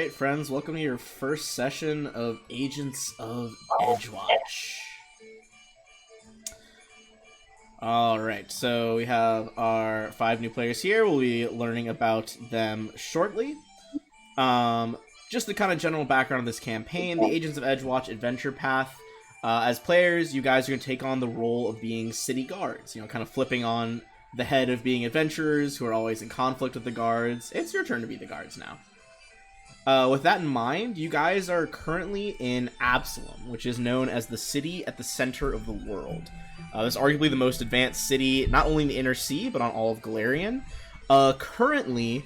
Alright, friends, welcome to your first session of Agents of Edgewatch. Alright, so we have our 5 new players here. We'll be learning about them shortly. Just the kind of general background of this campaign, the Agents of Edgewatch adventure path. As players, you guys are going to take on the role of being city guards, kind of flipping on the head of being adventurers who are always in conflict with the guards. It's your turn to be the guards now. With that in mind, you guys are currently in Absalom, which is known as the city at the center of the world. This is arguably the most advanced city, not only in the Inner Sea, but on all of Galarian. Currently,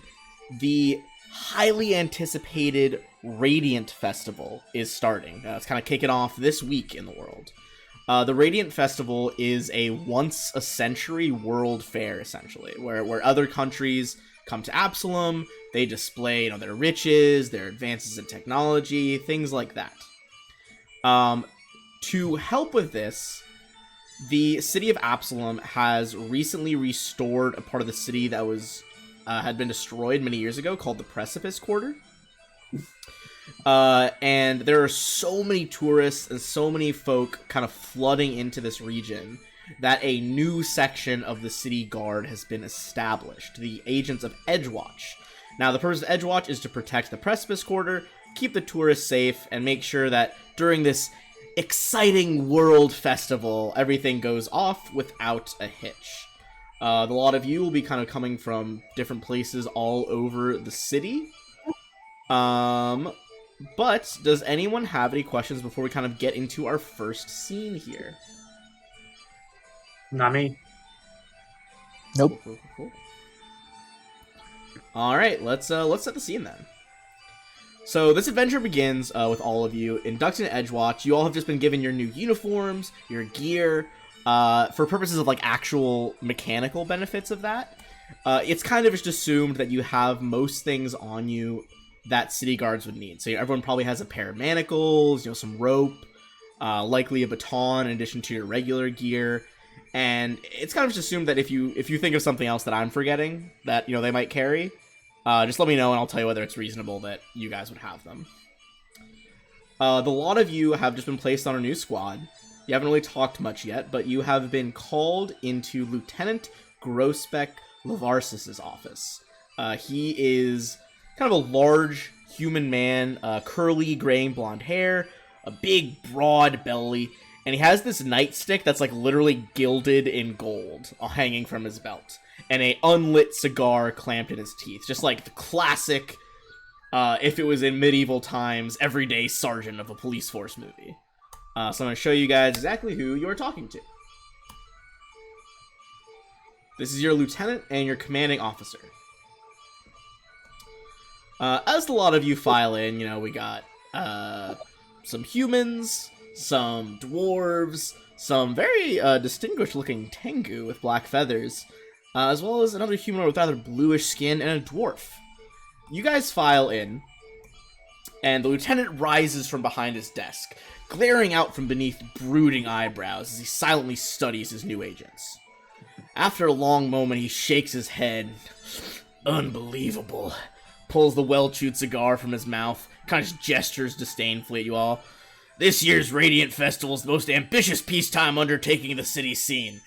the highly anticipated Radiant Festival is starting. It's kind of kicking off this week in the world. The Radiant Festival is a once-a-century world fair, essentially, where other countries come to Absalom. They display, their riches, their advances in technology, things like that. To help with this, the city of Absalom has recently restored a part of the city that had been destroyed many years ago, called the Precipice Quarter. And there are so many tourists and so many folk kind of flooding into this region that a new section of the city guard has been established, the Agents of Edgewatch. Now, the purpose of Edgewatch is to protect the Precipice Quarter, keep the tourists safe, and make sure that during this exciting world festival, everything goes off without a hitch. A lot of you will be kind of coming from different places all over the city. But does anyone have any questions before we kind of get into our first scene here? Not me. Nope. Cool. Alright, let's set the scene then. So this adventure begins with all of you inducted in Edgewatch. You all have just been given your new uniforms, your gear, for purposes of actual mechanical benefits of that. It's kind of just assumed that you have most things on you that city guards would need. So everyone probably has a pair of manacles, some rope, likely a baton in addition to your regular gear. And it's kind of just assumed that if you think of something else that I'm forgetting that they might carry, just let me know and I'll tell you whether it's reasonable that you guys would have them. The lot of you have just been placed on a new squad. You haven't really talked much yet, but you have been called into Lieutenant Grosbeck Lavarsis' office. He is kind of a large human man, curly, graying blonde hair, a big, broad belly, and he has this nightstick that's literally gilded in gold hanging from his belt, and a unlit cigar clamped in his teeth, just like the classic, if it was in medieval times, everyday sergeant of a police force movie. So I'm going to show you guys exactly who you are talking to. This is your lieutenant and your commanding officer. As a lot of you file in, we got some humans, some dwarves, some very distinguished-looking Tengu with black feathers, as well as another humanoid with rather bluish skin and a dwarf. You guys file in, and the lieutenant rises from behind his desk, glaring out from beneath brooding eyebrows as he silently studies his new agents. After a long moment, he shakes his head. Unbelievable. Pulls the well-chewed cigar from his mouth, kind of gestures disdainfully at you all. This year's Radiant Festival is the most ambitious peacetime undertaking the city's seen.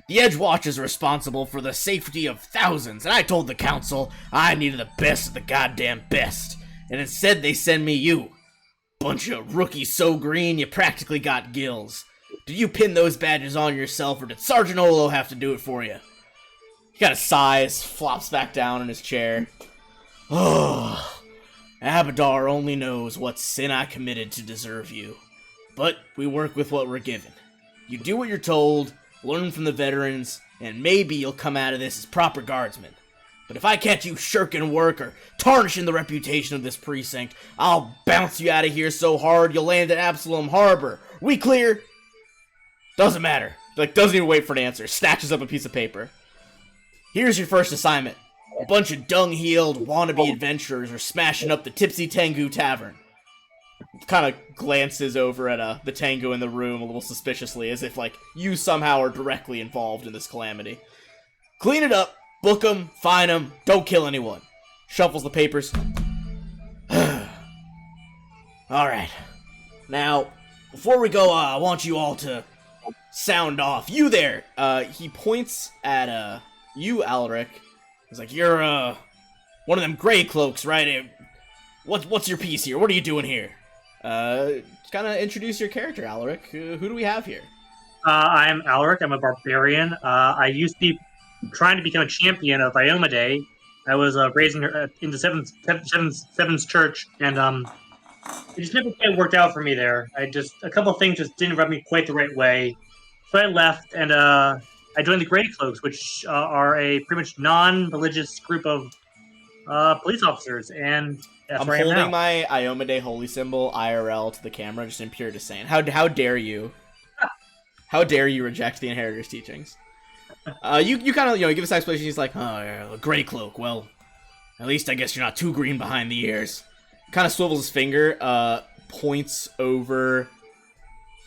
The Edgewatch is responsible for the safety of thousands, and I told the council I needed the best of the goddamn best. And instead they send me you. Bunch of rookies so green you practically got gills. Did you pin those badges on yourself, or did Sergeant Olo have to do it for you? He kind of sighs, flops back down in his chair. Oh, Abadar only knows what sin I committed to deserve you. But we work with what we're given. You do what you're told, learn from the veterans, and maybe you'll come out of this as proper guardsmen. But if I catch you shirking work or tarnishing the reputation of this precinct, I'll bounce you out of here so hard you'll land at Absalom Harbor. We clear? Doesn't matter. Doesn't even wait for an answer. Snatches up a piece of paper. Here's your first assignment. A bunch of dung-heeled wannabe adventurers are smashing up the Tipsy Tengu Tavern. Kind of glances over at the Tengu in the room a little suspiciously, as if, you somehow are directly involved in this calamity. Clean it up, book them, fine them, don't kill anyone. Shuffles the papers. Alright. Now, before we go, I want you all to sound off. You there! He points at, you, Alaric. He's like, you're, one of them gray cloaks, right? What's your piece here? What are you doing here? Kind of introduce your character, Alaric. Who do we have here? I'm Alaric. I'm a barbarian. I used to be trying to become a champion of Iomade. I was raising her in the seventh church, and it just never quite worked out for me there. A couple of things just didn't rub me quite the right way. So I left, and I joined the Grey Cloaks, which are a pretty much non-religious group of police officers, and that's I'm where I am now. holding my Iomade holy symbol IRL to the camera, just in pure disdain. How dare you? How dare you reject the Inheritor's teachings? You kind of, give us an explanation. He's like, oh, yeah, the Grey Cloak. Well, at least I guess you're not too green behind the ears. Kind of swivels his finger, points over,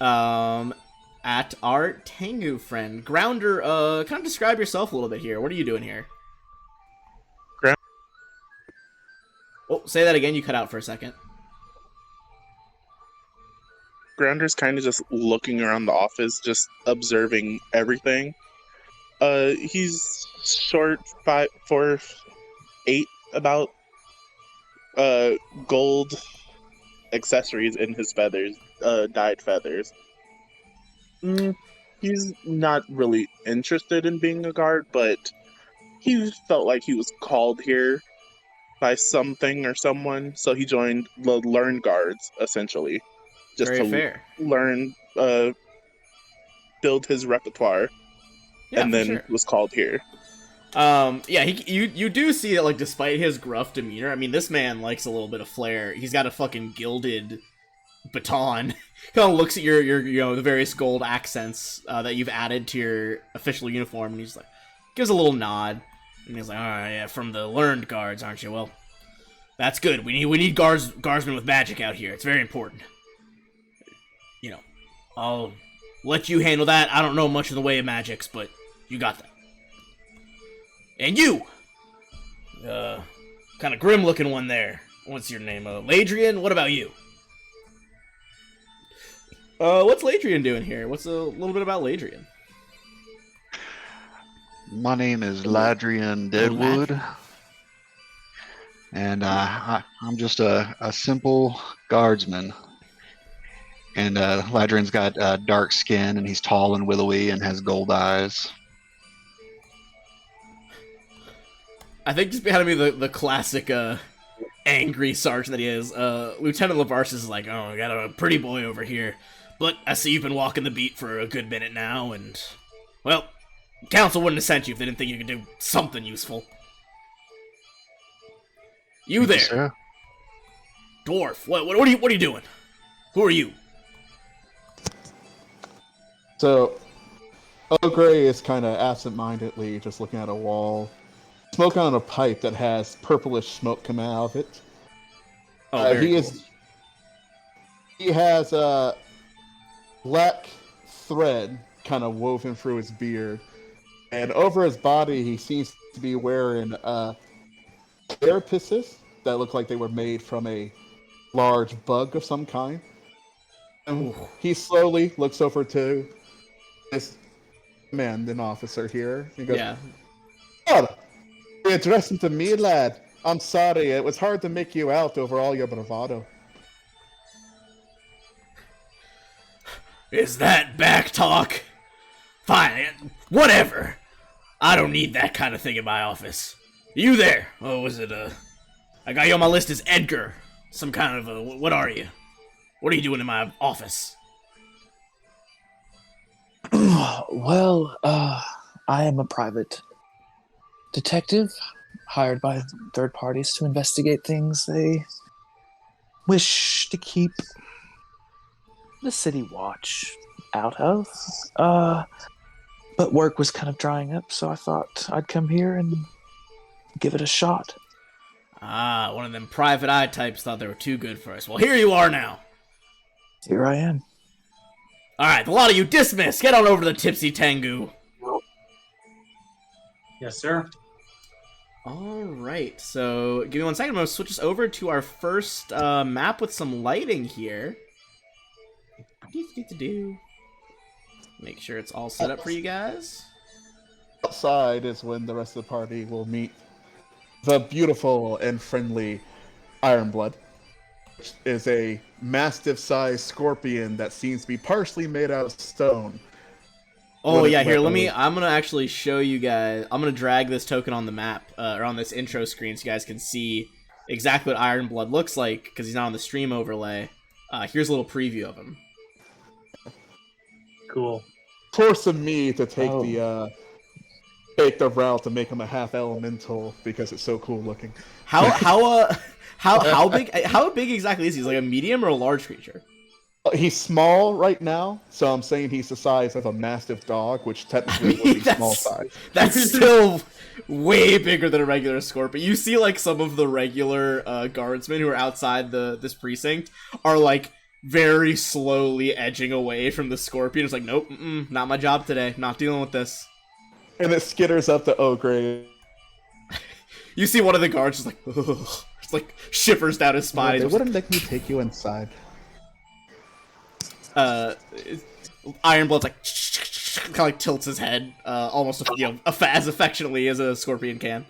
at our Tengu friend. Grounder, kind of describe yourself a little bit here. What are you doing here? Oh, say that again. You cut out for a second. Grounder's kind of just looking around the office, just observing everything. He's short, 5'4", 8", about. Gold accessories in his feathers, dyed feathers. He's not really interested in being a guard, but he felt like he was called here by something or someone, so he joined the Learn Guards, essentially. Just Very to fair. learn, build his repertoire, Yeah, and for then sure. was called here. Yeah, you do see that, like, despite his gruff demeanor, I mean, this man likes a little bit of flair. He's got a fucking gilded baton. Kind of looks at your the various gold accents that you've added to your official uniform, and he's like, gives a little nod, and he's like, all right, yeah, from the learned guards, aren't you? Well, that's good. We need guardsmen with magic out here. It's very important. I'll let you handle that. I don't know much in the way of magics, but you got that. And you! Kind of grim-looking one there. What's your name? Ladrian? What about you? What's Ladrian doing here? What's a little bit about Ladrian? My name is Ladrian Deadwood, and I'm just a simple guardsman. And Ladrian's got dark skin, and he's tall and willowy and has gold eyes. I think just behind me the classic angry sergeant that he is. Lieutenant Lavarsis is like, oh, I got a pretty boy over here. But I see you've been walking the beat for a good minute now, and, well, council wouldn't have sent you if they didn't think you could do something useful. You there, Sir? dwarf? What are you doing? Who are you? So, O'Gray is kind of absent-mindedly just looking at a wall, smoking on a pipe that has purplish smoke coming out of it. Oh, very cool. He has a black thread kind of woven through his beard, and over his body he seems to be wearing carapaces that look like they were made from a large bug of some kind. And he slowly looks over to this commanding officer here. He goes, Yeah. "Oh, you're addressing to me, lad. I'm sorry, it was hard to make you out over all your bravado." Is that back talk? Fine, whatever. I don't need that kind of thing in my office. You there? Oh, was it, I got you on my list as Edgar. Some kind of, what are you? What are you doing in my office? Well, I am a private detective hired by third parties to investigate things they wish to keep the city watch out of. But work was kind of drying up, so I thought I'd come here and give it a shot. Ah, one of them private eye types thought they were too good for us. Well, here you are now. Here I am. Alright, the lot of you dismissed. Get on over to the Tipsy Tengu. Yes, sir. All right, so give me 1 second. I'm gonna switch us over to our first map with some lighting here. Make sure it's all set up for you guys. Outside is when the rest of the party will meet the beautiful and friendly Ironblood, which is a mastiff-sized scorpion that seems to be partially made out of stone. Oh yeah, here, I'm gonna actually show you guys. I'm gonna drag this token on the map, or on this intro screen so you guys can see exactly what Ironblood looks like, because he's not on the stream overlay. Here's a little preview of him. Cool. Forcing me to take the route to make him a half elemental because it's so cool looking. How big exactly is he? Is he like a medium or a large creature? He's small right now, so I'm saying he's the size of a mastiff dog, which technically would be small size. That's still way bigger than a regular scorpion. You see, like, some of the regular guardsmen who are outside this precinct are, like, very slowly edging away from the scorpion. It's like, nope, not my job today. Not dealing with this. And it skitters up to Ogre. You see one of the guards just like, ugh, just like shivers down his spine. They wouldn't let me take you inside. Ironblood's like kind of like tilts his head, almost as affectionately as a scorpion can. Is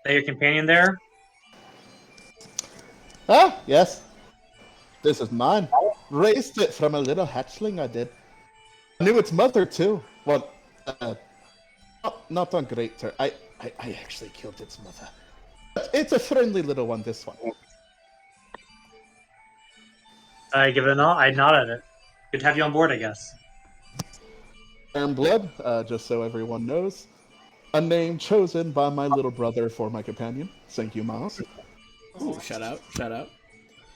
that your companion there? Ah, yes. This is mine. Raised it from a little hatchling I did. I knew its mother too. Well, not on great terms. I actually killed its mother. It's a friendly little one, this one. I give it a nod. I nod at it. Good to have you on board, I guess. Ironblood, just so everyone knows. A name chosen by my little brother for my companion. Thank you, Miles. Ooh, shout out.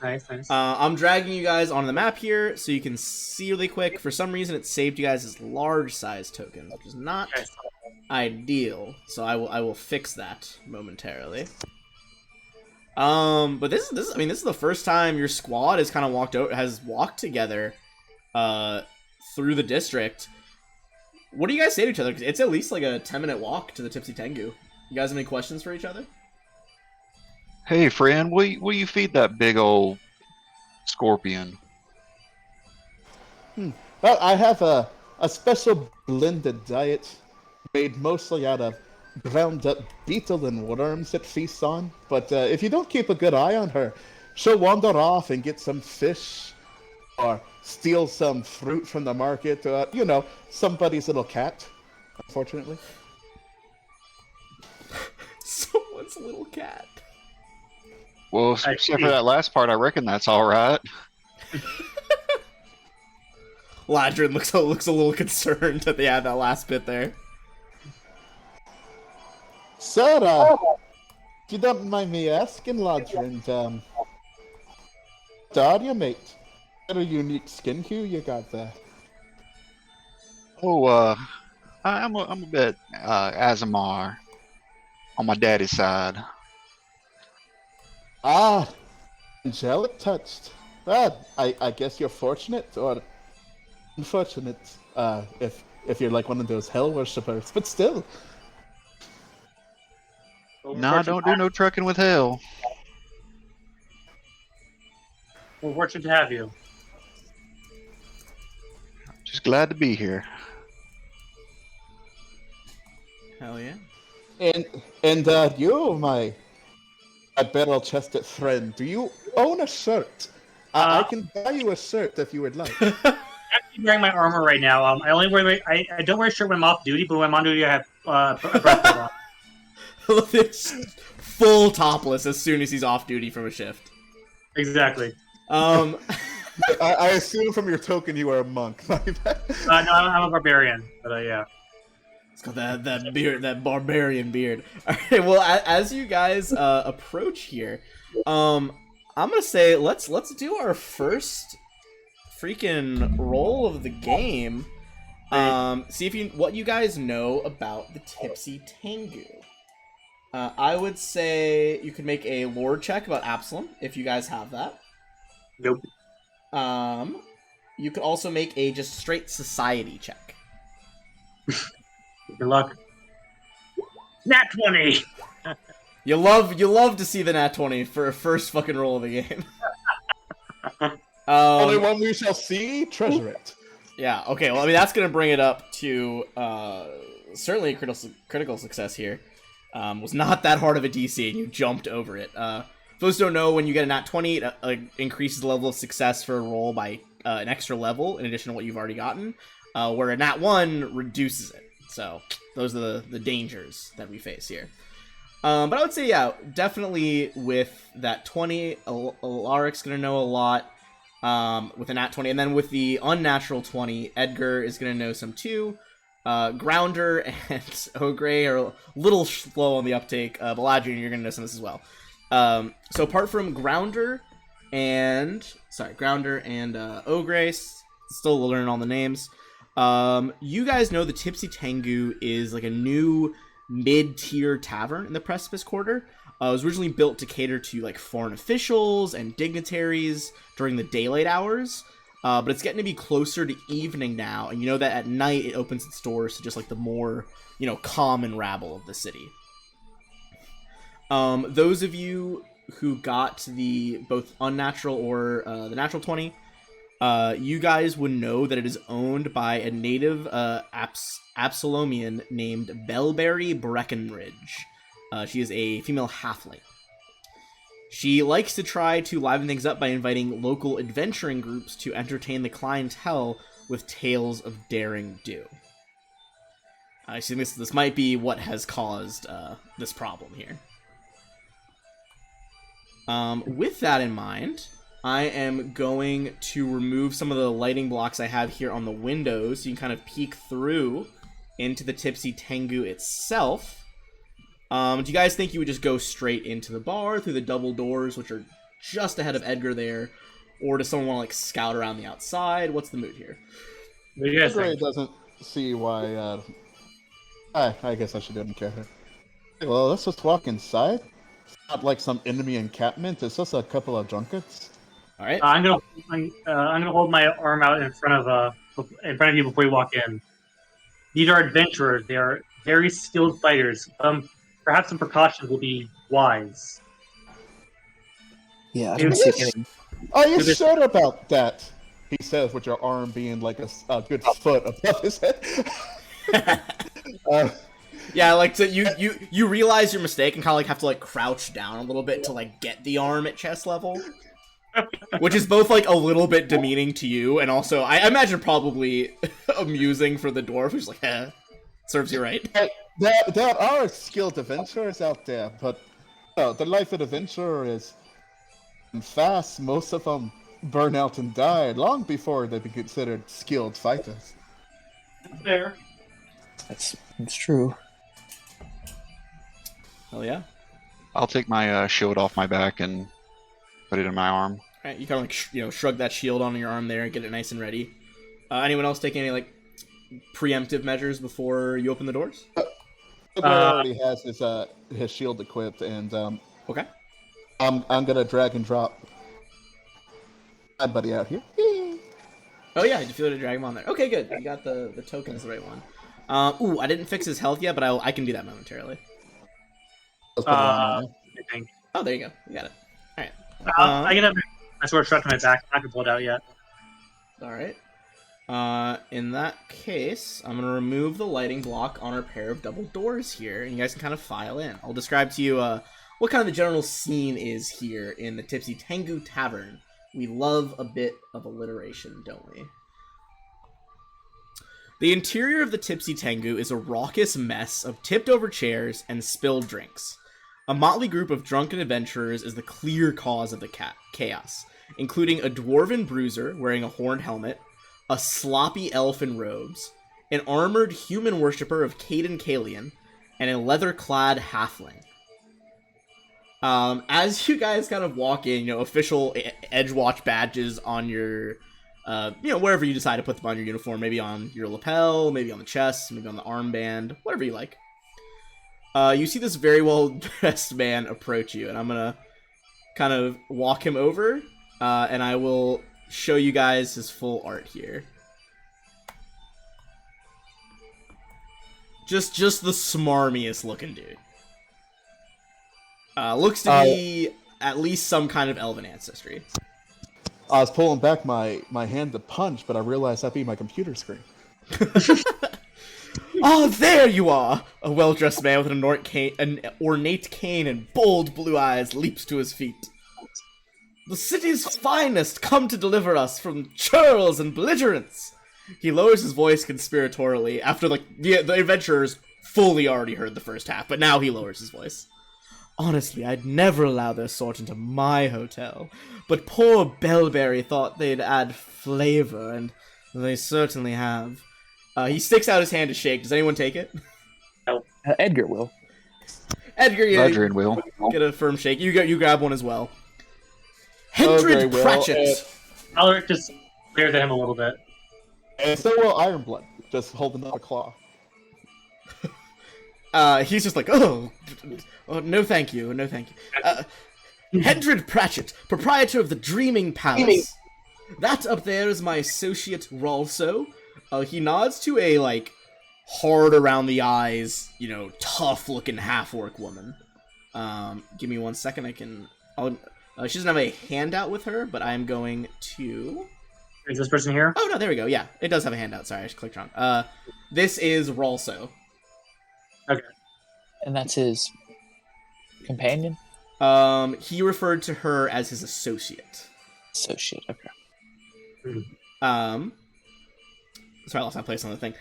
Nice. I'm dragging you guys onto the map here so you can see really quick. For some reason, it saved you guys as large size tokens, which is not ideal. So I will fix that momentarily. But this is the first time your squad has kind of walked together, through the district. What do you guys say to each other? 'Cause it's at least like a 10-minute walk to the Tipsy Tengu. You guys have any questions for each other? Hey, friend, will you feed that big old scorpion? Well, I have a special blended diet made mostly out of ground up beetle and worms it feasts on. But if you don't keep a good eye on her, she'll wander off and get some fish or steal some fruit from the market. Somebody's little cat, unfortunately. Someone's little cat. Well, except for that last part, I reckon that's all right. Ladrin looks a little concerned that they had that last bit there. Sarah, if you don't mind me asking, Ladrin, what are you, mate? What a unique skin hue you got there. Oh, I'm a bit Azamar on my daddy's side. Ah, angelic touched. Well, I guess you're fortunate or unfortunate, if you're like one of those hell worshippers, but still. Nah, don't do no trucking with hell. We're fortunate to have you. Just glad to be here. Hell yeah. And you, my barrel-chested friend, do you own a shirt? I can buy you a shirt if you would like. I'm actually wearing my armor right now. I only wear I don't wear a shirt when I'm off duty, but when I'm on duty, I have a breastplate on. It's full topless as soon as he's off duty from a shift. Exactly. I assume from your token you are a monk. No, I'm a barbarian, but yeah. It's got that beard, that barbarian beard. All right, well, as you guys approach here, I'm gonna say let's do our first freaking roll of the game. See what you guys know about the Tipsy Tengu. I would say you could make a lore check about Absalom if you guys have that. Nope. You could also make a just straight society check. Good luck. Nat 20! You love to see the nat 20 for a first fucking roll of the game. Only one we shall see. Treasure it. Yeah, okay, well, I mean, that's going to bring it up to certainly a critical success here. Was not that hard of a DC, and you jumped over it. For those who don't know, when you get a nat 20, it increases the level of success for a roll by an extra level, in addition to what you've already gotten, where a nat 1 reduces it. So, those are the dangers that we face here. But I would say, yeah, definitely with that 20, Alaric's going to know a lot. With a nat 20, and then with the unnatural 20, Edgar is going to know some too. Grounder and Ogre are a little slow on the uptake. Beladrian, you're going to know some of this as well. So apart from Grounder and Ogre, still learning all the names. You guys know the Tipsy Tengu is like a new mid-tier tavern in the Precipice Quarter. It was originally built to cater to like foreign officials and dignitaries during the daylight hours, but it's getting to be closer to evening now, and you know that at night it opens its doors to just like the more, common rabble of the city. Those of you who got the both unnatural or the natural 20, you guys would know that it is owned by a native Absalomian named Bellberry Breckenridge. She is a female halfling. She likes to try to liven things up by inviting local adventuring groups to entertain the clientele with tales of daring do. I think this might be what has caused this problem here. With that in mind, I am going to remove some of the lighting blocks I have here on the windows so you can kind of peek through into the Tipsy Tengu itself. Do you guys think you would just go straight into the bar through the double doors, which are just ahead of Edgar there? Or does someone want to, like, scout around the outside? What's the mood here? What do you guys Edgar think? doesn't see why, I guess I should didn't care. Well, let's just walk inside. It's not like some enemy encampment. It's just a couple of drunkards. All right. I'm gonna hold my arm out in front of you before you walk in. These are adventurers. They are very skilled fighters. Perhaps some precautions will be wise. Yeah, I Dude, don't see yes. any. Are you Dude, sure about that? He says with your arm being like a good foot above his head. Yeah, like, so you realize your mistake and kind of like have to like crouch down a little bit to like get the arm at chest level. Which is both like a little bit demeaning to you and also, I imagine, probably amusing for the dwarf who's like, serves you right. There are skilled adventurers out there, but the life of adventurer is fast. Most of them burn out and die long before they be considered skilled fighters. Fair. That's true. Hell yeah. I'll take my shield off my back and put it in my arm. All right, you kind of like shrug that shield on your arm there and get it nice and ready. Anyone else take any like preemptive measures before you open the doors? Edgar already has his shield equipped, and Okay. I'm gonna drag and drop my buddy out here. Oh yeah, you feel to drag him on there. Okay, good. You got the tokens the right one. Ooh, I didn't fix his health yet, but I can do that momentarily. Let's put it on right I think. Oh, there you go. You got it. All right. I can have my sword strapped to my back. I'm not gonna pull it out yet. All right. In that case, I'm gonna remove the lighting block on our pair of double doors here, and you guys can kind of file in. I'll describe to you what kind of the general scene is here in the Tipsy Tengu Tavern. We love a bit of alliteration, don't we? The interior of the Tipsy Tengu is a raucous mess of tipped-over chairs and spilled drinks. A motley group of drunken adventurers is the clear cause of the chaos, including a dwarven bruiser wearing a horned helmet, a sloppy elf in robes, an armored human worshipper of Caden Kalian, and a leather-clad halfling. As you guys kind of walk in, official Edgewatch badges on your, wherever you decide to put them on your uniform, maybe on your lapel, maybe on the chest, maybe on the armband, whatever you like. You see this very well-dressed man approach you, and I'm gonna kind of walk him over, and I will show you guys his full art here. Just the smarmiest looking dude. Looks to be at least some kind of elven ancestry. I was pulling back my hand to punch, but I realized that'd be my computer screen. Oh, there you are! A well-dressed man with an ornate cane and bold blue eyes leaps to his feet. The city's finest come to deliver us from churls and belligerents! He lowers his voice conspiratorially after, like, the adventurers fully already heard the first half, but now he lowers his voice. Honestly, I'd never allow their sort into my hotel, but poor Bellberry thought they'd add flavor, and they certainly have. He sticks out his hand to shake. Does anyone take it? Edgar will. Edgar, yeah, Adrian will. get a firm shake. You grab one as well. Hendred well, Pratchett. Alaric just glares at him a little bit. And so will Ironblood, just holding up a claw. He's just like, oh, no thank you, no thank you. Hendred Pratchett, proprietor of the Dreaming Palace. That up there is my associate, Ralso. He nods to a, like, hard around the eyes, you know, tough-looking half-orc woman. Give me 1 second, she doesn't have a handout with her, but I'm going to... Is this person here? Oh, no, there we go, yeah. It does have a handout, sorry, I just clicked wrong. This is Ralso. Okay. And that's his companion? He referred to her as his associate. Associate, okay. Sorry, I lost my place on the thing.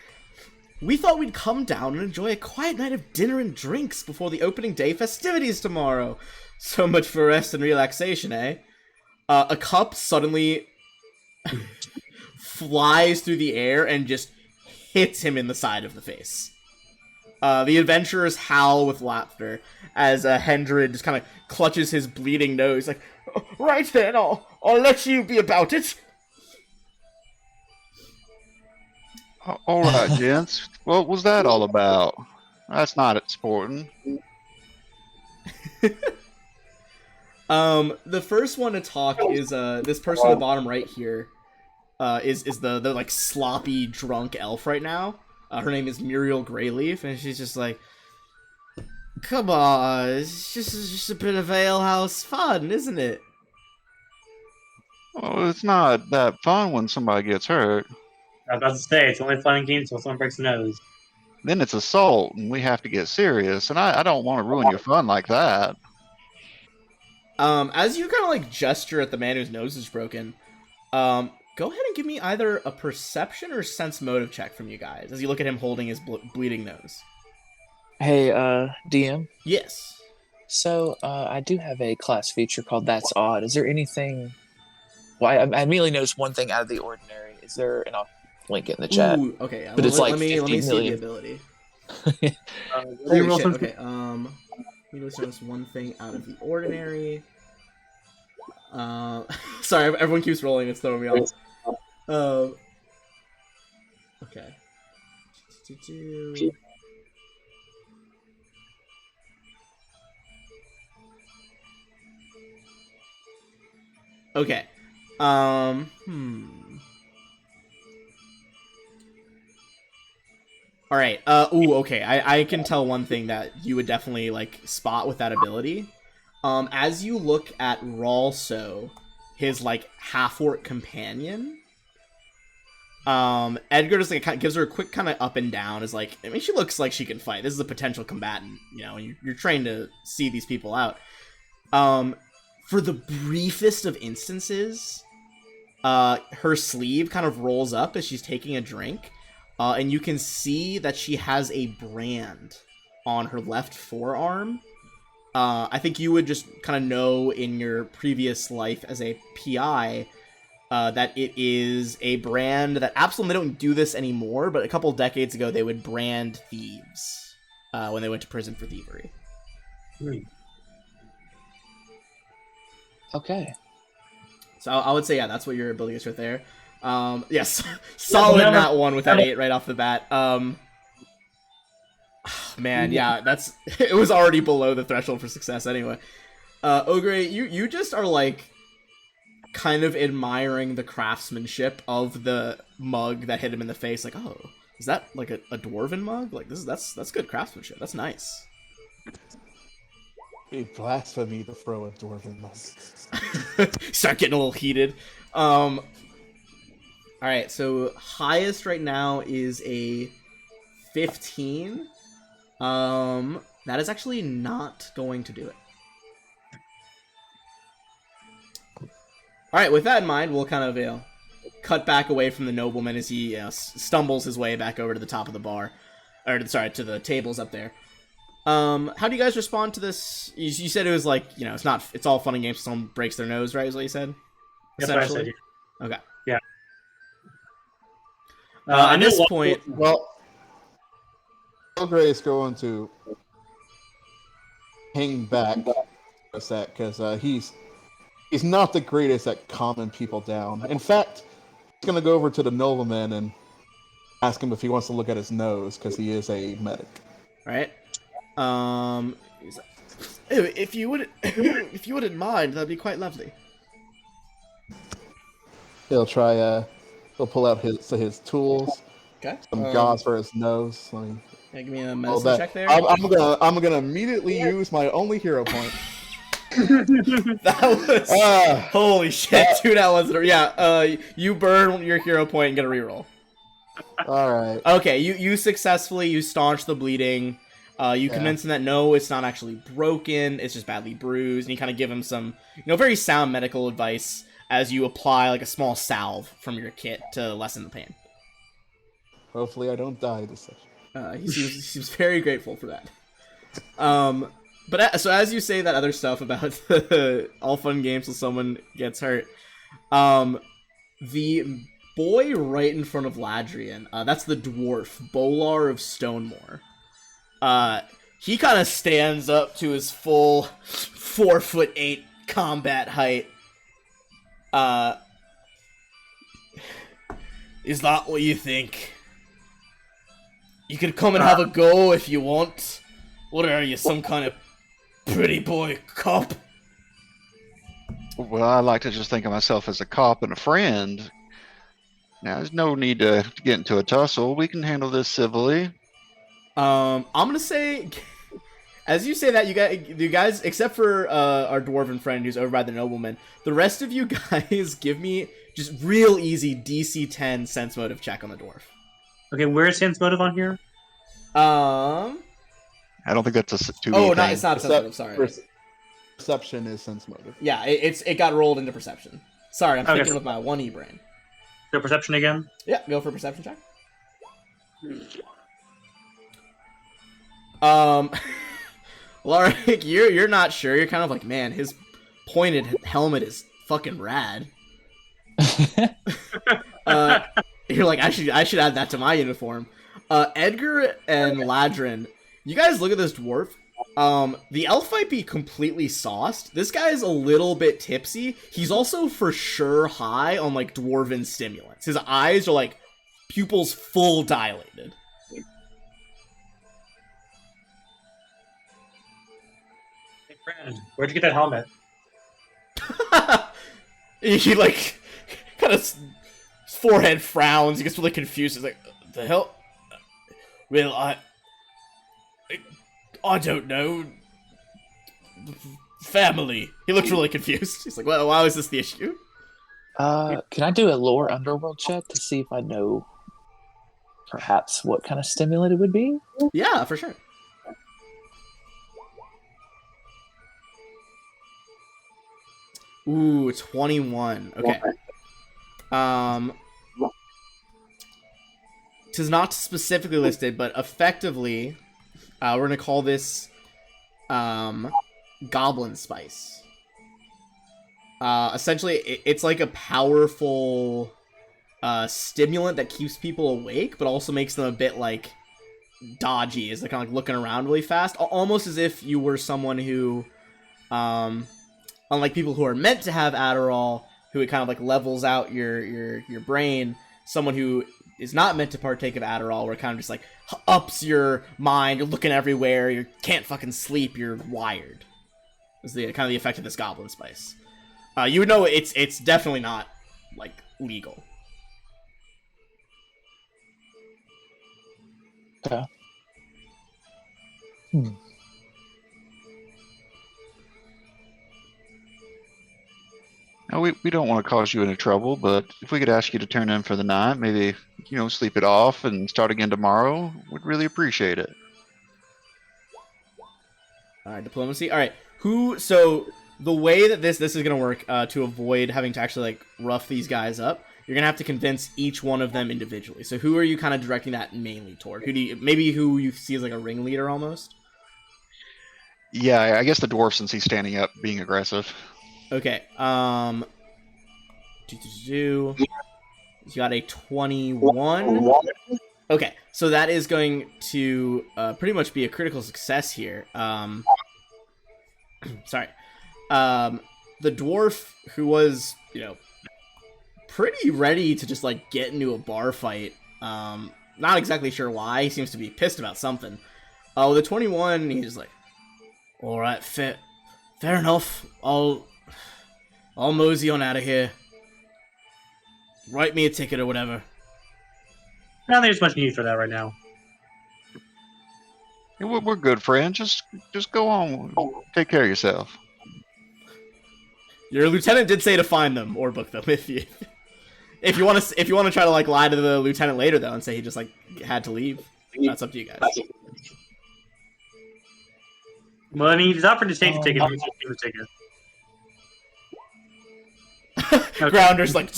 We thought we'd come down and enjoy a quiet night of dinner and drinks before the opening day festivities tomorrow. So much for rest and relaxation, eh? A cup suddenly flies through the air and just hits him in the side of the face. The adventurers howl with laughter as Hendred just kind of clutches his bleeding nose, like, right then, I'll let you be about it. All right, gents. What was that all about? That's not sporting. The first one to talk is this person at the bottom right here. Is the like sloppy drunk elf right now. Her name is Muriel Greyleaf, and she's just like, come on, it's just a bit of alehouse fun, isn't it? Well, it's not that fun when somebody gets hurt. I was about to say, it's only fun and games until someone breaks a nose. Then it's assault, and we have to get serious, and I don't want to ruin your fun like that. As you kind of like gesture at the man whose nose is broken, go ahead and give me either a perception or sense motive check from you guys as you look at him holding his bleeding nose. Hey, DM. Yes. So, I do have a class feature called That's Odd. Is there anything... Well, I immediately noticed one thing out of the ordinary. Is there... And I'll link it in the chat. Ooh, okay. But it's like let me 50 see million. the ability. Holy Holy shit, okay, you notice one thing out of the ordinary. Sorry, everyone keeps rolling, it's throwing me off. Okay. Okay. Alright, okay, I can tell one thing that you would definitely, like, spot with that ability. As you look at Ralso, his, like, half-orc companion, Edgar just, like, gives her a quick kind of up and down, is like, I mean, she looks like she can fight. This is a potential combatant, you know, and you're trained to see these people out. For the briefest of instances, her sleeve kind of rolls up as she's taking a drink, and you can see that she has a brand on her left forearm. I think you would just kind of know in your previous life as a PI that it is a brand that absolutely don't do this anymore, but a couple decades ago they would brand thieves when they went to prison for thievery. Okay. So I would say, yeah, that's what your ability is right there. Yes, solid that one with that 8 right off the bat. Man, yeah, it was already below the threshold for success anyway. Ogre, you just are like kind of admiring the craftsmanship of the mug that hit him in the face. Like, oh, Is that like a dwarven mug? Like that's good craftsmanship. That's nice. Be blasphemy to throw a dwarven mug. Start getting a little heated. All right, so highest right now is a 15. That is actually not going to do it. All right, with that in mind, we'll kind of cut back away from the nobleman as he stumbles his way back over to the top of the bar, or sorry, to the tables up there. How do you guys respond to this? You said it was like, it's all fun and games if someone breaks their nose, right? Is what you said? That's what I said. Okay. Yeah. At this point, well, Gray is going to hang back a sec because he's not the greatest at calming people down. In fact, he's going to go over to the nobleman and ask him if he wants to look at his nose because he is a medic. Right. If you wouldn't mind, that'd be quite lovely. He'll try. He'll pull out his tools. Okay. Some gauze for his nose. Let me. Yeah, give me a medicine check there. I'm gonna immediately use my only hero point. That was holy shit, 2 that wasn't. Yeah. You burn your hero point and get a reroll. All right. Okay. You successfully staunch the bleeding. You convince him that no, it's not actually broken. It's just badly bruised, and you kind of give him some, very sound medical advice as you apply like a small salve from your kit to lessen the pain. Hopefully, I don't die this session. He seems very grateful for that. But so as you say that other stuff about all fun games till someone gets hurt, the boy right in front of Ladrian, that's the dwarf, Bolar of Stonemore. He kind of stands up to his full 4'8" combat height. Is that what you think? You could come and have a go if you want. What are you, some kind of pretty boy cop? Well, I like to just think of myself as a cop and a friend. Now, there's no need to get into a tussle. We can handle this civilly. I'm gonna say, as you say that, you guys, except for our dwarven friend who's over by the nobleman, the rest of you guys give me just real easy DC 10 sense motive check on the dwarf. Okay, where's sense motive on here? I don't think that's a 2E no, thing. it's not sense motive. Sorry. Perception is sense motive. Yeah, it got rolled into perception. Sorry, I'm thinking with my 1E brain. Go perception again. Yeah, go for perception check. Larik, you're not sure. You're kind of like, man, his pointed helmet is fucking rad. You're like, I should add that to my uniform. Edgar and Ladrin, you guys look at this dwarf. The elf might be completely sauced. This guy's a little bit tipsy. He's also for sure high on like dwarven stimulants. His eyes are like pupils full dilated. Hey, friend, where'd you get that helmet? He like kind of his forehead frowns. He gets really confused. He's like, "The hell? Well, I don't know. Family." He looks really confused. He's like, "Well, why is this the issue?" Can I do a lore underworld check to see if I know perhaps what kind of stimulant it would be? Yeah, for sure. Ooh, 21. Okay. Tis not specifically listed, but effectively, we're gonna call this goblin spice. Essentially, it's like a powerful stimulant that keeps people awake, but also makes them a bit like dodgy, as they're kind of like looking around really fast, almost as if you were someone who, unlike people who are meant to have Adderall, who it kind of like levels out your brain, someone who is not meant to partake of Adderall, where it kind of just like ups your mind, you're looking everywhere, you can't fucking sleep, you're wired. Is the kind of the effect of this goblin spice. You would know it's definitely not like legal. Okay. Now, we don't want to cause you any trouble, but if we could ask you to turn in for the night, maybe, sleep it off and start again tomorrow, we'd really appreciate it. All right, diplomacy. All right, So the way that this is gonna work to avoid having to actually like rough these guys up, you're gonna have to convince each one of them individually. So who are you kind of directing that mainly toward? Who you see as like a ringleader almost? Yeah, I guess the dwarf, since he's standing up, being aggressive. Okay. You got a 21. Okay, so that is going to pretty much be a critical success here. Sorry. The dwarf, who was, pretty ready to just like get into a bar fight. Not exactly sure why. He seems to be pissed about something. With a 21, he's like, all right, fair enough. I'll mosey on out of here. Write me a ticket or whatever. I don't think there's much need for that right now. Yeah, we're good, friend. Just go on. Take care of yourself. Your lieutenant did say to find them or book them if you want to try to like lie to the lieutenant later though and say he just like had to leave. That's up to you guys. Well, I mean, he's offered to take the ticket. He's just give the ticket. Okay. Grounder's like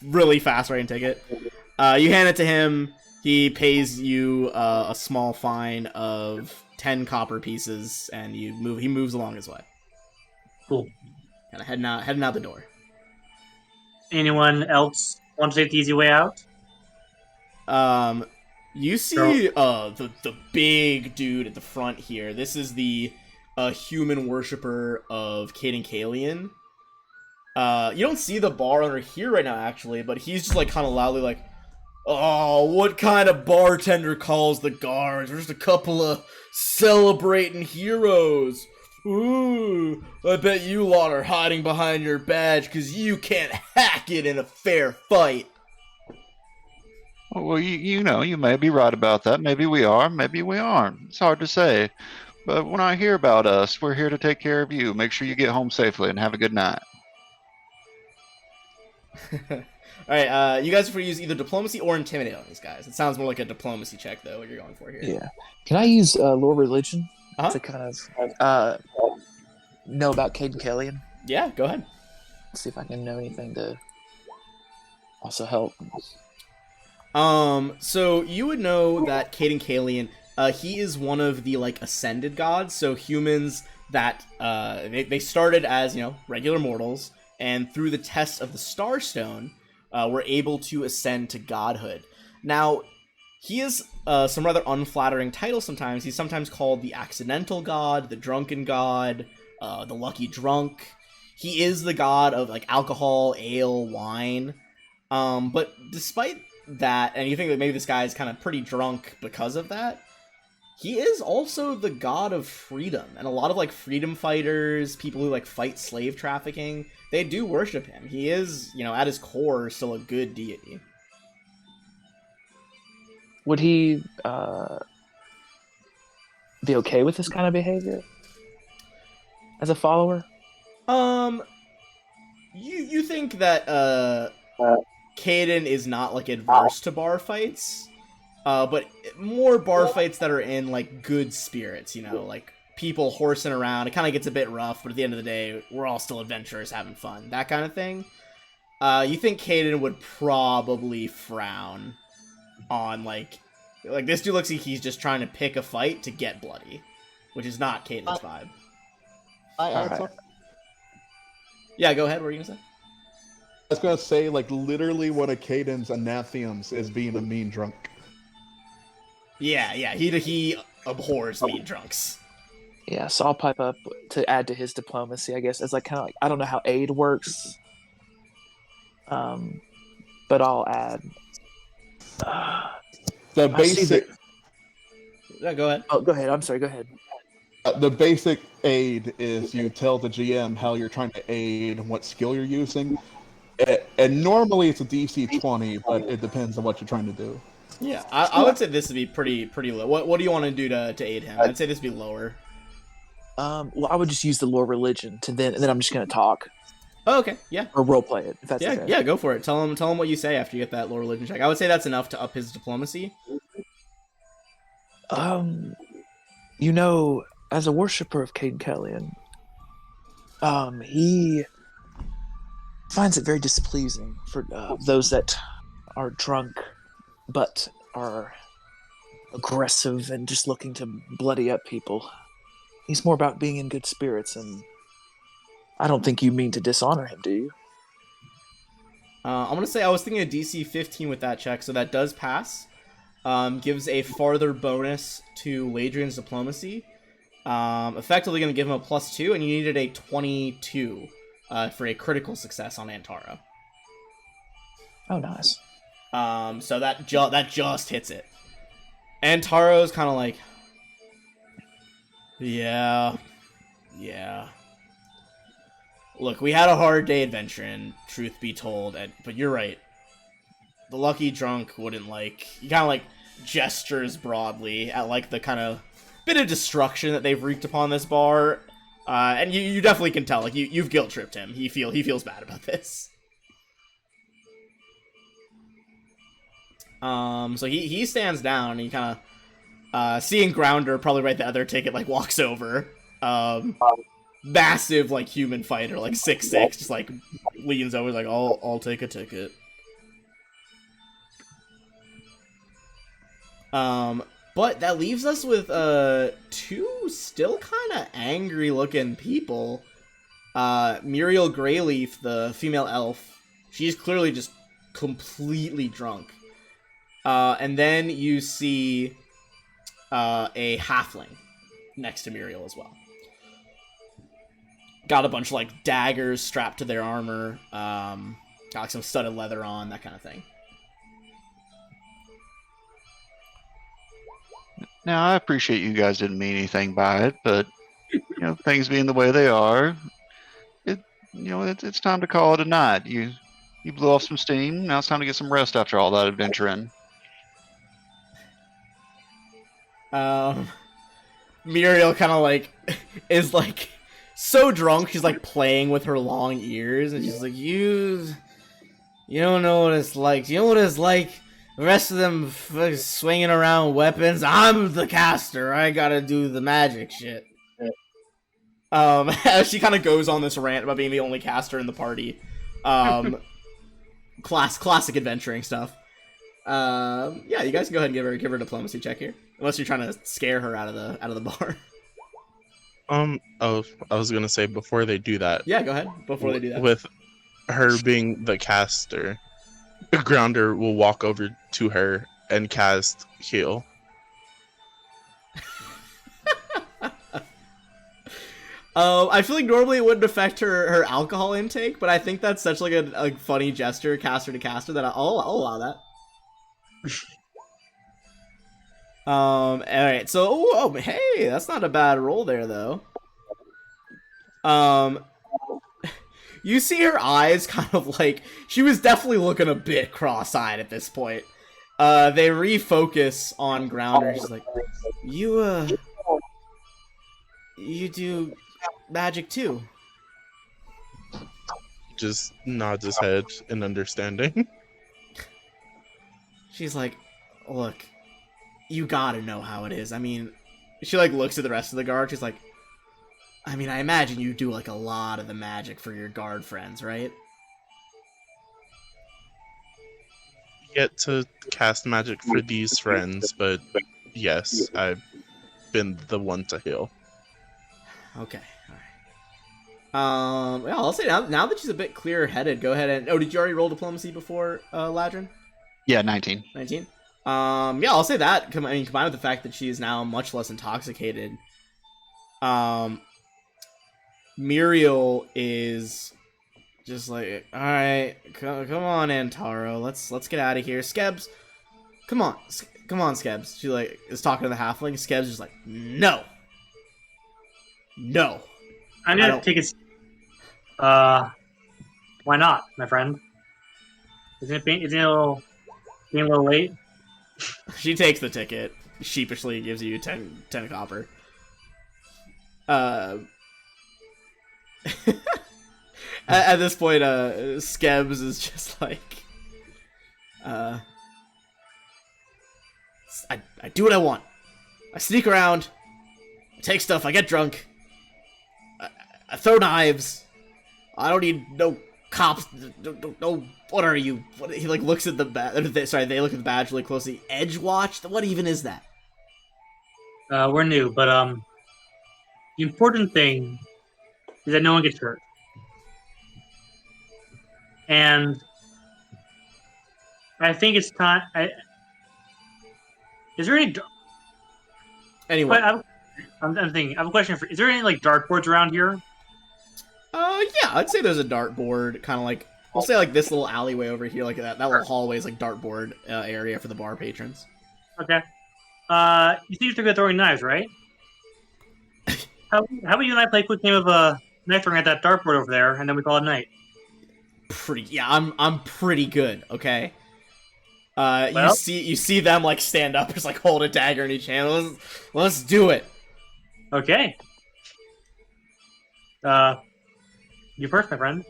really fast writing ticket. You hand it to him. He pays you a small fine of 10 copper pieces, and he moves along his way. Cool. Kind of heading out the door. Anyone else want to take the easy way out? You see the big dude at the front here. This is the human worshiper of Caden Kalian. You don't see the bar owner here right now, actually, but he's just like kind of loudly like, "Oh, what kind of bartender calls the guards? We're just a couple of celebrating heroes. Ooh, I bet you lot are hiding behind your badge because you can't hack it in a fair fight." Well, you may be right about that. Maybe we are, maybe we aren't. It's hard to say. But when I hear about us, we're here to take care of you. Make sure you get home safely and have a good night. Alright, you guys are free to use either diplomacy or intimidate on these guys. It sounds more like a diplomacy check, though, what you're going for here. Yeah. Can I use lore religion Uh-huh. to kind of know about Caden Killian? Yeah, go ahead. See if I can know anything to also help. So you would know that Caden Kalian, he is one of the, like, ascended gods, so humans that, they started as, regular mortals, and through the test of the Starstone, were able to ascend to godhood. Now, he is, some rather unflattering titles sometimes. He's sometimes called the Accidental God, the Drunken God, the Lucky Drunk. He is the god of, like, alcohol, ale, wine. But despite that, and you think that maybe this guy is kind of pretty drunk because of that, he is also the god of freedom, and a lot of like freedom fighters, people who like fight slave trafficking, they do worship him. He is, at his core, still a good deity. Would he be okay with this kind of behavior as a follower? You think that Caden is not like adverse to bar fights, but more bar fights that are in like good spirits, like people horsing around. It kind of gets a bit rough, but at the end of the day, we're all still adventurers having fun, that kind of thing. You think Caden would probably frown on like this dude looks like he's just trying to pick a fight to get bloody, which is not Caden's vibe. Alright. Yeah, go ahead. What were you gonna say? I was gonna say, like, literally one of Caden's anathems is being a mean drunk. Yeah, he abhors mean drunks. Yeah, so I'll pipe up to add to his diplomacy, I guess. It's like kind of like, I don't know how aid works, but I'll add. The basic, Yeah, go ahead. Oh, go ahead. I'm sorry. Go ahead. the basic aid is you tell the GM how you're trying to aid and what skill you're using. And normally it's a DC 20, but it depends on what you're trying to do. Yeah, I would say this would be pretty low. What do you want to do to aid him? I'd say this would be lower. Well, I would just use the lore religion and then I'm just gonna talk Oh, okay, yeah. or role play it if that's Yeah, okay. yeah, go for it. Tell him what you say after you get that lore religion check. I would say that's enough to up his diplomacy. You know, as a worshiper of Cain Kellyan, he finds it very displeasing for those that are drunk but are aggressive and just looking to bloody up people. He's more about being in good spirits, and I don't think you mean to dishonor him, do you? I'm gonna say I was thinking a DC 15 with that check, so that does pass. Gives a farther bonus to Ladrian's diplomacy. Effectively gonna give him a +2, and you needed a 22 for a critical success on Antara. Oh, nice. So that just hits it. Antaro's kind of like, yeah. Look, we had a hard day adventuring, truth be told, but you're right. The lucky drunk wouldn't like. He kind of like gestures broadly at like the kind of bit of destruction that they've wreaked upon this bar, and you definitely can tell like you've guilt tripped him. He feels bad about this. So he stands down and he kind of seeing Grounder probably right the other ticket like walks over. Massive like human fighter like 6'6", just like leans over like I'll take a ticket. But that leaves us with two still kind of angry looking people. Muriel Greyleaf, the female elf, she's clearly just completely drunk. And then you see a halfling next to Muriel as well. Got a bunch of like daggers strapped to their armor. Got like some studded leather on, that kind of thing. Now, I appreciate you guys didn't mean anything by it, but things being the way they are, it's time to call it a night. You blew off some steam. Now it's time to get some rest after all that adventuring. Muriel kind of like is like so drunk she's like playing with her long ears and she's like, you don't know what it's like. Do you know what it's like? The rest of them swinging around weapons. I'm the caster. I gotta do the magic shit. As she kind of goes on this rant about being the only caster in the party. Classic adventuring stuff. Yeah, you guys can go ahead and give her a diplomacy check here, unless you're trying to scare her out of the bar. Oh, I was gonna say before they do that. Yeah, go ahead. Before they do that, with her being the caster, Grounder will walk over to her and cast heal. I feel like normally it wouldn't affect her alcohol intake, but I think that's such like a funny gesture, caster to caster, that I'll allow that. Alright, so hey, that's not a bad roll there though. You see her eyes kind of like she was definitely looking a bit cross-eyed at this point. They refocus on Grounder. She's like, you do magic too. Just nods his head in understanding. She's like, look, you gotta know how it is. I mean, she like looks at the rest of the guard. She's like, I mean, I imagine you do like a lot of the magic for your guard friends, right? Yet to cast magic for these friends, but yes, I've been the one to heal. Okay, alright. Yeah, I'll say now that she's a bit clear-headed, go ahead and... Oh, did you already roll diplomacy before, Ladrin? Yeah, 19. 19? Yeah, I'll say that. Combined with the fact that she is now much less intoxicated. Muriel is just like, alright, come on, Antaro, let's get out of here. Skebs, come on, Skebs. She like is talking to the halfling. Skebs is just like, no. I'm gonna take it. Why not, my friend? Isn't it being a little late? She takes the ticket, sheepishly gives you 10 copper. At this point, Skebs is just like, I do what I want. I sneak around, I take stuff, I get drunk, I throw knives. I don't need no cops. No, what are you? What, he like looks at the badge. Sorry, they look at the badge really closely. Edgewatch? What even is that? We're new, but the important thing is that no one gets hurt. And I think it's time. Is there any? Anyway, I'm thinking. I have a question for. Is there any like dartboards around here? Yeah, I'd say there's a dartboard, kind of like we'll say like this little alleyway over here, like that little hallway is like dartboard area for the bar patrons. Okay. You think you're good at throwing knives, right? How about you and I play a quick game of knife throwing at that dartboard over there, and then we call it a night? I'm pretty good. Okay. Well, you see them like stand up, just like hold a dagger in each hand. Let's do it. Okay. You first, my friend.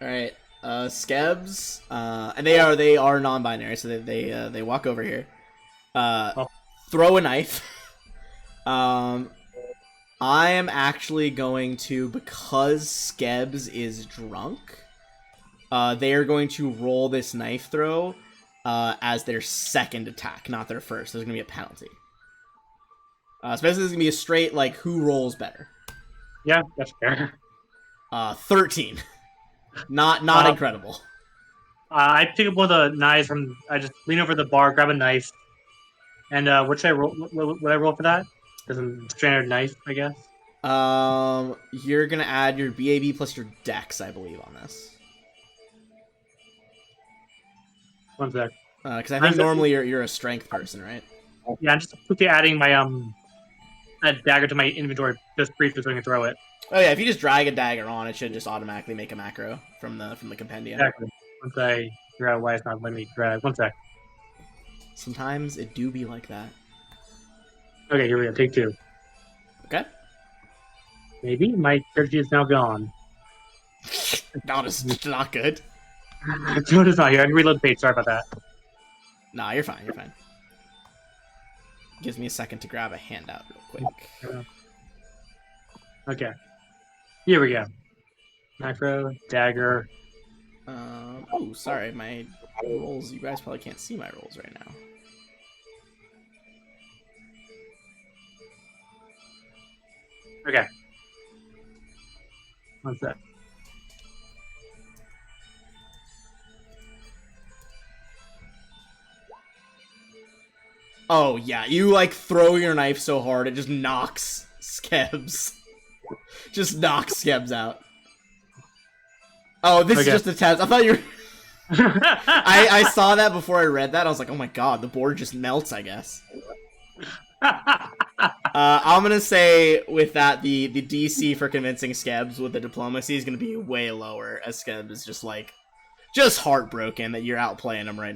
All right. Skebs, and they are non-binary, so they walk over here. Throw a knife. I am actually going to, because Skebs is drunk, they are going to roll this knife throw as their second attack, not their first. There's going to be a penalty. Especially there's going to be a straight, like, who rolls better. Yeah, that's fair. 13. Not incredible. I pick up one of the knives from. I just lean over the bar, grab a knife, and what should I roll? What I roll for that? Because I'm standard knife, I guess. You're gonna add your BAB plus your Dex, I believe, on this. One sec. Because I think normally you're a strength person, right? Yeah, I'm just quickly adding my a dagger to my inventory just briefly so I can throw it. Oh yeah, if you just drag a dagger on, it should just automatically make a macro from the compendium. Exactly. Once I figure out why it's not letting me drag. One sec. Sometimes it do be like that. Okay, here we go. Take two. Okay. Maybe my energy is now gone. Not good. No, it's not here. I can reload the page. Sorry about that. Nah, you're fine. You're fine. Gives me a second to grab a handout real quick. Okay. Here we go. Macro, dagger. Oh, sorry. My rolls. You guys probably can't see my rolls right now. Okay. One sec. Oh yeah, you like throw your knife so hard it just knocks Skebs. Just knocks Skebs out. Oh, this is just a test. I thought you were... I saw that before I read that. I was like, oh my god, the board just melts, I guess. I'm gonna say with that the DC for convincing Skebs with the diplomacy is gonna be way lower, as Skebs is just heartbroken that you're outplaying them right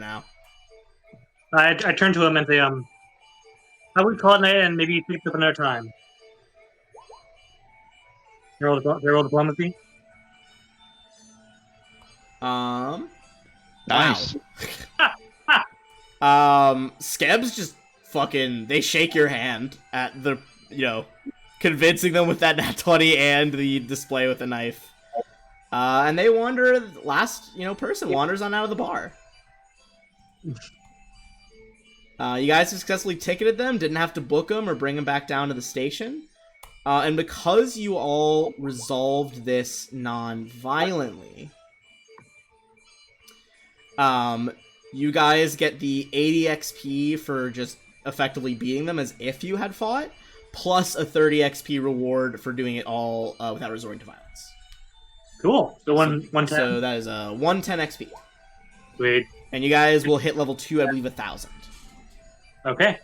now. I turn to him and say, I would call it night and maybe pick up another time. They roll diplomacy? Nice. Wow. Skebs just fucking, they shake your hand at the, convincing them with that nat 20 and the display with the knife. And they wander, last, person wanders on out of the bar. You guys successfully ticketed them, didn't have to book them or bring them back down to the station. And because you all resolved this non-violently, you guys get the 80 XP for just effectively beating them as if you had fought, plus a 30 XP reward for doing it all without resorting to violence. Cool. So 110. So that is 110 XP. Sweet. And you guys will hit level 2, I believe, 1,000. Okay.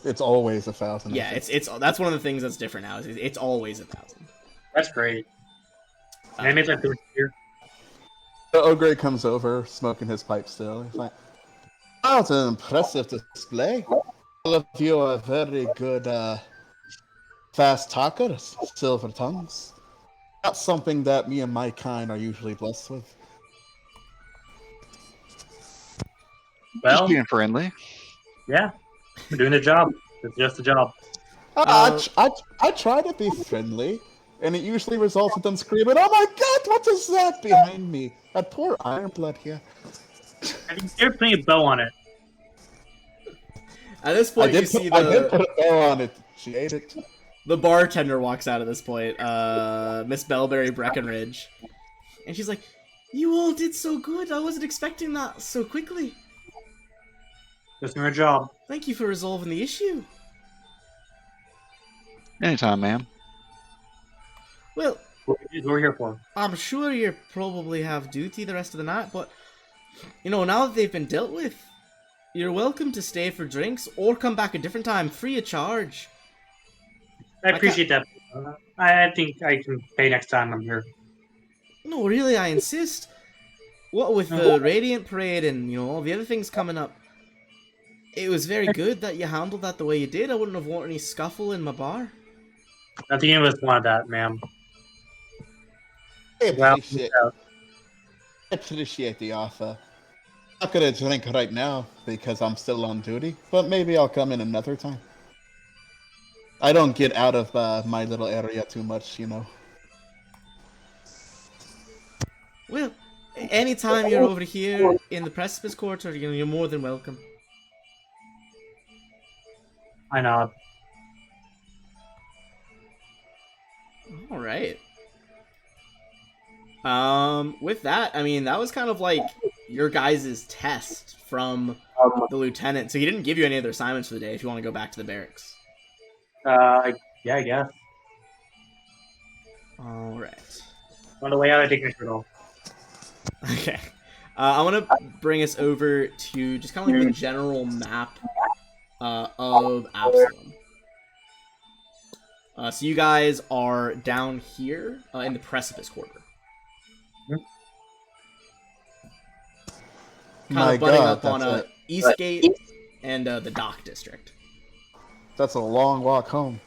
It's always 1,000. Yeah, it's that's one of the things that's different now. Is it's always 1,000. That's great. Can I make that here? The Ogre comes over, smoking his pipe still. He's like, That was an impressive display. All of you are very good, fast talkers, silver tongues. Not something that me and my kind are usually blessed with. Just Well, being friendly. yeah, we're doing the job. It's just a job. I try to be friendly, and it usually results in them screaming, "Oh my God, what is that behind me?" That poor Ironblood here. I think they're putting a bow on it. At this point, you see I did the put a bow on it. She ate it. bartender walks out at this point, Miss Bellberry Breckenridge. And she's like, "You all did so good. I wasn't expecting that so quickly. Just doing our job. Thank you for resolving the issue." Anytime, ma'am. Well, What we're here for. I'm sure you probably have duty the rest of the night, but, now that they've been dealt with, you're welcome to stay for drinks or come back a different time, free of charge. I appreciate that. I think I can pay next time I'm here. No, really, I insist. What with the Radiant Parade and, all the other things coming up, it was very good that you handled that the way you did. I wouldn't have wanted any scuffle in my bar. I think any of us wanted that, ma'am. I Well, appreciate the offer. Not gonna drink right now because I'm still on duty, but maybe I'll come in another time. I don't get out of my little area too much, Well, anytime you're over here in the Precipice Quarter, you're more than welcome. I nod. All right. With that, that was kind of like your guys' test from the lieutenant. So he didn't give you any other assignments for the day if you want to go back to the barracks. Yeah, I guess. All right. On the way out, I take my shirt off. Okay. I want to bring us over to just kind of like the general map of Absalom. So you guys are down here in the Precipice Quarter. Kind of butting up on Eastgate and the Dock District. That's a long walk home.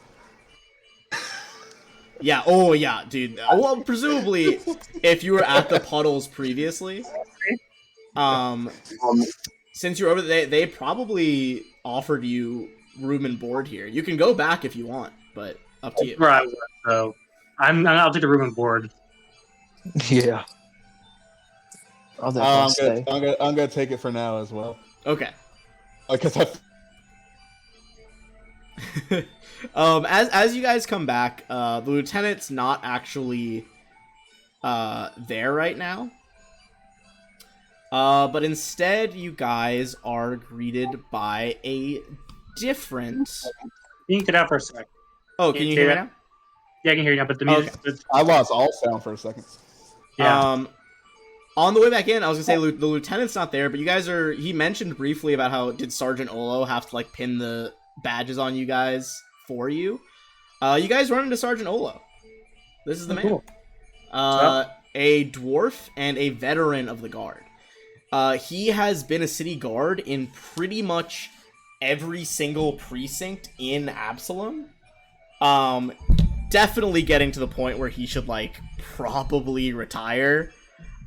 Yeah, oh yeah, dude. Well, presumably, if you were at the puddles previously, since you're over there, they probably offered you room and board here. You can go back if you want, but up to you. Right. So I'll take the room and board. Yeah. I'll definitely stay. I'm gonna take it for now as well. Okay. Because as you guys come back, the lieutenant's not actually there right now. But instead, you guys are greeted by a different. You can get out for a sec. Oh, can you hear me now? Yeah, I can hear you now, but the music. I lost all sound for a second. Yeah. On the way back in, I was gonna say the lieutenant's not there, but you guys are. He mentioned briefly about how did Sergeant Olo have to like pin the badges on you guys for you. You guys run into Sergeant Olo. This is the man. Cool. A dwarf and a veteran of the guard. He has been a city guard in pretty much every single precinct in Absalom. Definitely getting to the point where he should like probably retire.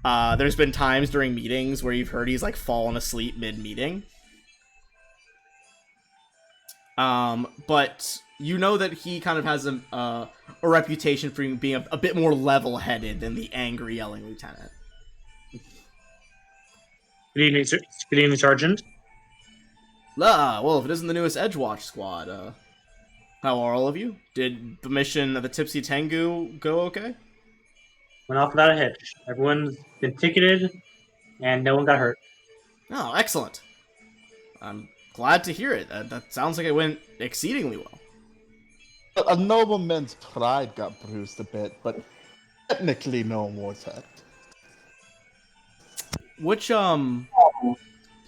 There's been times during meetings where you've heard he's like fallen asleep mid-meeting. But you know that he kind of has a reputation for being a bit more level-headed than the angry yelling lieutenant. Good evening, Sergeant. Well, if it isn't the newest Edgewatch squad, how are all of you? Did the mission of the Tipsy Tengu go okay? Went off without a hitch. Everyone's been ticketed, and no one got hurt. Oh, excellent. I'm glad to hear it. That sounds like it went exceedingly well. A nobleman's pride got bruised a bit, but technically no one was hurt. Which, he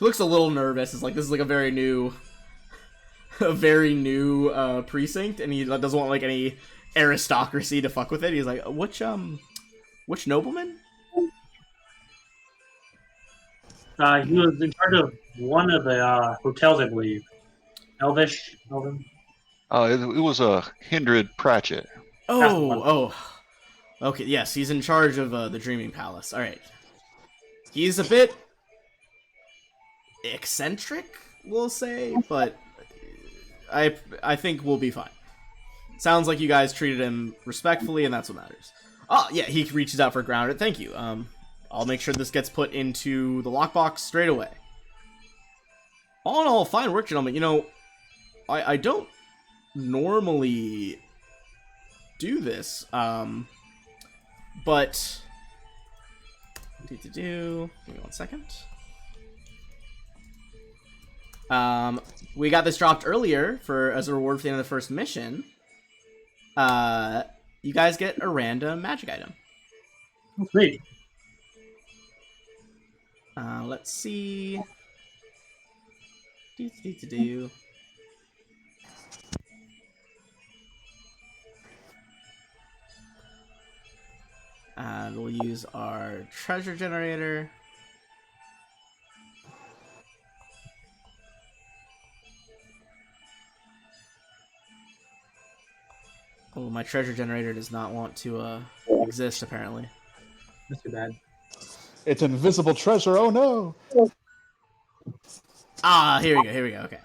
looks a little nervous. It's like, this is like a very new precinct, and he doesn't want like any aristocracy to fuck with it. He's like, which nobleman? He was in charge of one of the hotels, I believe. Elvin. It was a Hindred Pratchett. That's the one. Oh. Okay, yes, he's in charge of the Dreaming Palace. All right. He's a bit eccentric, we'll say, but I think we'll be fine. Sounds like you guys treated him respectfully, and that's what matters. Oh, yeah, he reaches out for grounded. Thank you. I'll make sure this gets put into the lockbox straight away. All in all, fine work, gentlemen. You know, I don't normally do this, but give me 1 second. We got this dropped earlier as a reward for the end of the first mission. You guys get a random magic item. Oh, great. Let's see. We'll use our treasure generator. Oh, my treasure generator does not want to exist, apparently. That's too bad. It's invisible treasure. Oh no! Ah, here we go. Okay.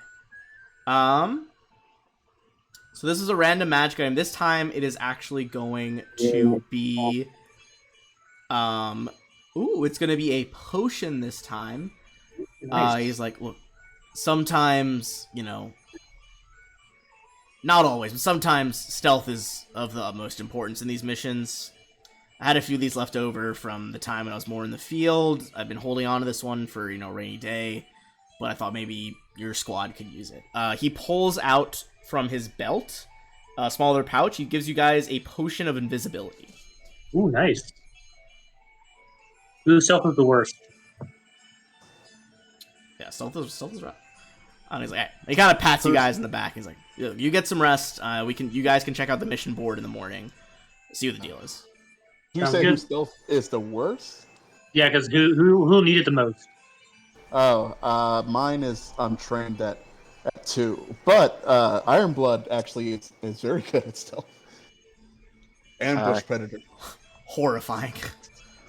So this is a random magic item. This time it is actually going to be it's gonna be a potion this time. Nice. He's like, look, sometimes, you know, not always, but sometimes stealth is of the utmost importance in these missions. I had a few of these left over from the time when I was more in the field. I've been holding on to this one for, rainy day, but I thought maybe your squad could use it. He pulls out from his belt a smaller pouch. He gives you guys a potion of invisibility. Ooh, nice. Ooh, stealth is the worst. Yeah, stealth is rough. And he's like, hey. He kind of pats you guys in the back. He's like, you get some rest. You guys can check out the mission board in the morning. See what the deal is. You say who stealth is the worst? Yeah, because who needed the most? Oh, mine is untrained at 2. But Ironblood actually is very good at stealth. And Bush Predator. Horrifying.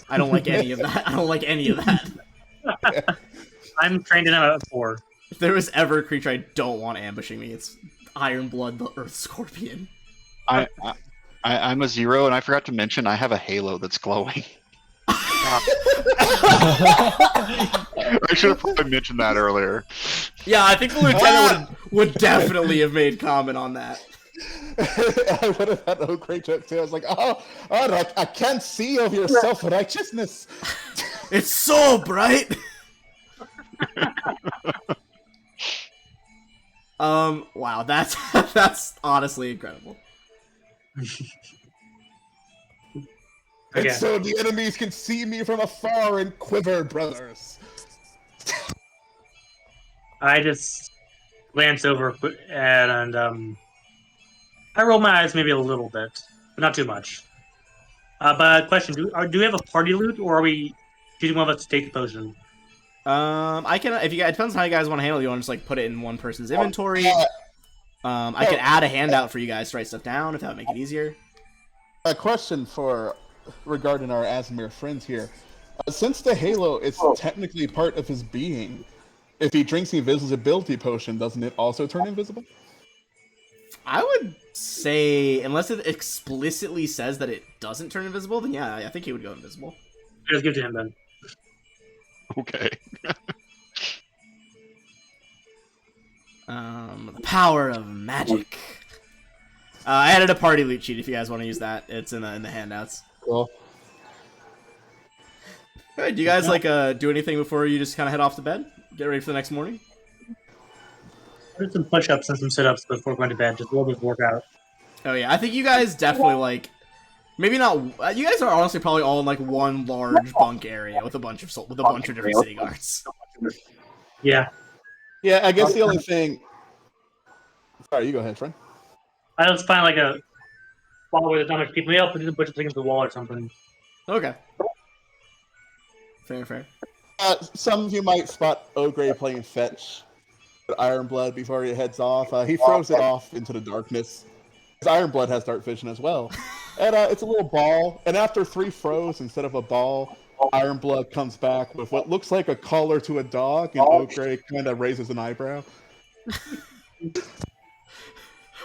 I don't like any of that. Yeah. I'm trained in at 4. If there was ever a creature I don't want ambushing me, it's Ironblood, the Earth Scorpion. I'm a 0, and I forgot to mention I have a halo that's glowing. I should have probably mentioned that earlier. Yeah, I think the lieutenant would definitely have made comment on that. I would have had a great joke too. I was like, I can't see of your self-righteousness. It's so bright. Wow, that's honestly incredible. And Okay. so the enemies can see me from afar and quiver, brothers. I just glance over and I roll my eyes maybe a little bit, but not too much. But question: do we have a party loot, or are we choosing one of us to take the potion? I can it depends on how you guys want to handle it. You want to just like put it in one person's inventory. I could add a handout for you guys to write stuff down if that would make it easier. A question regarding our Asmir friends here. Since the halo is technically part of his being, if he drinks the invisibility potion, doesn't it also turn invisible? I would say, unless it explicitly says that it doesn't turn invisible, then yeah, I think he would go invisible. Just give it to him then. Okay. The power of magic. I added a party loot sheet if you guys want to use that. It's in the handouts. Cool. Alright, do you guys do anything before you just kind of head off to bed? Get ready for the next morning? I did some push-ups and some sit-ups before going to bed, just a little bit of workout. Oh yeah, I think you guys definitely maybe not. You guys are honestly probably all in one large bunk area with a bunch of different city guards. Yeah. Yeah, I guess the only thing. Sorry, you go ahead, friend. I just find a wall where there's not much people. Maybe I'll put a bunch of things on the wall or something. Okay. Fair. Some of you might spot Ogre playing fetch with Ironblood before he heads off. He throws it off into the darkness. Ironblood has dark vision as well. And it's a little ball, and after 3 throws, instead of a ball, Ironblood comes back with what looks like a collar to a dog, and Ogre kind of raises an eyebrow.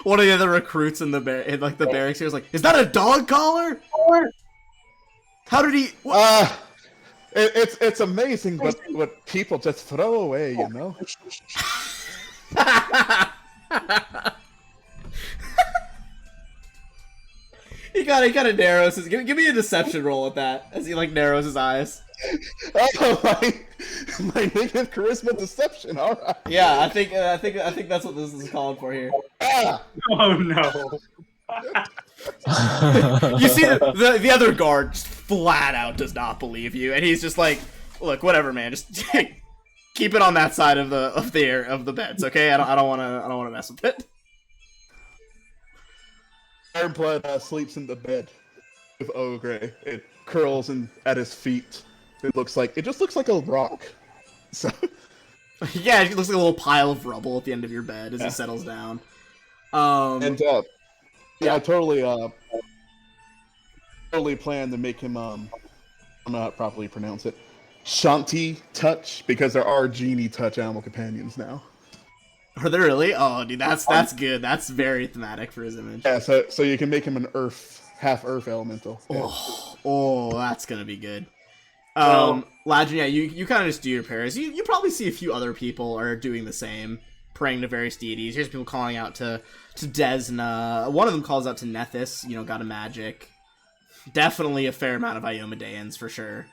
One of the other recruits in the barracks here is like, "Is that a dog collar? How did he?" It's amazing what people just throw away, you know. He kind of narrows his. Give me a deception roll at that as he like narrows his eyes. Oh, my negative charisma deception. All right. Yeah, I think that's what this is calling for here. Ah! Oh no! You see the other guard just flat out does not believe you, and he's just like, "Look, whatever, man. Just keep it on that side of the beds, okay? I don't want to mess with it." Ironblood sleeps in the bed with Ogre. It curls at his feet. It just looks like a rock. So yeah, it looks like a little pile of rubble at the end of your bed as he settles down. I totally plan to make him I'm not properly pronounce it, Shanti Touch, because there are Genie Touch animal companions now. Are there really? Oh, dude, that's good. That's very thematic for his image. Yeah, so you can make him an half Earth elemental. Yeah. Oh, that's gonna be good. Ladrin, yeah, you kind of just do your prayers. You probably see a few other people are doing the same, praying to various deities. Here's people calling out to Desna. One of them calls out to Nethys, god of magic. Definitely a fair amount of Iomedeans, for sure.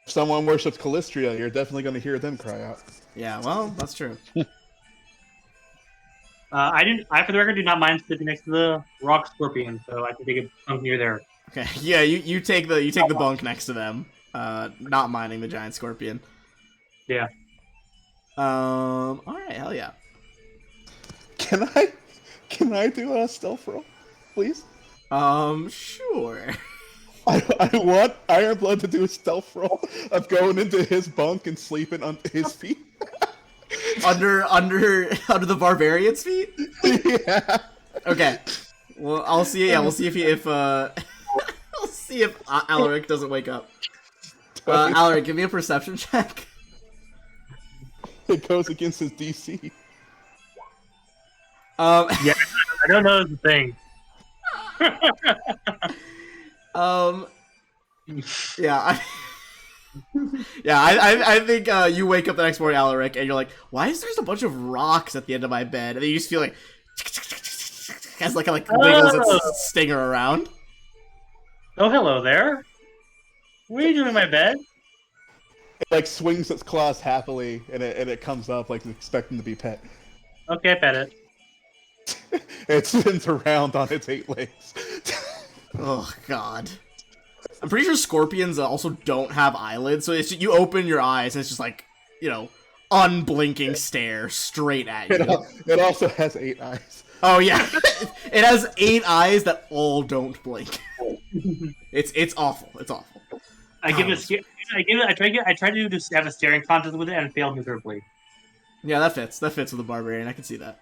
If someone worships Callistria, you're definitely going to hear them cry out. Yeah, well, that's true. I, for the record, do not mind sleeping next to the rock scorpion, so I can take a bunk near there. Okay, yeah, you take the bunk next to them, not minding the giant scorpion. Yeah. All right, hell yeah. Can I do a stealth roll, please? Sure. I want Ironblood to do a stealth roll of going into his bunk and sleeping on his feet. under the barbarian's feet? Yeah. Okay. Well, I'll see. Yeah, we'll see if I'll see if Alaric doesn't wake up. Alaric, give me a perception check. It goes against his DC. Yeah, I don't know the thing. Yeah, I think you wake up the next morning, Alaric, and you're like, why is there just a bunch of rocks at the end of my bed? And then you just feel like as like wiggles its stinger around. Oh, hello there. What are you doing in my bed? It swings its claws happily, and it comes up like expecting to be pet. Okay, pet it. It spins around on its 8 legs. Oh god. I'm pretty sure scorpions also don't have eyelids, so it's you open your eyes and it's just like, unblinking stare straight at you. It also has 8 eyes. Oh yeah, it has 8 eyes that all don't blink. It's awful. It's awful. I try to just have a staring contest with it and fail miserably. Yeah, that fits. That fits with the barbarian. I can see that.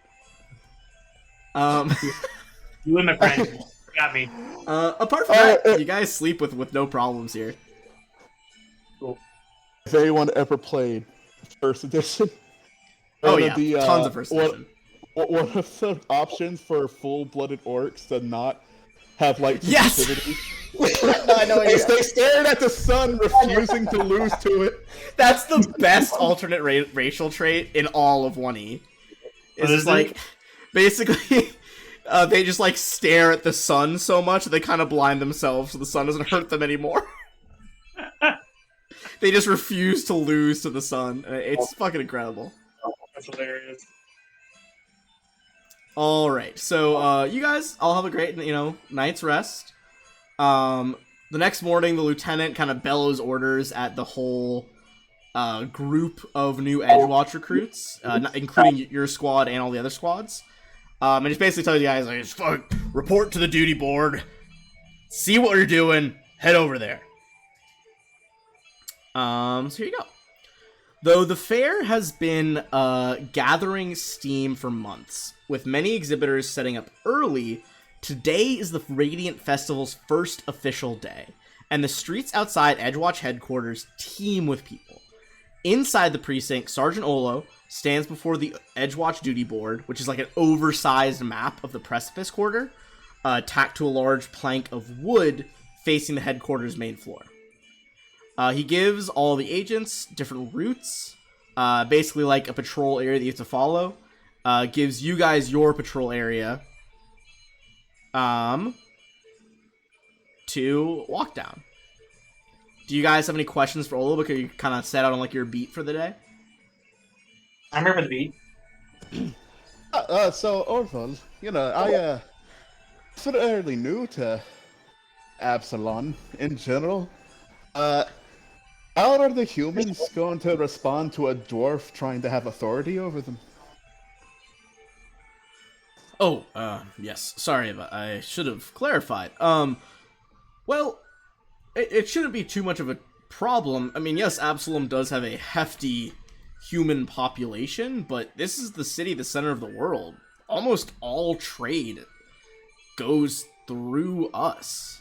You and my friend got me. Apart from that, you guys sleep with no problems here. Cool. If anyone ever played First Edition, oh yeah, tons of First Edition. One of the options for full-blooded orcs to not have light sensitivity. Yes! I know. They stared at the sun, refusing to lose to it. That's the best alternate racial trait in all of 1E. It's just like, basically, they just stare at the sun so much that they kind of blind themselves so the sun doesn't hurt them anymore. They just refuse to lose to the sun. It's fucking incredible. That's hilarious. Alright, so you guys all have a great, night's rest. The next morning, the lieutenant kind of bellows orders at the whole group of new Edgewatch recruits, including your squad and all the other squads. And just basically tells you guys, report to the duty board, see what you're doing, head over there. So here you go. Though the fair has been gathering steam for months, with many exhibitors setting up early, today is the Radiant Festival's first official day, and the streets outside Edgewatch headquarters teem with people. Inside the precinct, Sergeant Olo stands before the Edgewatch duty board, which is like an oversized map of the Precipice Quarter, tacked to a large plank of wood facing the headquarters main floor. He gives all the agents different routes, basically like a patrol area that you have to follow. Gives you guys your patrol area to walk down. Do you guys have any questions for Olo? Because you kind of set out on like your beat for the day. I remember the beat. So Orval, I fairly new to Absalon in general. How are the humans going to respond to a dwarf trying to have authority over them? Oh, yes. Sorry, but I should have clarified. Well, it shouldn't be too much of a problem. I mean, yes, Absalom does have a hefty human population, but this is the city, the center of the world. Almost all trade goes through us.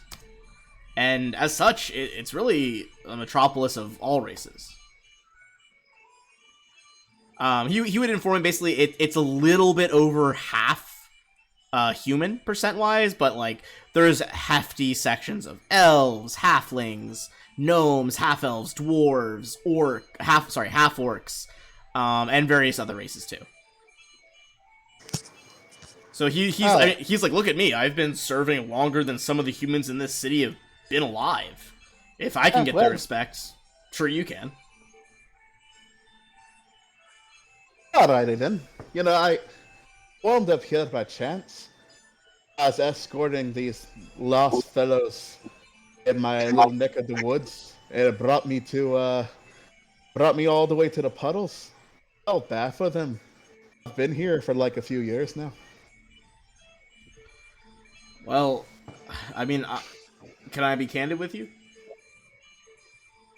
And as such, it's really a metropolis of all races. He would inform me basically it's a little bit over half human percent-wise, but like there's hefty sections of elves, halflings, gnomes, half-elves, dwarves, half-orcs, and various other races too. So he's like, look at me, I've been serving longer than some of the humans in this city have been alive. If I can get their respect, sure you can. Alrighty then. I wound up here by chance. I was escorting these lost fellows in my little neck of the woods, and it brought me all the way to the puddles. Felt bad for them. I've been here for like a few years now. Well, I mean, can I be candid with you?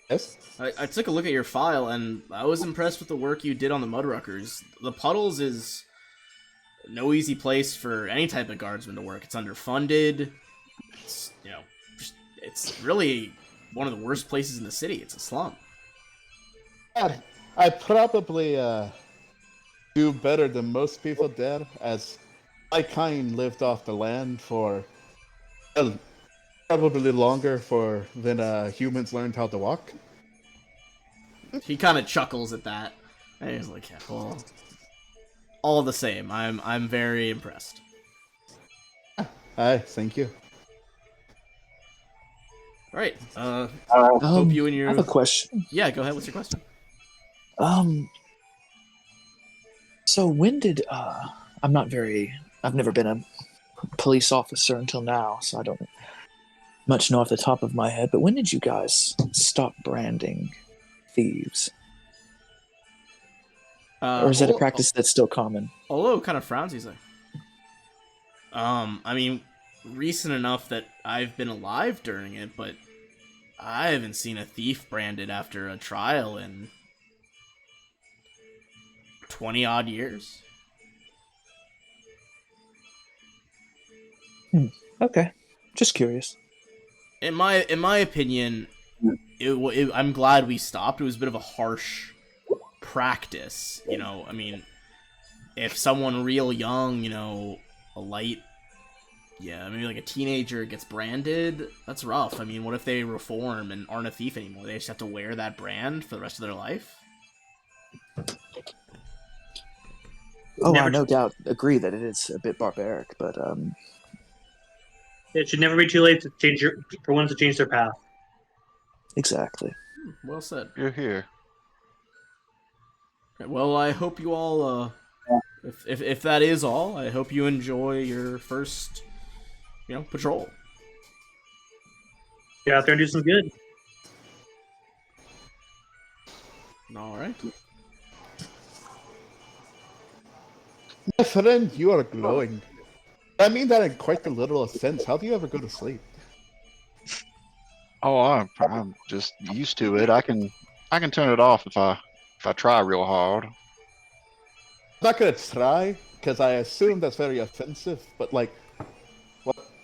Yes? I took a look at your file, and I was impressed with the work you did on the Mudruckers. The Puddles is no easy place for any type of guardsman to work. It's underfunded. It's, it's really one of the worst places in the city. It's a slum. I probably do better than most people did, as my kind lived off the land for probably longer than humans learned how to walk. He kind of chuckles at that, and he's like, yeah, well, all the same, I'm very impressed. Hi, thank you. All right, hope you and your... I have a question. Yeah, go ahead, what's your question? So when did, I've never been a police officer until now, so I don't much know off the top of my head, but when did you guys stop branding thieves? Or is that a practice that's still common? Olo kind of frowns, he's like, I mean, recent enough that I've been alive during it, but I haven't seen a thief branded after a trial in 20-odd years. Okay, just curious. In my opinion, I'm glad we stopped. It was a bit of a harsh practice, I mean, if someone real young, a light, maybe like a teenager gets branded, that's rough. I mean, what if they reform and aren't a thief anymore? They just have to wear that brand for the rest of their life? I no doubt agree that it is a bit barbaric, but it should never be too late for one to change their path. Exactly. Well said. You're here. Well, I hope you all, if that is all, I hope you enjoy your first, patrol. Get out there and do some good. All right. My friend, you are glowing. I mean that in quite the literal sense. How do you ever go to sleep? Oh, I'm just used to it. I can I can turn it off if I try real hard. I'm not gonna try because I assume that's very offensive. But like,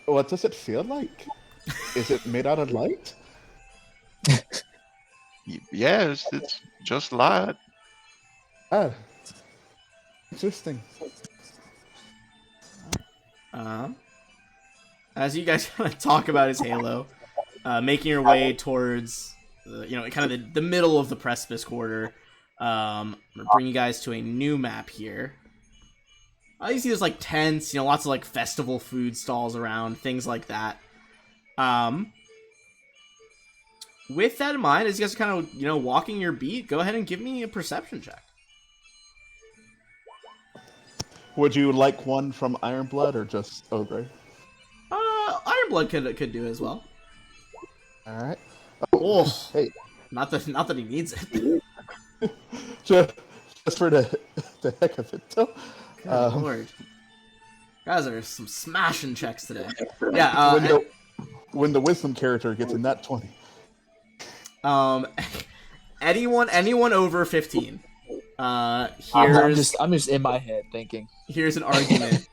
what does it feel like? Is it made out of light? Yeah, it's just light. Ah, interesting. As you guys kind of talk about his halo, making your way towards, kind of the middle of the precipice quarter, I'm gonna bring you guys to a new map here. You see there's like tents, lots of like festival food stalls around, things like that. With that in mind, as you guys are kind of, walking your beat, go ahead and give me a perception check. Would you like one from Ironblood or just Ogre? Ironblood could do as well. All right. Oh, Hey, not that he needs it. just for the heck of it, though. Good lord. Guys are some smashing checks today. Yeah, when the wisdom character gets in that 20. anyone over 15. I'm Here's just in my head thinking. here's an argument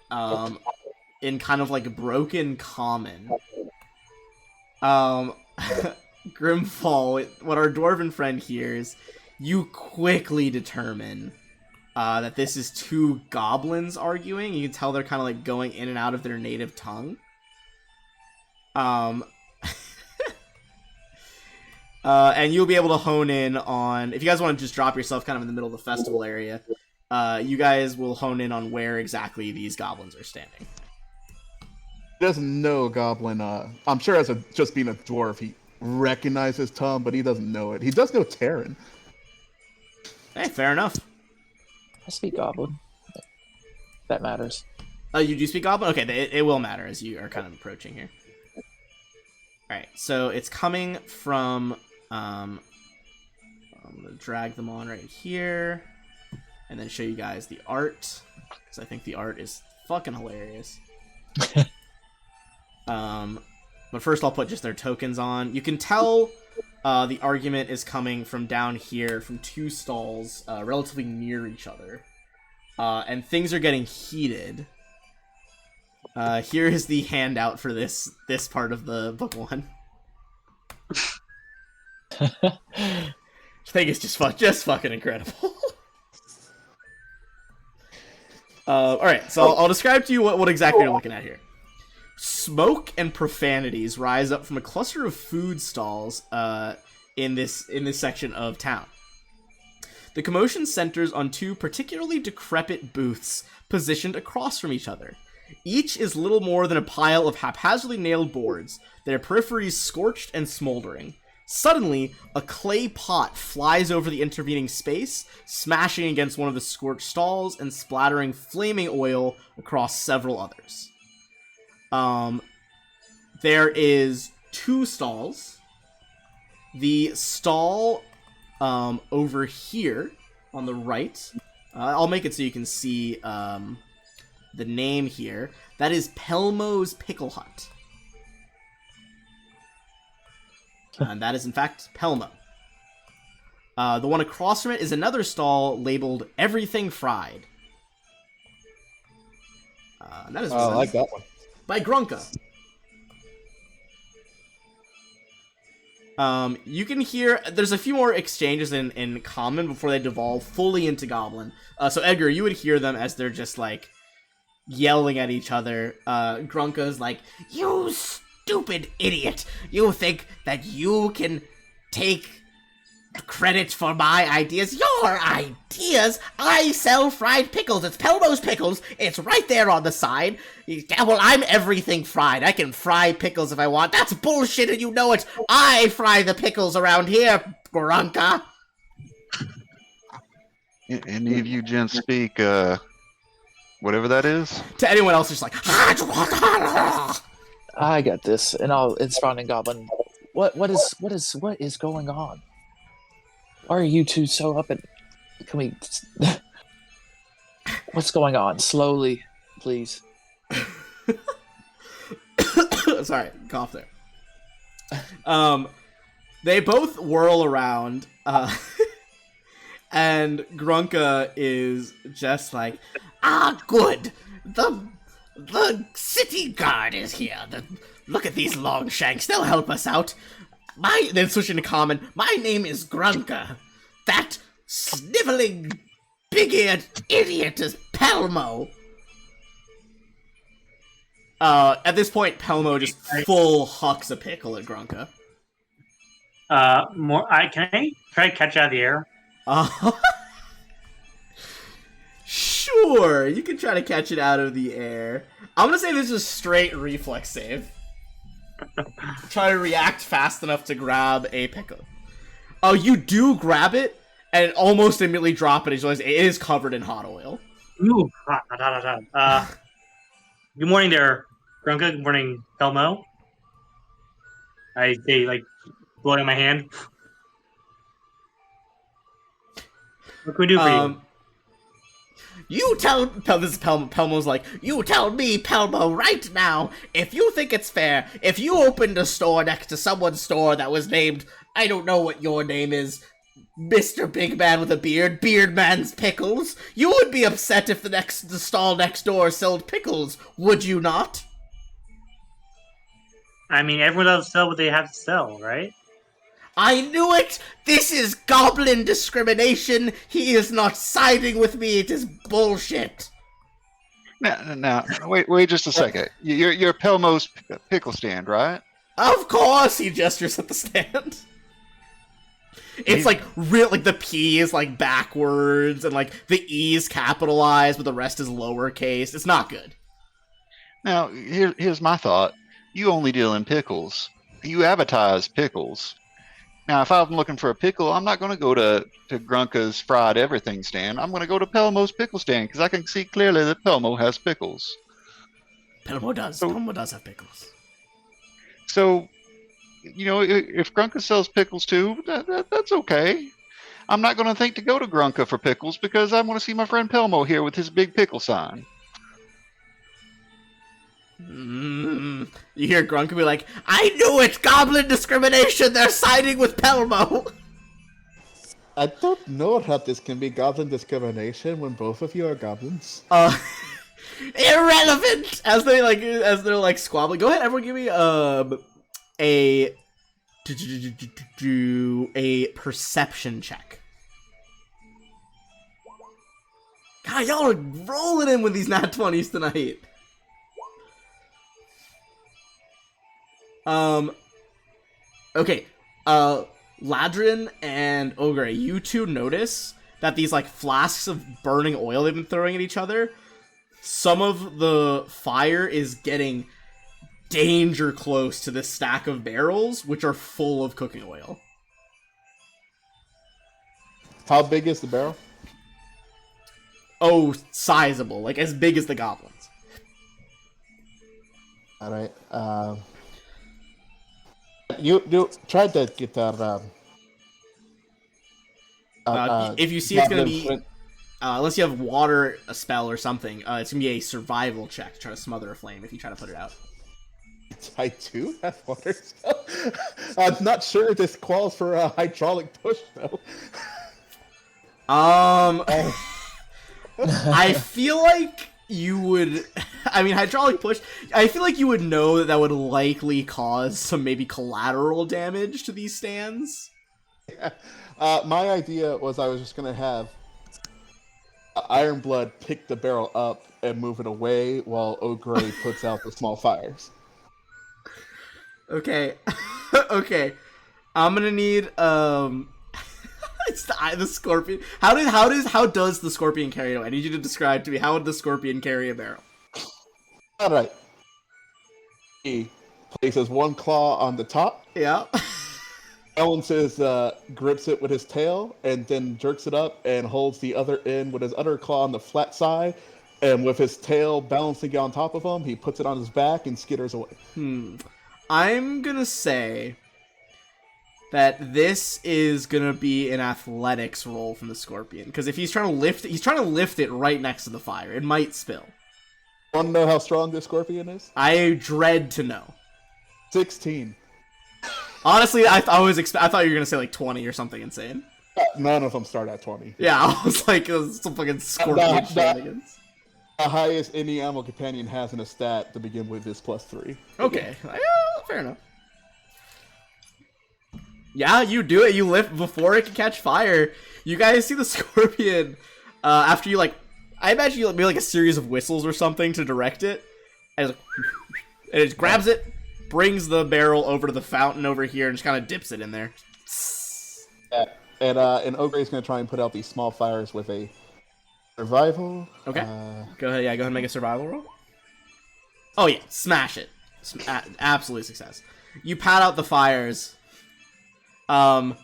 in kind of like broken common. Grimfall, what our dwarven friend hears, you quickly determine that this is two goblins arguing. You can tell they're kind of like going in and out of their native tongue. And you'll be able to hone in on, if you guys want to just drop yourself kind of in the middle of the festival area, you guys will hone in on where exactly these goblins are standing. He doesn't know Goblin. I'm sure as just being a dwarf, he recognizes Tom, but he doesn't know it. He does know Terran. Hey, fair enough. I speak Goblin. That matters. You do speak Goblin? Okay, it will matter as you are kind of approaching here. Alright, so it's coming from... I'm going to drag them on right here, and then show you guys the art, because I think the art is fucking hilarious. But first I'll put just their tokens on. You can tell the argument is coming from down here, from two stalls relatively near each other. And things are getting heated. Here is the handout for this part of the book one. I think it's just fucking incredible. Alright, so I'll describe to you what exactly you're looking at here. Smoke and profanities rise up from a cluster of food stalls in this section of town. The commotion centers on two particularly decrepit booths positioned across from each other. Each is little more than a pile of haphazardly nailed boards, their peripheries scorched and smoldering. Suddenly, a clay pot flies over the intervening space, smashing against one of the scorched stalls and splattering flaming oil across several others. There is two stalls. The stall over here on the right, I'll make it so you can see the name here. That is Pelmo's Pickle Hut. And that is, in fact, Pelmo. The one across from it is another stall labeled Everything Fried. And that is I like that one. by Grunka. You can hear, there's a few more exchanges in common before they devolve fully into Goblin. So Edgar, you would hear them as they're just like yelling at each other. Grunka's like, "You stupid idiot! You think that you can take credit for my ideas? Your ideas? I sell fried pickles. It's Pelmo's Pickles. It's right there on the side. Yeah, well, I'm Everything Fried. I can fry pickles if I want. That's bullshit and you know it. I fry the pickles around here, Grunka." Any of you gents speak whatever that is? To anyone else, just like, I got this, and I'll respond in Goblin. What is going on? Why are you two so up and can we? What's going on? Slowly, please. Sorry, cough there. They both whirl around. And Grunka is just like, ah, good. The city guard is here. Look at these long shanks. They'll help us out. Then switching to common. My name is Grunka. That sniveling, big-eared idiot is Pelmo. At this point, Pelmo just full hucks a pickle at Grunka. Can I try to catch it out of the air? Sure, you can try to catch it out of the air. I'm gonna say this is a straight reflex save. Try to react fast enough to grab a pickle. Oh, you do grab it, and almost immediately drop it as you realize it is covered in hot oil. Ooh, hot. Good morning there, Grunka. Good morning, Pelmo. I say, like, blowing my hand. What can we do for you? You tell this is Pelmo's like, you tell me, Pelmo, right now, if you think it's fair, if you opened a store next to someone's store that was named, I don't know what your name is, Mr. Big Man with a Beard, Beard Man's Pickles, you would be upset if the stall next door sold pickles, would you not? I mean, everyone does sell what they have to sell, right? I knew it! This is goblin discrimination! He is not siding with me, it is bullshit! Now, wait just a second. You're Pelmo's pickle stand, right? Of course! He gestures at the stand. It's like real, like the P is like backwards, and like the E is capitalized, but the rest is lowercase. It's not good. Now, here's my thought. You only deal in pickles. You advertise pickles. Now, if I'm looking for a pickle, I'm not going to go to Grunka's fried everything stand. I'm going to go to Pelmo's pickle stand because I can see clearly that Pelmo has pickles. Pelmo does. Pelmo does have pickles. So, you know, if Grunka sells pickles too, that's okay. I'm not going to think to go to Grunka for pickles because I want to see my friend Pelmo here with his big pickle sign. You hear Grunka be like, I knew it! Goblin discrimination! They're siding with Pelmo! I don't know how this can be goblin discrimination when both of you are goblins. Irrelevant! As they're like squabbling. Go ahead, everyone give me a perception check. God, y'all are rolling in with these nat 20s tonight. Okay, Ladrin and Ogre, you two notice that these, like, flasks of burning oil they've been throwing at each other, some of the fire is getting danger close to this stack of barrels, which are full of cooking oil. How big is the barrel? Oh, sizable, like, as big as the goblins. Alright, You tried to get that. If you see it's gonna be, unless you have water, a spell or something, it's gonna be a survival check to try to smother a flame if you try to put it out. I do have water spell. I'm not sure if this calls for a hydraulic push though. I feel like you would, I mean, hydraulic push, I feel like you would know that would likely cause some maybe collateral damage to these stands. Yeah. My idea was I was just going to have Ironblood pick the barrel up and move it away while Ogre puts out the small fires. Okay. Okay. I'm gonna need, it's the scorpion. How does the scorpion carry it? I need you to describe to me, how would the scorpion carry a barrel? Alright. He places one claw on the top. Yeah. Balances, grips it with his tail, and then jerks it up and holds the other end with his other claw on the flat side. And with his tail balancing on top of him, he puts it on his back and skitters away. I'm gonna say that this is gonna be an athletics roll from the scorpion, because if he's trying to lift it right next to the fire. It might spill. Want to know how strong this scorpion is? I dread to know. 16. Honestly, I thought you were gonna say like 20 or something insane. None of them start at 20. Yeah, I was like, some fucking scorpion shenanigans. The highest any animal companion has in a stat to begin with is +3. Okay, yeah, fair enough. Yeah, you do it. You lift before it can catch fire. You guys see the scorpion after you I imagine you make a series of whistles or something to direct it, and it grabs it, brings the barrel over to the fountain over here, and just kind of dips it in there. Yeah. And Ogre is going to try and put out these small fires with a survival. Okay. Go ahead. Yeah, go ahead and make a survival roll. Oh yeah, smash it. Absolute success. You pat out the fires. They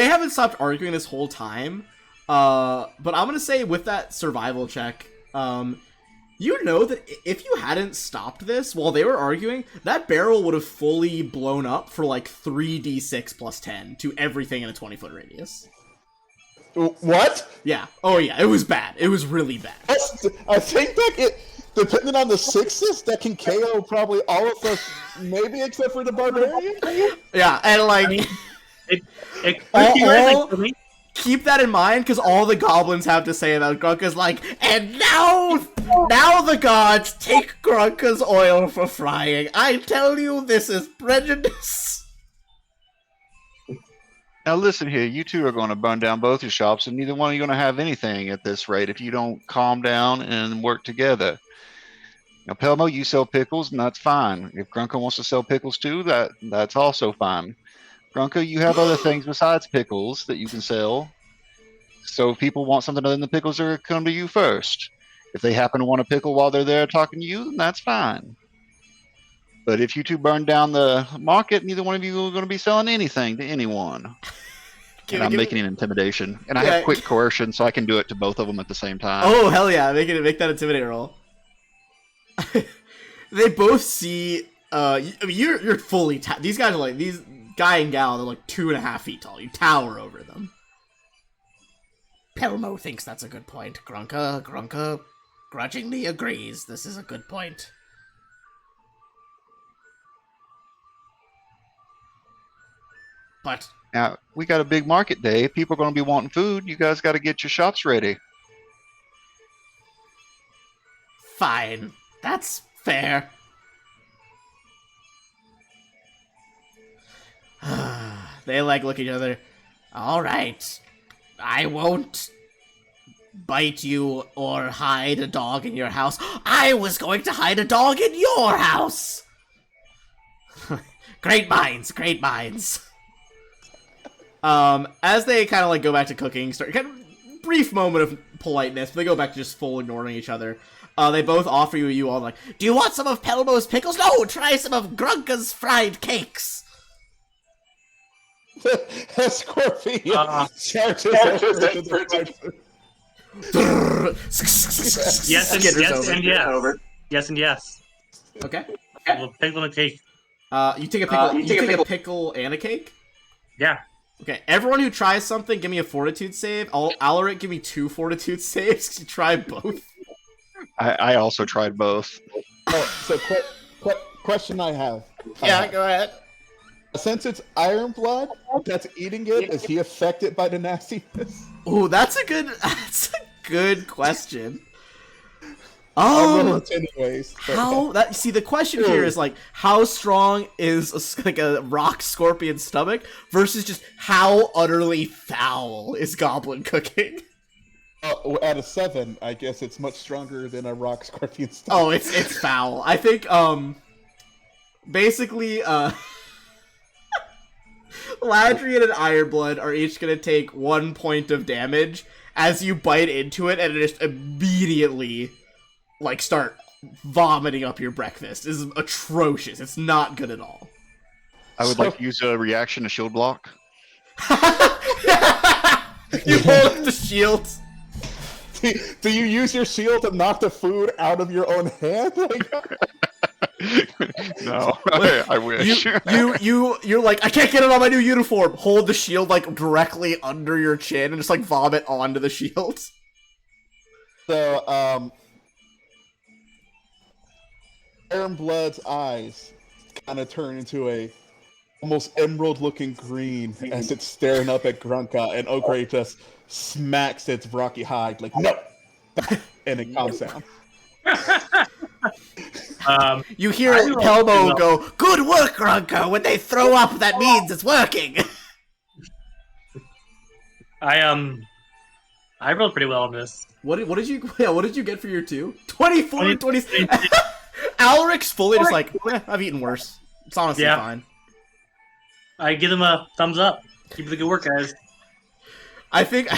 haven't stopped arguing this whole time. But I'm gonna say with that survival check, you know that if you hadn't stopped this while they were arguing, that barrel would have fully blown up for like 3d6 plus 10 to everything in a 20-foot radius. What? Yeah. Oh yeah, it was bad. It was really bad. I think that depending on the sixes, that can KO probably all of us, maybe except for the barbarian. Yeah, and like, It could be right for me. keep that in mind, because all the goblins have to say about Grunka's like, and now the gods take Grunka's oil for frying. I tell you, this is prejudice. Now listen here, you two are going to burn down both your shops, and neither one of you are going to have anything at this rate if you don't calm down and work together. Now, Pelmo, you sell pickles, and that's fine. If Grunka wants to sell pickles too, that's also fine. Grunka, you have other things besides pickles that you can sell. So if people want something other than the pickles, they're going to come to you first. If they happen to want a pickle while they're there talking to you, then that's fine. But if you two burn down the market, neither one of you are going to be selling anything to anyone. And I'm making an intimidation. And I have quick coercion, so I can do it to both of them at the same time. Oh, hell yeah. Make that intimidate roll. They both see, you're fully, these guys are like, these guy and gal, they're like 2.5 feet tall. You tower over them. Pelmo thinks that's a good point. Grunka grudgingly agrees. This is a good point. But now, we got a big market day. People are going to be wanting food. You guys got to get your shops ready. fine. That's fair. They like look at each other. All right. I won't bite you or hide a dog in your house. I was going to hide a dog in your house. Great minds, great minds. As they kind of like go back to cooking, start kind of brief moment of politeness, but they go back to just full ignoring each other. They both offer you all like, do you want some of Pelmo's pickles? No, try some of Grunka's fried cakes. Scorpion charges over to the Yes and yes and yes. Over. Yes and yes. Okay. We'll pickle and a cake. You take a pickle. You take a pickle and a cake. Yeah. Okay. Everyone who tries something, give me a fortitude save. Alaric, give me 2 fortitude saves. 'Cause you try both. I also tried both. So, question I have. Yeah, go ahead. Since it's Iron Blood that's eating it, is he affected by the nastiness? Oh, that's a good question. I'll roll it anyways. How that? See, the question here is like, how strong is a rock scorpion stomach versus just how utterly foul is goblin cooking? At a 7, I guess it's much stronger than a rock scorpion stomach. Oh, it's foul. I think basically Ladrian and Ironblood are each gonna take 1 point of damage as you bite into it, and it just immediately like start vomiting up your breakfast. This is atrocious. It's not good at all. I would like to use a reaction to shield block. You hold up the shield. Do you use your shield to knock the food out of your own hand? No, I wish. You're like, I can't get it on my new uniform. Hold the shield like directly under your chin and just like vomit onto the shield. So, Iron Blood's eyes kind of turn into a almost emerald-looking green as it's staring up at Grunka, and Ogre just smacks its rocky hide like, no! And it calms down. You hear I rolled pretty Pelmo well. go, "Good work, Grunko! When they throw up, that means it's working!" I rolled pretty well on this. What did you get for your 2? 24 and 20. 20. Alric's fully just like, I've eaten worse. It's honestly Yeah. fine. I give them a thumbs up. Keep up the good work, guys. I think,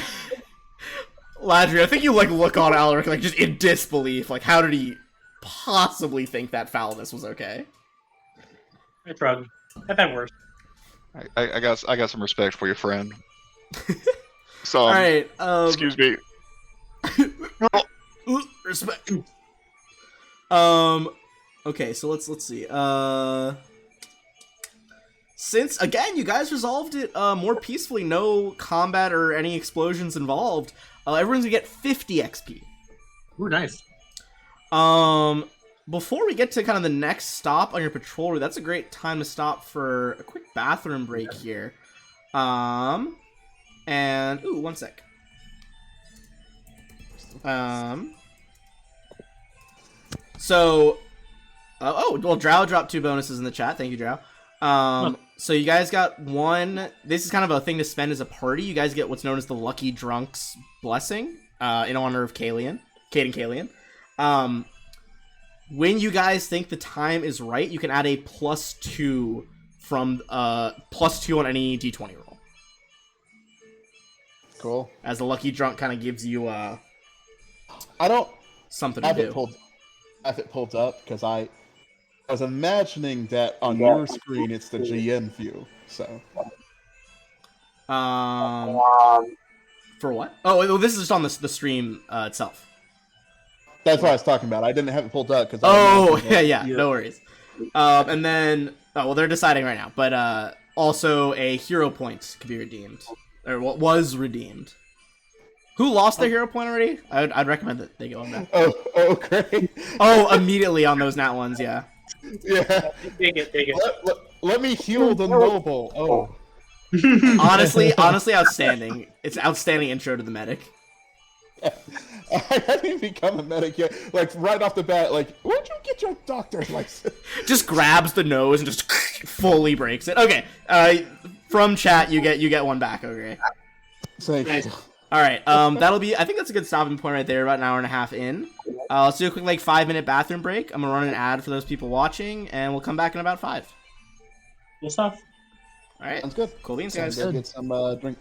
Ladry, I think you like look on Alric like just in disbelief. Like, how did he possibly think that foulness was okay? I shrug. I've had worse. I got some respect for your friend. So, All right. excuse me. Respect. Okay, so let's see. Since again you guys resolved it more peacefully, no combat or any explosions involved, everyone's gonna get 50 XP. Ooh, nice. Before we get to kind of the next stop on your patrol route, that's a great time to stop for a quick bathroom break here. And ooh, one sec. So, oh, well, Drow dropped 2 bonuses in the chat. Thank you, Drow. So you guys got 1. This is kind of a thing to spend as a party. You guys get what's known as the Lucky Drunk's Blessing, in honor of Cade and Kalian. When you guys think the time is right, you can add a +2 from +2 on any D20 roll. Cool. As the Lucky Drunk kind of gives you I don't something to have do. it pulled up because I was imagining that on your screen it's the GM view. So For what? Oh, this is just on the stream itself. that's what I was talking about. I didn't have it pulled up because. Oh, yeah, no worries. And then, they're deciding right now, but also a hero point could be redeemed, or what was redeemed. Who lost their hero point already? I'd recommend that they go on that. Oh, great. Oh, immediately on those nat ones, yeah. Yeah. Take it. Let me heal the noble. Oh. Honestly, outstanding. It's outstanding intro to the medic. I hadn't become a medic yet. Like right off the bat, like, where'd you get your doctor's license? Just grabs the nose and just fully breaks it. Okay. From chat, you get 1 back. Okay. Thank you. All right. That'll be. I think that's a good stopping point right there. About an hour and a half in. Let's do a quick 5-minute bathroom break. I'm gonna run an ad for those people watching, and we'll come back in about 5. Cool stuff. All right. Sounds good. Cool beans, Sounds guys. good. Get some drink.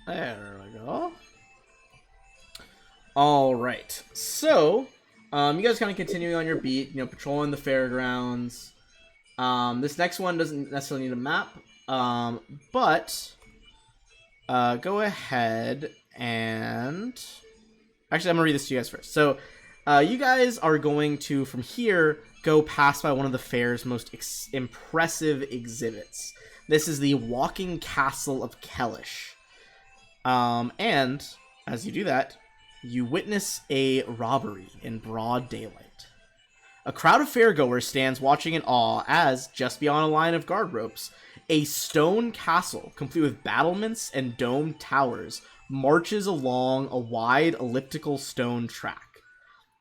There we go. All right. So, you guys kind of continuing on your beat, patrolling the fairgrounds. This next one doesn't necessarily need a map, but go ahead and... Actually, I'm going to read this to you guys first. So, you guys are going to, from here, go past by one of the fair's most impressive exhibits. This is the Walking Castle of Kellish. And, as you do that, you witness a robbery in broad daylight. A crowd of fairgoers stands watching in awe as, just beyond a line of guard ropes, a stone castle, complete with battlements and domed towers, marches along a wide elliptical stone track.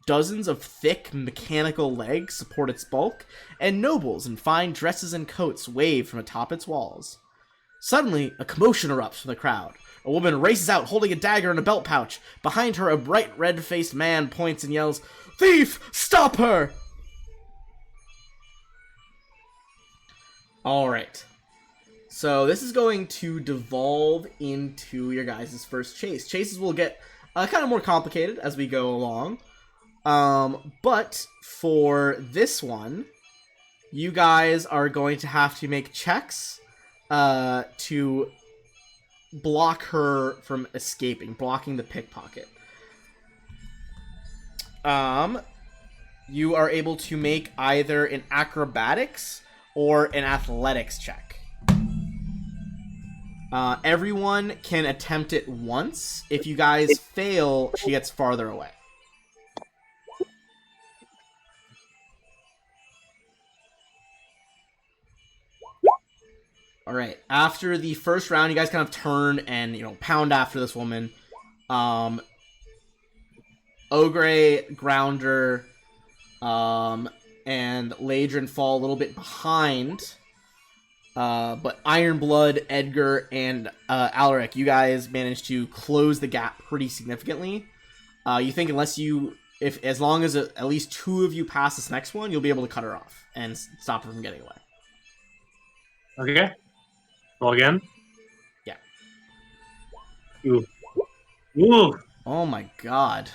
Dozens of thick mechanical legs support its bulk, and nobles in fine dresses and coats wave from atop its walls. Suddenly, a commotion erupts from the crowd. A woman races out holding a dagger in a belt pouch. Behind her, a bright red-faced man points and yells, "Thief! Stop her!" Alright. So this is going to devolve into your guys' first chase. Chases will get kind of more complicated as we go along. But for this one, you guys are going to have to make checks to block her from escaping, blocking the pickpocket. You are able to make either an acrobatics or an athletics check. Everyone can attempt it once. If you guys fail, she gets farther away. Alright, after the first round, you guys kind of turn and, pound after this woman. Ogre, Grounder, and Ladrin fall a little bit behind. But Ironblood, Edgar, and Alaric, you guys managed to close the gap pretty significantly. You think as long as at least two of you pass this next one, you'll be able to cut her off and stop her from getting away. Okay. Roll again. Yeah. Ooh. Ooh. Oh my god.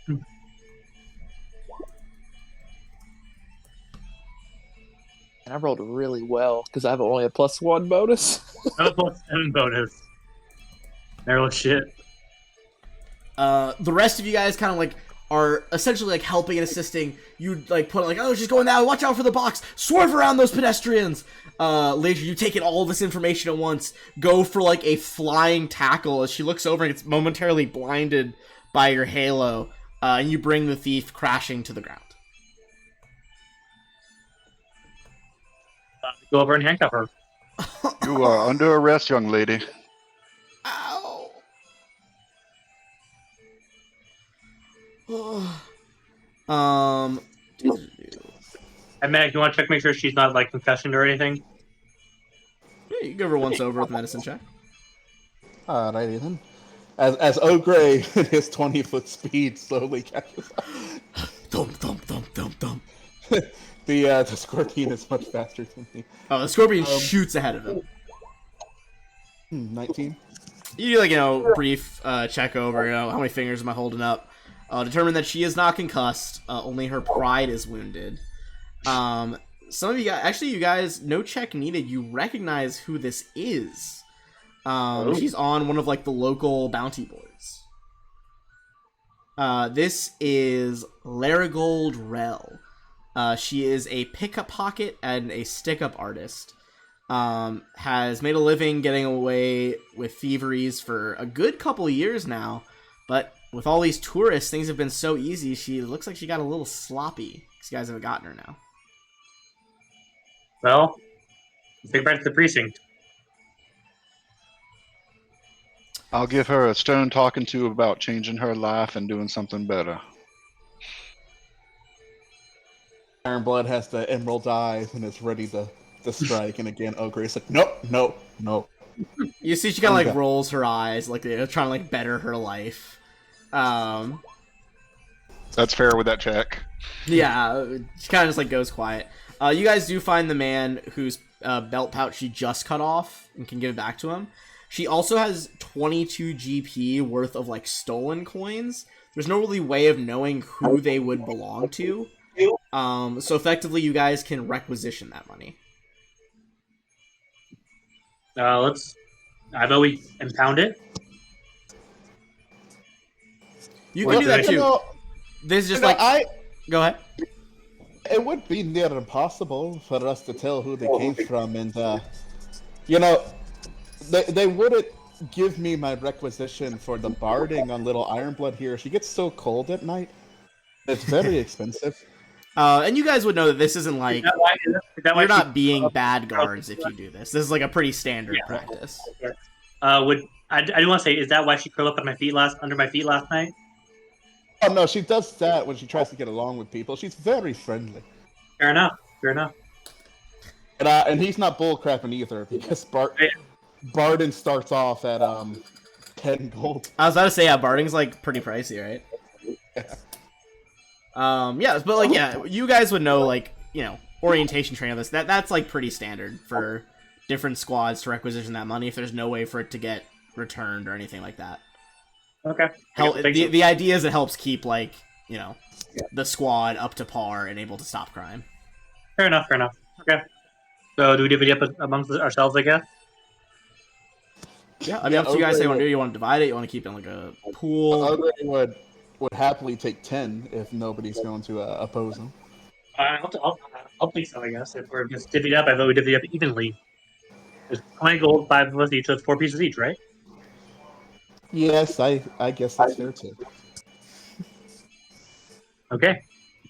And I rolled really well because I have only a +1 bonus. I have a +7 bonus. Narrow shit. The rest of you guys kind of are essentially helping and assisting. You put oh, she's going that way, watch out for the box, swerve around those pedestrians. Later you take in all this information at once, go for a flying tackle as she looks over and gets momentarily blinded by your halo, and you bring the thief crashing to the ground. Go over and handcuff her. You are under arrest, young lady. Ow. Hey, Meg, you want to check, make sure she's not concussioned or anything? Yeah, you can give her once over with medicine check. Alrighty then. As Ogre in his 20-foot speed slowly catches up. Thump, thump, thump, thump, thump. The Scorpion is much faster than me. Oh, the Scorpion shoots ahead of him. 19. You do brief check over, how many fingers am I holding up? Determine that she is not concussed, only her pride is wounded. Some of you guys, actually you guys, no check needed, you recognize who this is. She's on one of the local bounty boards. This is Larigold Rel. She is a pick-up pocket and a stick-up artist. Has made a living getting away with thieveries for a good couple of years now, but with all these tourists, things have been so easy, she looks like she got a little sloppy, because you guys have gotten her now. Well, let's take her back to the precinct. I'll give her a stern talking to about changing her life and doing something better. Ironblood has the emerald eyes and is ready to strike, and again Ogre is nope. You see she kind of rolls her eyes, they're trying to better her life. That's fair with that check. Yeah, she kind of just goes quiet. You guys do find the man whose belt pouch she just cut off and can give it back to him. She also has 22 GP worth of like stolen coins. There's no really way of knowing who they would belong to. So effectively, you guys can requisition that money. I vote we impound it. You can do that too. know, This is just you know, like go ahead. it would be near impossible for us to tell who they came from, and you know, they wouldn't give me my requisition for the barding on little Ironblood here. She gets so cold at night. It's very expensive. And you guys would know that this isn't like Is that why you're she- not being bad guards if you do this. This is like a pretty standard practice. I do want to say, is that why she curled up under my feet last night? Oh no, she does that when she tries to get along with people. She's very friendly. Fair enough. And he's not bullcrapping either, because Barden starts off at 10 gold. I was about to say, yeah, barding's like pretty pricey, right? Yeah, but like, yeah, you guys would know, like, you know, orientation training of this. That's like pretty standard for different squads to requisition that money if there's no way for it to get returned or anything like that. Okay. The idea is it helps keep, like, you know, the squad up to par and able to stop crime. Fair enough. Okay. So do we divvy it up amongst ourselves, I guess? Yeah, I mean, up to you guys. Say you want to do. You want to divide it. You want to keep it in like a pool. Ogre would happily take 10 if nobody's going to oppose him. I'll take some, I guess. If we're just divvied up, I vote we divvy up evenly. There's 20 gold, 5 of us each, so it's 4 pieces each, right? Yes, I guess that's fair too. Okay.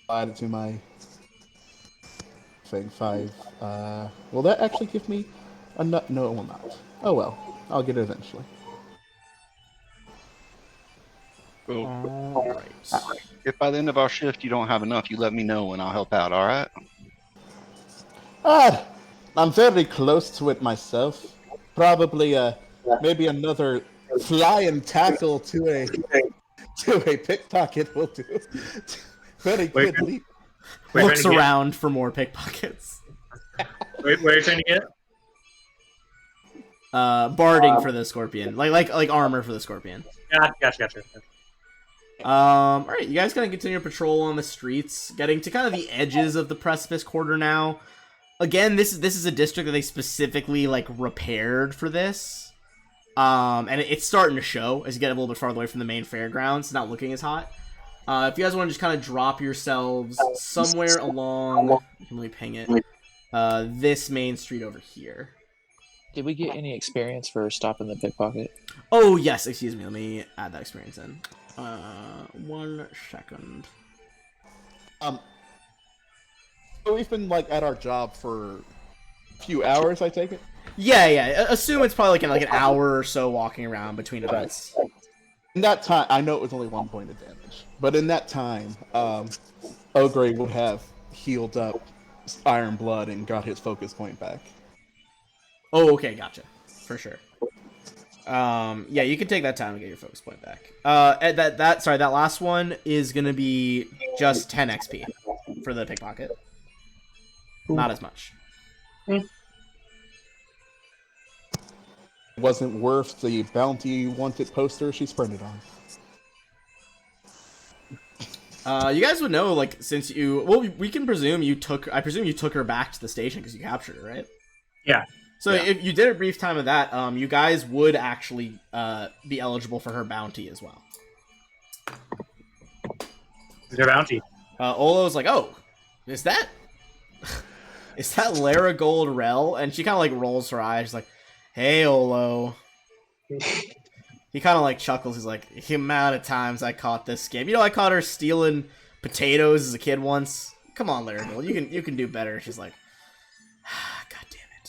Add it to my thing. 5. Will that actually give me a nut? No, it will not. Oh well, I'll get it eventually. All right. If by the end of our shift you don't have enough, you let me know and I'll help out, all right? I'm very close to it myself. Probably maybe another flying tackle to a pickpocket will do. Very good leap. Looks around for more pickpockets. Where are you trying to get? Barding for the scorpion, like armor for the scorpion. Gotcha. All right, you guys gonna continue your patrol on the streets, getting to kind of the edges of the Precipice Quarter now. Again, this is a district that they specifically like repaired for this, and it's starting to show as you get a little bit farther away from the main fairgrounds. It's not looking as hot. If you guys want to just kind of drop yourselves somewhere along, let me ping it. This main street over here. Did we get any experience for stopping the pickpocket? Oh yes, excuse me. Let me add that experience in. 1 second. So we've been like at our job for a few hours, I take it. Yeah. Assume it's probably like an hour or so walking around between events. In that time, I know it was only 1 point of damage, but in that time, Ogre would have healed up Iron Blood and got his focus point back. Oh, okay, gotcha. For sure. Yeah, you can take that time to get your focus point back. That last one is gonna be just 10 XP for the pickpocket. Not as much. It wasn't worth the bounty wanted poster she printed on. You guys would know, like, since we can presume you took her back to the station because you captured her, right? Yeah. So if you did a brief time of that, you guys would actually be eligible for her bounty as well. Their bounty. Olo's like, oh, is that Lara Gold Rel? And she kind of like rolls her eyes, she's like, hey, Olo. He kind of like chuckles. He's like, the amount of times I caught this scam. You know, I caught her stealing potatoes as a kid once. Come on, Lara Gold, you can do better. She's like, God damn it,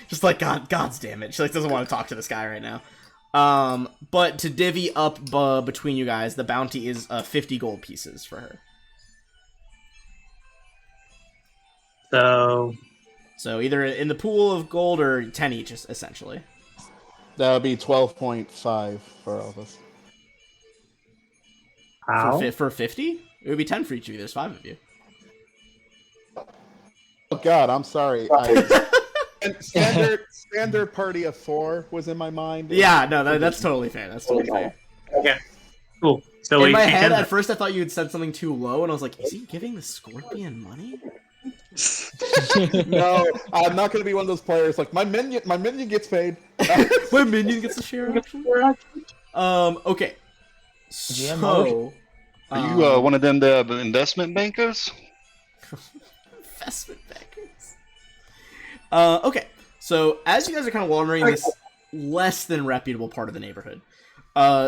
just like God's damn it. She like doesn't want to talk to this guy right now. But to divvy up between you guys, the bounty is 50 gold pieces for her. So either in the pool of gold or 10 each, essentially. That would be 12.5 for all of us. How? For 50? It would be 10 for each of you. There's 5 of you. Oh God, I'm sorry. standard party of 4 was in my mind. Yeah, no, that's totally fair. That's totally fair. Okay. Cool. So In we my take head, 10 at first, I thought you had said something too low, and I was like, is he giving the scorpion money? No, I'm not going to be one of those players. Like my minion gets paid. My minion gets a share, actually? Okay. GM So... Are you one of them the investment bankers? investment bankers. Okay, so as you guys are kind of wandering this less than reputable part of the neighborhood,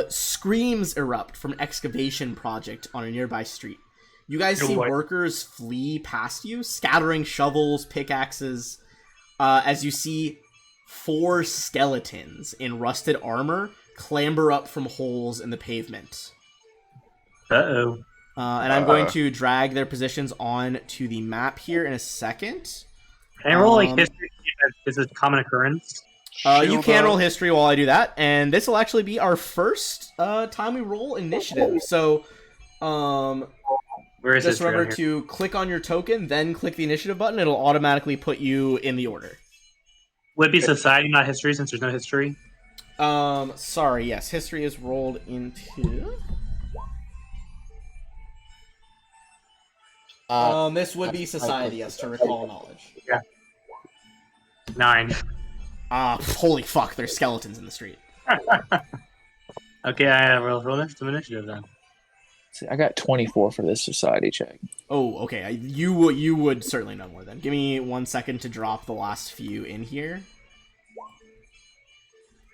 screams erupt from an excavation project on a nearby street. You guys see workers flee past you, scattering shovels, pickaxes, as you see 4 skeletons in rusted armor clamber up from holes in the pavement. Uh-oh. And I'm going to drag their positions on to the map here in a second. Can I roll like history? This is a common occurrence. You can roll history while I do that, and this will actually be our first time we roll initiative. So, Where is just history remember to click on your token, then click the initiative button. It'll automatically put you in the order. Would it be society, not history, since there's no history? Sorry, yes, history is rolled into... this would be society, yes, to recall knowledge. Yeah. 9. Holy fuck, there's skeletons in the street. Okay, I roll next initiative then. See, I got 24 for this society check. Oh, okay. You would certainly know more then. Give me 1 second to drop the last few in here.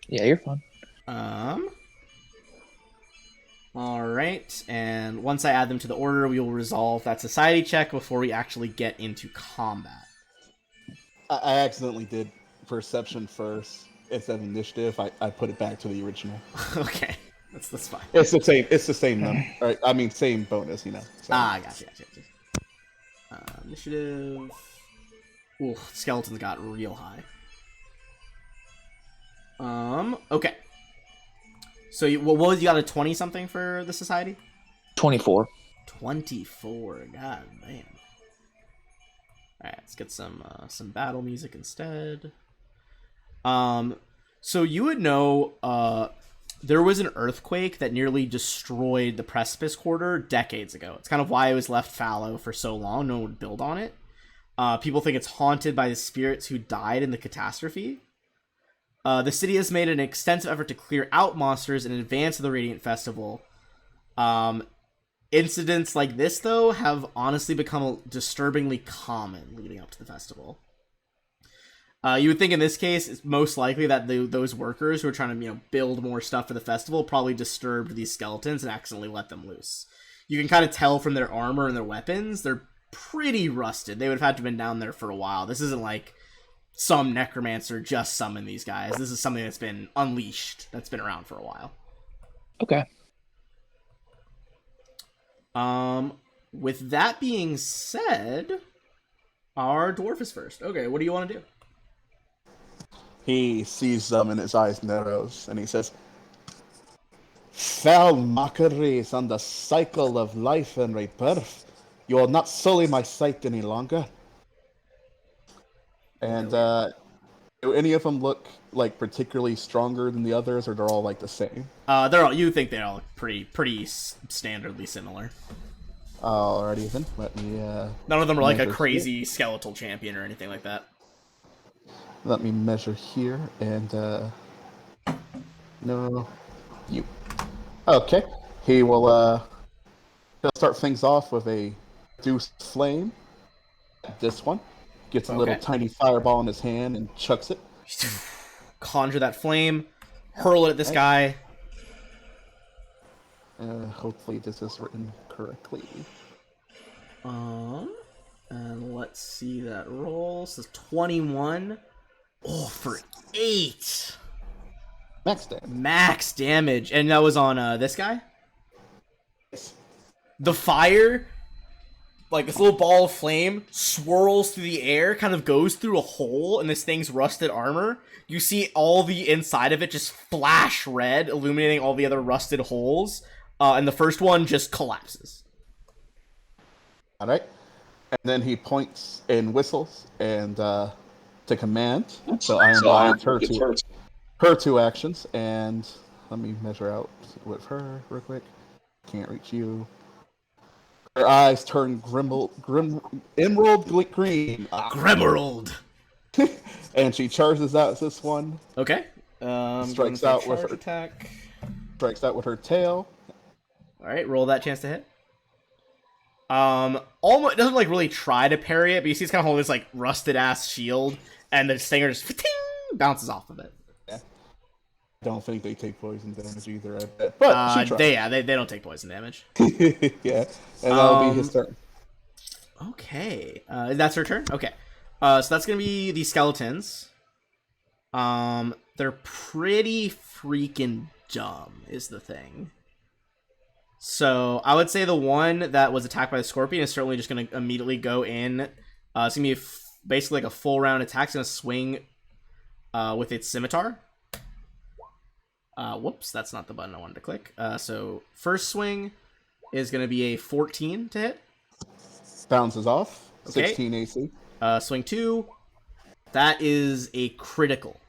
Yeah, you're fine. Alright, and once I add them to the order, we will resolve that society check before we actually get into combat. I accidentally did perception first instead of initiative. I put it back to the original. Okay, that's fine. It's the same number. Right? I mean, same bonus, you know. So. Gotcha. Initiative. Ooh, skeletons got real high. Okay. So what was you got a 20 something for the society? 24. 24. God damn. Alright, let's get some battle music instead. So you would know there was an earthquake that nearly destroyed the Precipice Quarter decades ago. It's kind of why it was left fallow for so long. No one would build on it. People think it's haunted by the spirits who died in the catastrophe. The city has made an extensive effort to clear out monsters in advance of the Radiant Festival. Incidents like this, though, have honestly become disturbingly common leading up to the festival. You would think in this case, it's most likely that those workers who are trying to build more stuff for the festival probably disturbed these skeletons and accidentally let them loose. You can kind of tell from their armor and their weapons, they're pretty rusted. They would have had to have been down there for a while. This isn't like some necromancer just summoned these guys. This is something that's been unleashed, that's been around for a while. Okay. With that being said, our dwarf is first. Okay, what do you want to do? He sees them and his eyes narrows, and he says, "Foul mockeries on the cycle of life and rebirth. You will not sully my sight any longer." And do any of them look like particularly stronger than the others, or they're all like the same? You think they're all pretty standardly similar. Alrighty then, let me None of them are like a crazy skeletal champion or anything like that. let me measure here, and no, you. Okay, he'll start things off with a Deuce Flame. This one gets a little tiny fireball in his hand and chucks it. Conjure that flame, hurl it at this guy. Hopefully this is written correctly. And let's see that roll. So 21. Oh, for 8. Max damage. Max damage. And that was on this guy? The fire, like this little ball of flame, swirls through the air, kind of goes through a hole in this thing's rusted armor. You see all the inside of it just flash red, illuminating all the other rusted holes. And the first one just collapses. Alright. And then he points and whistles, and to command. So Iron Blood gets her 2 actions, and let me measure out with her real quick. Can't reach you. Her eyes turn emerald green. Gremerald. And she charges out this one. Okay. Strikes out with her attack. Strikes out with her tail. All right, roll that chance to hit. Almost doesn't like really try to parry it, but you see it's kind of holding this like rusted ass shield, and the stinger just bounces off of it. Yeah. Don't think they take poison damage either, I bet. But she tries. They don't take poison damage. Yeah, and that'll be his turn. Okay, that's her turn. Okay, so that's gonna be the skeletons. They're pretty freaking dumb, is the thing. So I would say the one that was attacked by the scorpion is certainly just gonna immediately go in. It's gonna be basically like a full round attack. It's gonna swing with its scimitar. Whoops, that's not the button I wanted to click. So first swing is going to be a 14 to hit. Bounces off. Okay. 16 AC. Swing 2. That is a critical.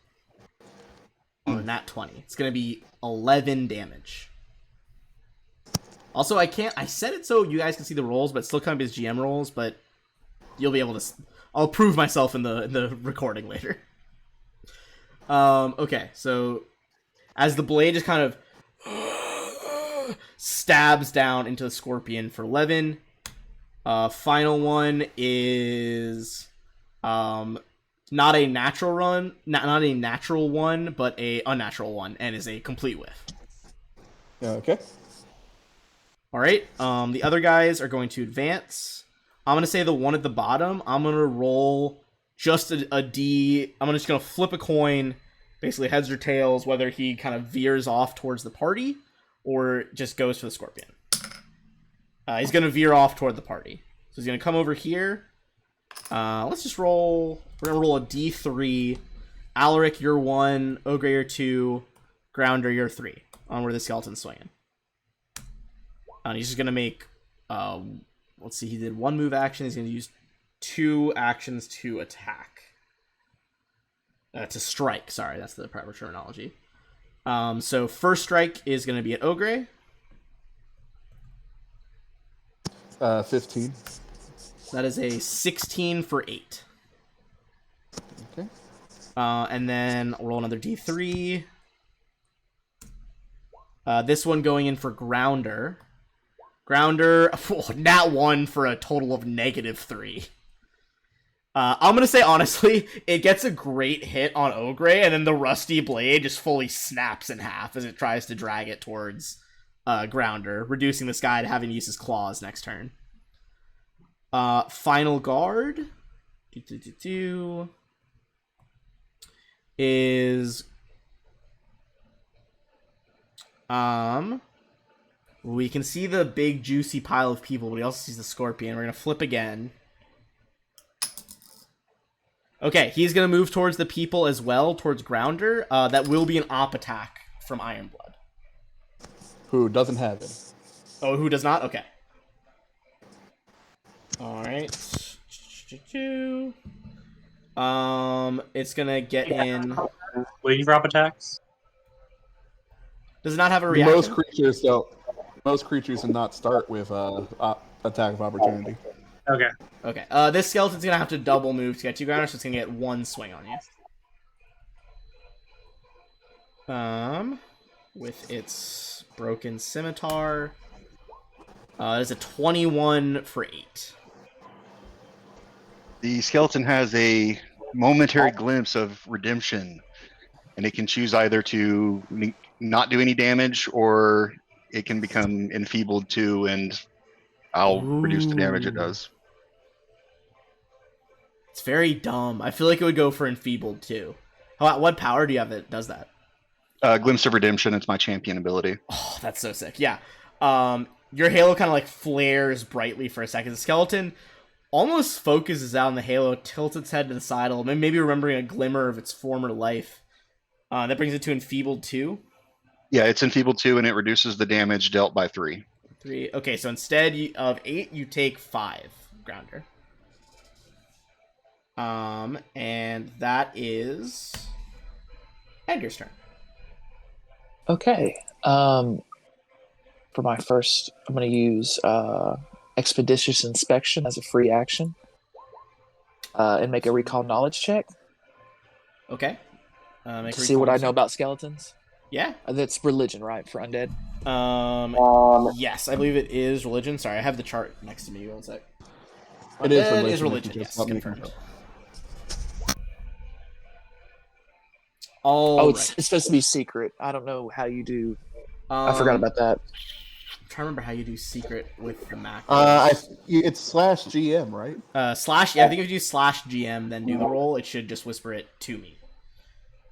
Nat 20. It's going to be 11 damage. Also, I said it so you guys can see the rolls, but it's still kind of his GM rolls, but you'll be able to... I'll prove myself in the recording later. Okay, so... As the blade just kind of stabs down into the scorpion for 11. Final one is not a natural not a natural one, but a unnatural one, and is a complete whiff. Okay. All right. The other guys are going to advance. I'm gonna say the one at the bottom. I'm gonna roll just a D. I'm just gonna flip a coin. Basically heads or tails, whether he kind of veers off towards the party or just goes for the scorpion. He's going to veer off toward the party. So he's going to come over here. Let's just roll. We're going to roll a D3. Alaric, you're 1. Ogre, you're 2. Grounder, you're 3. On where the skeleton's swinging. He's just going to make... let's see, he did 1 move action. He's going to use 2 actions to attack. To strike, sorry, that's the proper terminology. So first strike is going to be at Ogre. 15. That is a 16 for 8. Okay. And then I'll roll another D3. This one going in for Grounder. Grounder, nat 1 for a total of -3. I'm going to say, honestly, it gets a great hit on Ogre, and then the rusty blade just fully snaps in half as it tries to drag it towards Grounder, reducing this guy to having to use his claws next turn. Final guard is... we can see the big juicy pile of people, but he also sees the scorpion. We're going to flip again. Okay, he's going to move towards the people as well, towards Grounder. That will be an op attack from Ironblood. Who doesn't have it. Oh, who does not? Okay. Alright. It's going to get in... Waiting for op attacks? Does it not have a reaction? Most creatures do not start with attack of opportunity. Okay. Okay. This skeleton's gonna have to double move to get you, Grounder, so it's gonna get 1 swing on you. With its broken scimitar. That is a 21 for 8. The skeleton has a momentary glimpse of redemption, and it can choose either to not do any damage, or it can become enfeebled too, and I'll reduce the damage it does. It's very dumb. I feel like it would go for enfeebled too. What power do you have that does that? Glimpse of Redemption. It's my champion ability. Oh, that's so sick. Yeah. Your halo kind of like flares brightly for a second. The skeleton almost focuses out on the halo, tilts its head to the side a little, maybe remembering a glimmer of its former life. That brings it to enfeebled 2. Yeah, it's enfeebled 2, and it reduces the damage dealt by 3. 3. Okay, so instead of 8, you take 5, Grounder. And that is Edgar's turn. Okay. For my first, I'm going to use Expeditious Inspection as a free action, and make a Recall Knowledge check Okay. to see what I know about skeletons. Yeah. That's religion, right, for undead? Yes, I believe it is religion. Sorry, I have the chart next to me. One sec. It is Undead religion. is religion. If you just Yes, let me confirmed. confirm. All It's supposed to be secret. I don't know how you do. right. I forgot about that. I'm trying to remember how you do secret with the Mac. It's /GM, right? Slash. Yeah, I think if you do /GM, then do the roll, it should just whisper it to me.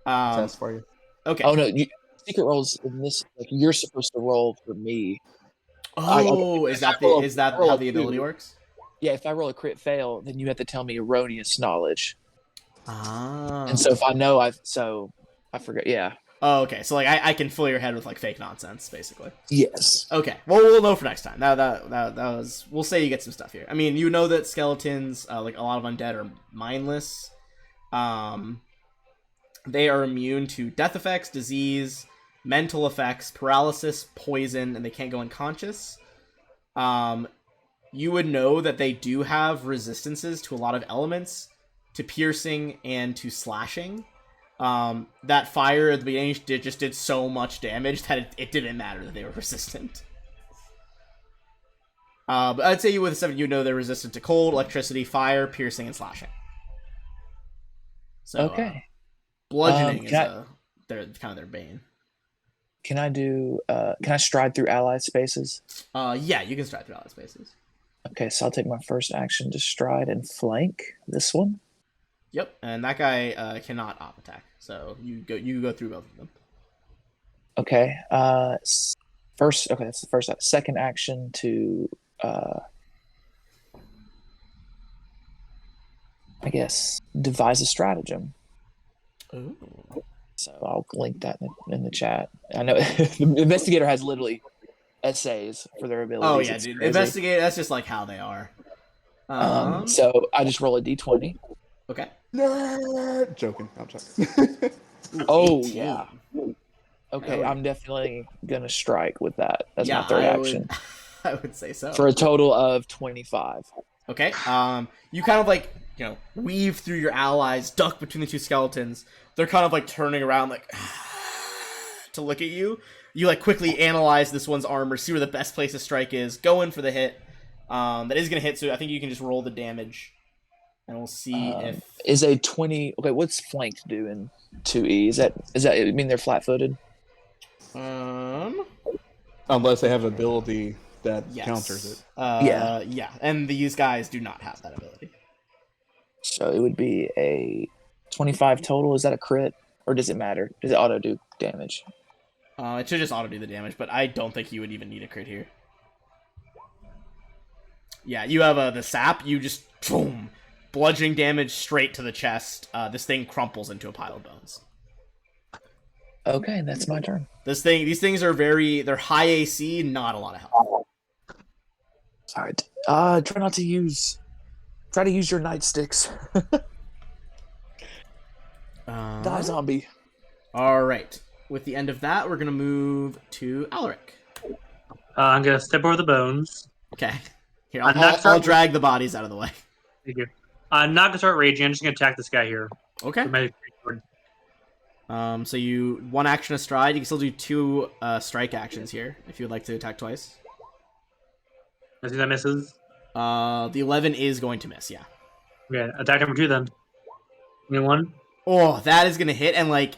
Test for you. Okay. Oh no, secret rolls in this. Like you're supposed to roll for me. Oh, is that how the ability works? Yeah, if I roll a crit fail, then you have to tell me erroneous knowledge. Ah. And so if I know, I forget. Yeah. Oh, okay. So like I can fill your head with like fake nonsense, basically. Yes. Okay. Well, we'll know for next time. That was. We'll say you get some stuff here. I mean, you know that skeletons, like a lot of undead, are mindless. They are immune to death effects, disease, mental effects, paralysis, poison, and they can't go unconscious. You would know that they do have resistances to a lot of elements, to piercing and to slashing. That fire at the beginning just did so much damage that it didn't matter that they were resistant. But I'd say you with 7, you know they're resistant to cold, electricity, fire, piercing, and slashing. So, Okay. Bludgeoning is their kind of their bane. Can I stride through ally spaces? Yeah, you can stride through ally spaces. Okay, so I'll take my first action to stride and flank this one. Yep, and that guy cannot op attack, so you go through both of them. Okay. First. Okay, that's the first. Second action to. I guess devise a stratagem. Ooh. So I'll link that in the chat. I know the investigator has literally essays for their abilities. Oh yeah, It's dude. crazy. Investigate. That's just like how they are. So I just roll a d20. Okay. Joking. I'm sorry. Oh 18. yeah. Okay, Yeah, I'm definitely gonna strike with that as Yeah, my third I action I would say so. for a total of 25. Okay. You kind of like, weave through your allies, duck between the two skeletons. They're kind of like turning around like to look at you. You like quickly analyze this one's armor, see where the best place to strike is, go in for the hit. That is gonna hit, so I think you can just roll the damage. And we'll see if Is a 20. Okay, what's flanked do in 2E? Is that I mean they're flat-footed? Unless they have an ability that yes. counters it. Yeah, and these guys do not have that ability. So it would be a 25 total. Is that a crit? Or does it matter? Does it auto do damage? It should just auto do the damage, but I don't think you would even need a crit here. Yeah, you have the sap, you just boom, bludgeoning damage straight to the chest. This thing crumples into a pile of bones. Okay, that's my turn. These things are they're high AC, not a lot of health. Sorry. Try to use your nightsticks. Die, zombie. All right. With the end of that, we're gonna move to Alaric. I'm gonna step over the bones. Okay. Here, I'm not I'll starting- drag the bodies out of the way. Thank you. I'm not gonna start raging. I'm just gonna attack this guy here. Okay. With my sword. So you one action a stride. You can still do 2 strike actions here if you would like to attack twice. I think that misses. The 11 is going to miss. Yeah. Okay, attack number 2 then. Give me 1. Oh, that is gonna hit, and like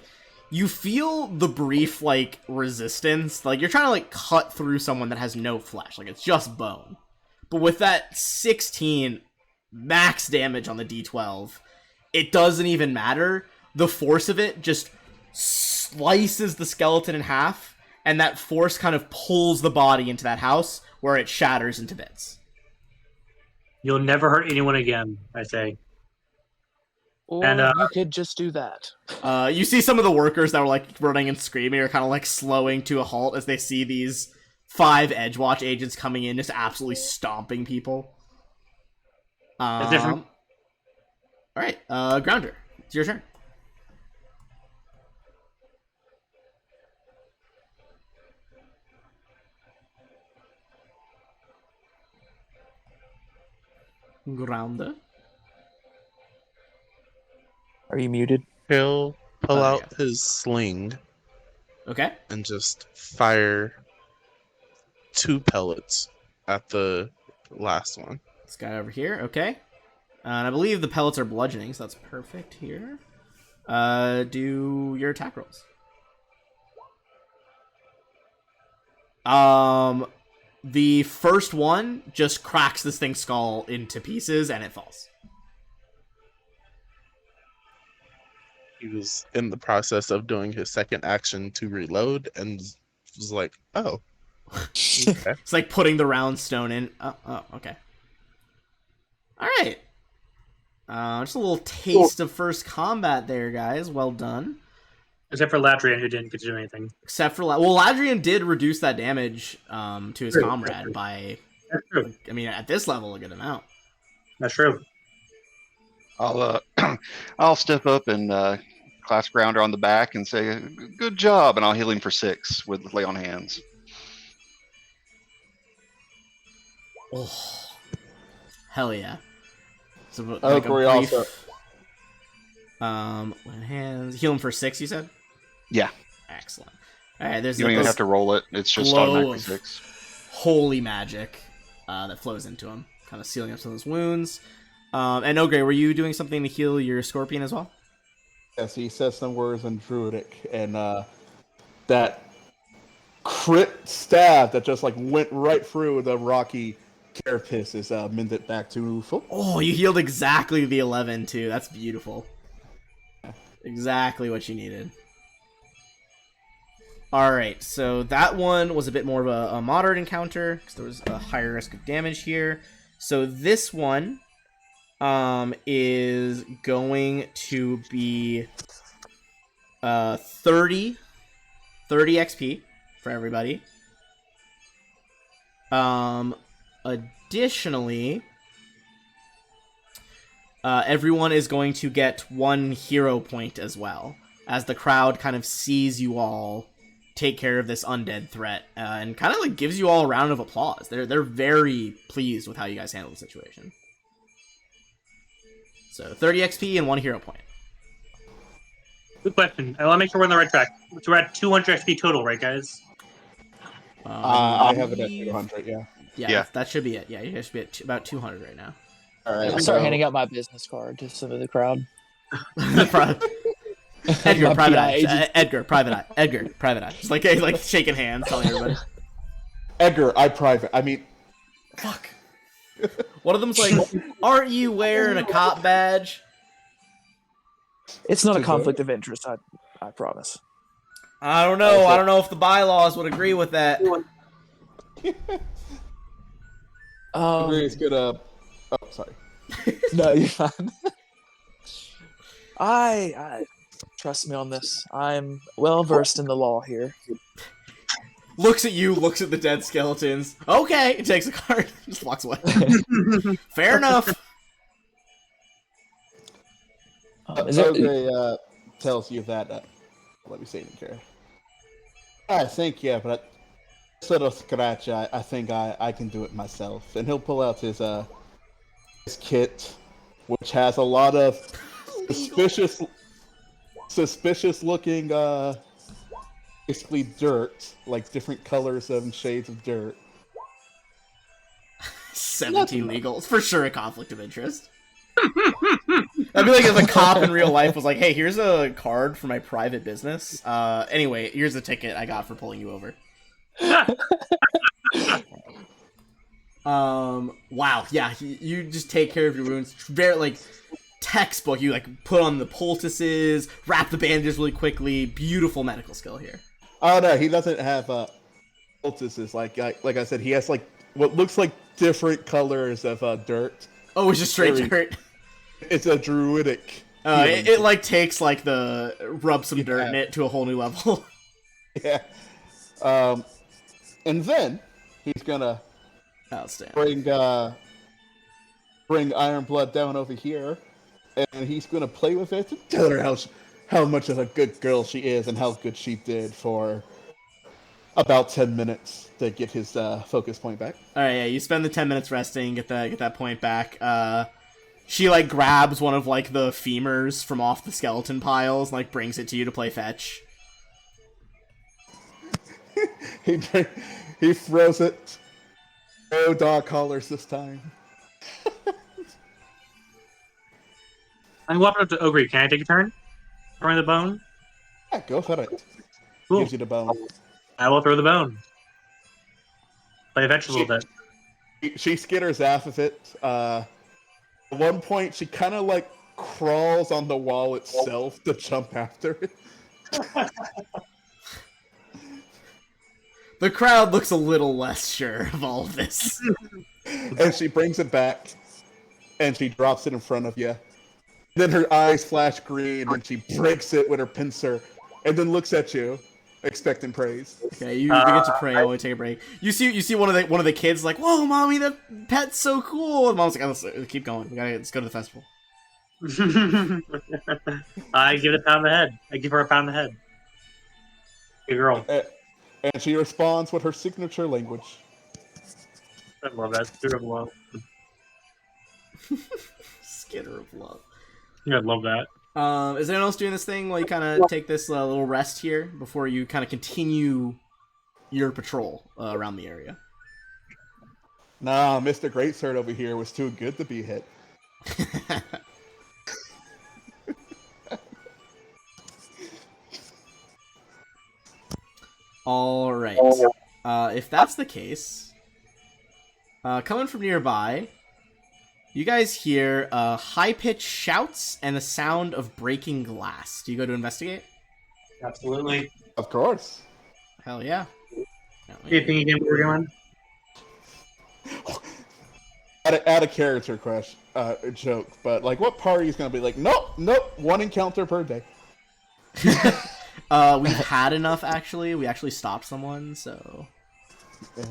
you feel the brief like resistance. Like you're trying to like cut through someone that has no flesh. Like it's just bone. But with that 16 max damage on the D12, it doesn't even matter. The force of it just slices the skeleton in half, and that force kind of pulls the body into that house where it shatters into bits. You'll never hurt anyone again, I say. Or And, you could just do that. You see some of the workers that were like running and screaming are kind of like slowing to a halt as they see these 5 Edgewatch agents coming in, just absolutely stomping people. All right, Grounder, it's your turn. Grounder. Are you muted? He'll pull there you out his sling Okay. and just fire 2 pellets at the last one. This guy over here. Okay. And I believe the pellets are bludgeoning, so that's perfect here. Do your attack rolls. The first one just cracks this thing's skull into pieces and it falls. He was in the process of doing his second action to reload and was like, oh. Okay. It's like putting the round stone in. Oh, okay. All right. Just a little taste of first combat there, guys. Well done. Except for Ladrian, who didn't get to do anything. Except for Ladrian did reduce that damage to his True, comrade true. by, That's true. I mean, at this level, a good amount. That's true. I'll step up and clap Grounder on the back and say, "Good job," and I'll heal him for 6 with lay on hands. Oh, hell yeah! So like Agree a brief, also. hands heal him for 6. You said? Yeah. Excellent. All right, there's You don't even have to roll it. It's just glow automatically of 6. holy magic that flows into him, kind of sealing up some of those wounds. And Ogre, were you doing something to heal your scorpion as well? Yes, he says some words in Druidic, and that crit stab that just like went right through the rocky carapace is mended back to full. Oh, you healed exactly the 11 too. That's beautiful. Exactly what you needed. All right, so that one was a bit more of a moderate encounter because there was a higher risk of damage here. So this one is going to be 30 XP for everybody. Additionally, everyone is going to get 1 hero point as well, as the crowd kind of sees you all take care of this undead threat, and kind of like gives you all a round of applause. They're very pleased with how you guys handled the situation. So 30 XP and 1 hero point. Good question. I want to make sure we're on the right track. So we're at 200 XP total, right, guys? I have it at 200, yeah. Yeah, that should be it. Yeah, you guys should be at about 200 right now. All right. I'll start handing out my business card to some of the crowd. Edgar, My private PI eye. agent. Edgar, private eye. Edgar, private eye. Just like shaking hands, telling everybody. Edgar, I private. I mean, Fuck. One of them's like, "Aren't you wearing a cop badge?" It's not a To conflict of interest, I promise. I don't know. I don't know if the bylaws would agree with that. Agree is gonna. Oh, sorry. No, you're fine. I trust me on this. I'm well versed in the law here. Looks at you, looks at the dead skeletons. Okay, takes a card, just walks away. Fair enough. Is there, Ogre tells you that. Let me see in here. I think, yeah, but sort of scratch. I think I can do it myself. And he'll pull out his kit, which has a lot of suspicious looking basically dirt, like different colors and shades of dirt. 17 legals. For sure a conflict of interest. That'd be like if a cop in real life was like, "Hey, here's a card for my private business. Anyway, here's a ticket I got for pulling you over." Wow, yeah, you just take care of your wounds. Very like textbook. You like put on the poultices, wrap the bandages really quickly. Beautiful medical skill here. Oh no, he doesn't have poultices. Like I said, he has like what looks like different colors of dirt. Oh, it's just straight Very- dirt. It's a druidic. It like takes like the rub some dirt in Yeah. it to a whole new level. Yeah. And then he's gonna Outstanding. bring Iron Blood down over here and he's going to play with it and tell her how much of a good girl she is and how good she did for about 10 minutes to get his focus point back. All right, yeah, you spend the 10 minutes resting, get that point back. She like grabs one of like the femurs from off the skeleton piles, and, like brings it to you to play fetch. he he throws it. No dog collars this time. I'm walking up to Ogre. Can I take a turn? Throwing the bone? Yeah, go for it. Cool. Gives you the bone. I will throw the bone. Play fetch a little bit. She skitters off of it. At one point, she kind of like crawls on the wall itself to jump after it. The crowd looks a little less sure of all of this. And she brings it back, and she drops it in front of you. Then her eyes flash green, and she breaks it with her pincer, and then looks at you, expecting praise. Okay, you get to pray while we take a break. You see one of the kids like, "Whoa, mommy, that pet's so cool!" And mom's like, "Let's keep going. Let's go to the festival." I give it a pound of the head. I give her a pound of the head. Good girl. And she responds with her signature language. I love that. Skitter of love. Skitter of love. Yeah, I love that. Is anyone else doing this thing while you kind of take this little rest here before you kind of continue your patrol around the area? Nah, Mr. Greatsword over here was too good to be hit. All right. If that's the case, coming from nearby, you guys hear high-pitched shouts and the sound of breaking glass. Do you go to investigate? Absolutely. Of course. Hell yeah. Do you think again what we're doing? Add a character crush joke, but like, what party is gonna be like? Nope, one encounter per day. We've had enough, actually. We actually stopped someone, so... Yeah.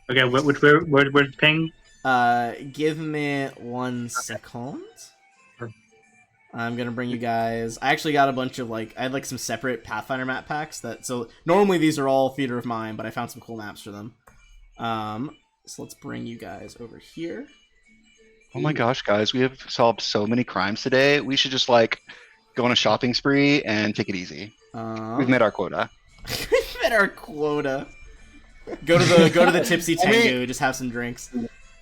Okay, where's ping? Give me 1 second. I'm gonna bring you guys... I actually got a bunch of, like... I had, like, some separate Pathfinder map packs that... So, normally these are all theater of mine, but I found some cool maps for them. So let's bring you guys over here. Oh my gosh, guys, we have solved so many crimes today. We should just, like, go on a shopping spree and take it easy. We've met our quota. We've met our quota. Go to the Tipsy Tengu, just have some drinks.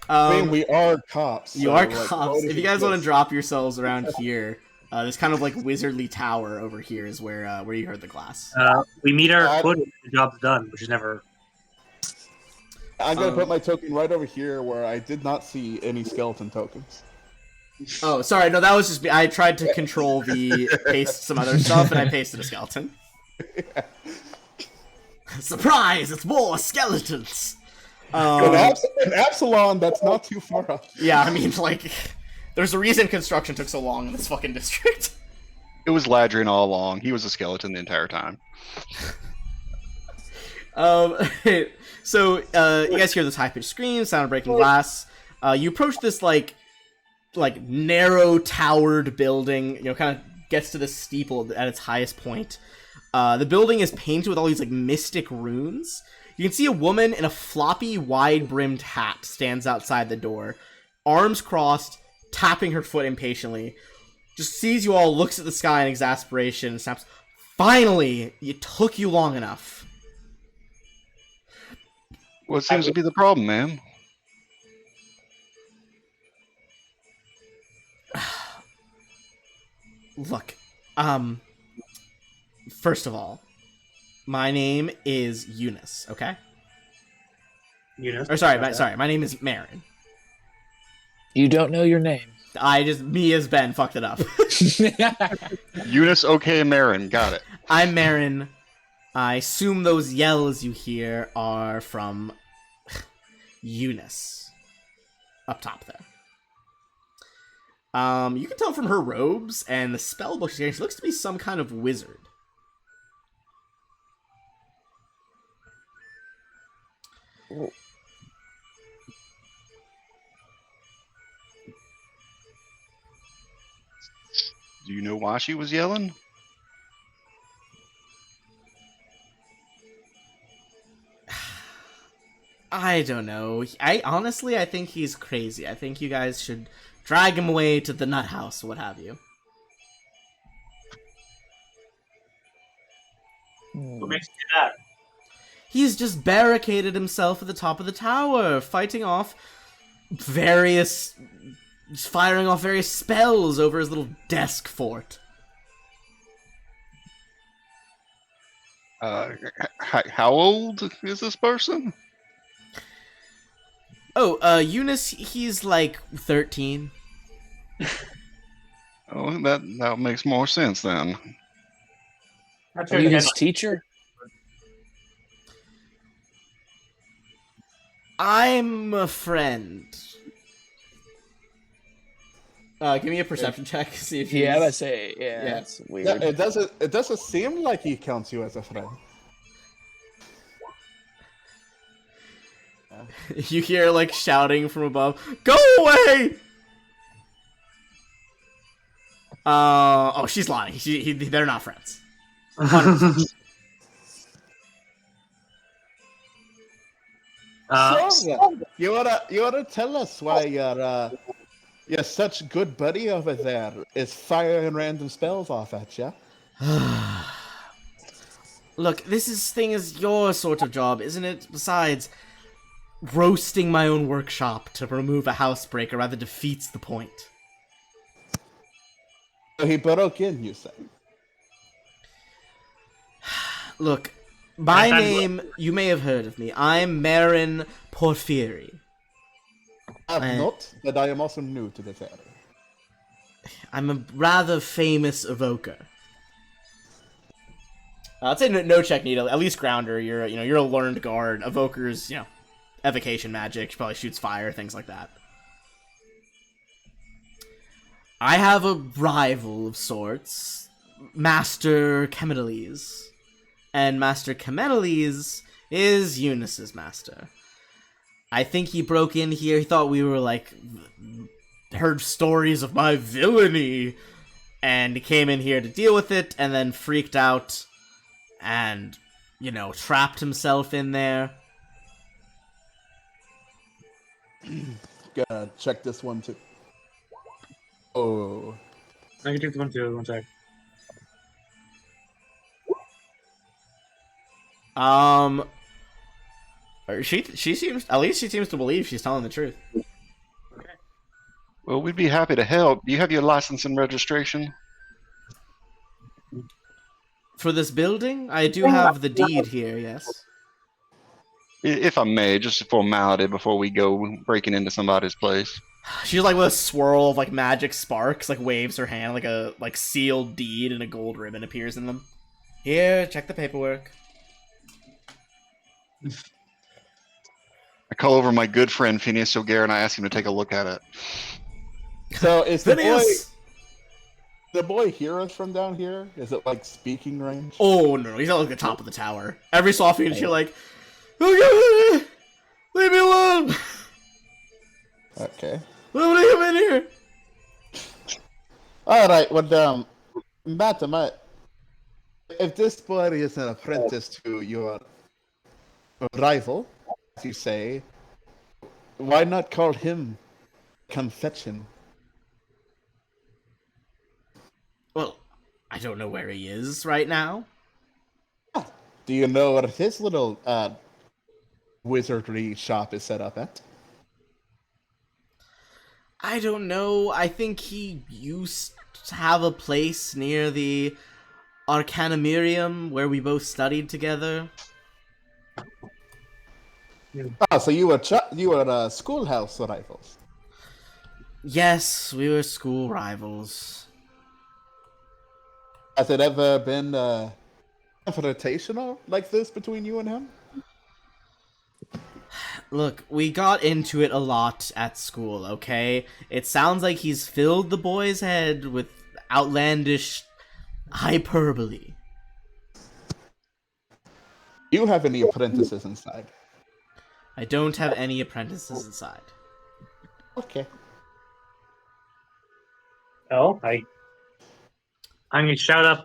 I mean, we are cops. You so, are like, cops. If you guys want to drop yourselves around here, this kind of like wizardly tower over here is where you heard the glass. We meet our quota. The job's done, which is never. I'm gonna put my token right over here where I did not see any skeleton tokens. Oh, sorry. No, that was just me. I tried to control the paste some other stuff, and I pasted a skeleton. Yeah. Surprise! It's more skeletons. In Absalom, that's not too far off. Yeah, I mean, like, there's a reason construction took so long in this fucking district. It was Ladrin all along. He was a skeleton the entire time. So, you guys hear this high-pitched scream, sound of breaking glass. You approach this, like narrow towered building, you know, kind of gets to the steeple at its highest point. The building is painted with all these, like, mystic runes. You can see a woman in a floppy, wide-brimmed hat stands outside the door, arms crossed, tapping her foot impatiently. Just sees you all, looks at the sky in exasperation, and snaps, "Finally! It took you long enough." What seems to be the problem, ma'am? Look, first of all, my name is Eunice, okay? Eunice. Or sorry, my name is Marin. You don't know your name. Me as Ben fucked it up. Eunice, okay, Marin, got it. I'm Marin. I assume those yells you hear are from Eunice. Up top there. You can tell from her robes and the spell book she's carrying, she looks to be some kind of wizard. Do you know why she was yelling? I don't know. I think he's crazy. I think you guys should drag him away to the nut house, what have you. What makes you do that? He's just barricaded himself at the top of the tower, fighting off various... firing off various spells over his little desk fort. How old is this person? Oh, Eunice, he's like 13. Oh, that makes more sense then. That's Are you okay. his teacher? I'm a friend. Give me a perception check. See if he's... Yeah, I would say, yeah, Yeah. that's weird. Yeah, it doesn't seem like he counts you as a friend. You hear like shouting from above, "Go away!" Oh, she's lying. They're not friends. So, you wanna tell us why you're such good buddy over there is firing random spells off at you? Look, thing is your sort of job, isn't it? Besides, roasting my own workshop to remove a housebreaker rather defeats the point. So he broke in, you say? Look, my I'm- name, you may have heard of me. I'm Marin Porphyry. I have not, but I am also new to this area. I'm a rather famous evoker. I'd say no check needed. At least Grounder, you're a learned guard. Evoker's, evocation magic. She probably shoots fire, things like that. I have a rival of sorts, Master Chemedeles. And Master Chemedeles is Eunice's master. I think he broke in here, he thought we were, heard stories of my villainy, and he came in here to deal with it, and then freaked out, and, trapped himself in there. Gotta check this one too. Oh. I can take this one too. One sec. She seems to believe she's telling the truth. Well, we'd be happy to help. Do you have your license and registration? For this building, I do have the deed here, yes. If I may, just a formality before we go breaking into somebody's place. She's with a swirl of magic sparks, waves her hand, a sealed deed and a gold ribbon appears in them. Here, check the paperwork. I call over my good friend Phineas O'Gare and I ask him to take a look at it. So is the boy Phineas! the boy hear us from down here? Is it speaking range? Oh no, he's at the top of the tower. Every so often you're okay, leave me alone. Okay. Let me come in here. All right. Well, Madam, if this boy is an apprentice to your rival, as you say, why not call him Confection? Well, I don't know where he is right now. Do you know what his little wizardry shop is set up at? I don't know. I think he used to have a place near the Arcanumerium where we both studied together. Ah, so you were schoolhouse rivals. Yes, we were school rivals. Has it ever been confrontational like this between you and him? Look, we got into it a lot at school, okay? It sounds like he's filled the boy's head with outlandish hyperbole. Do you have any apprentices inside? I don't have any apprentices inside. Okay. Oh, I I'm gonna shout up,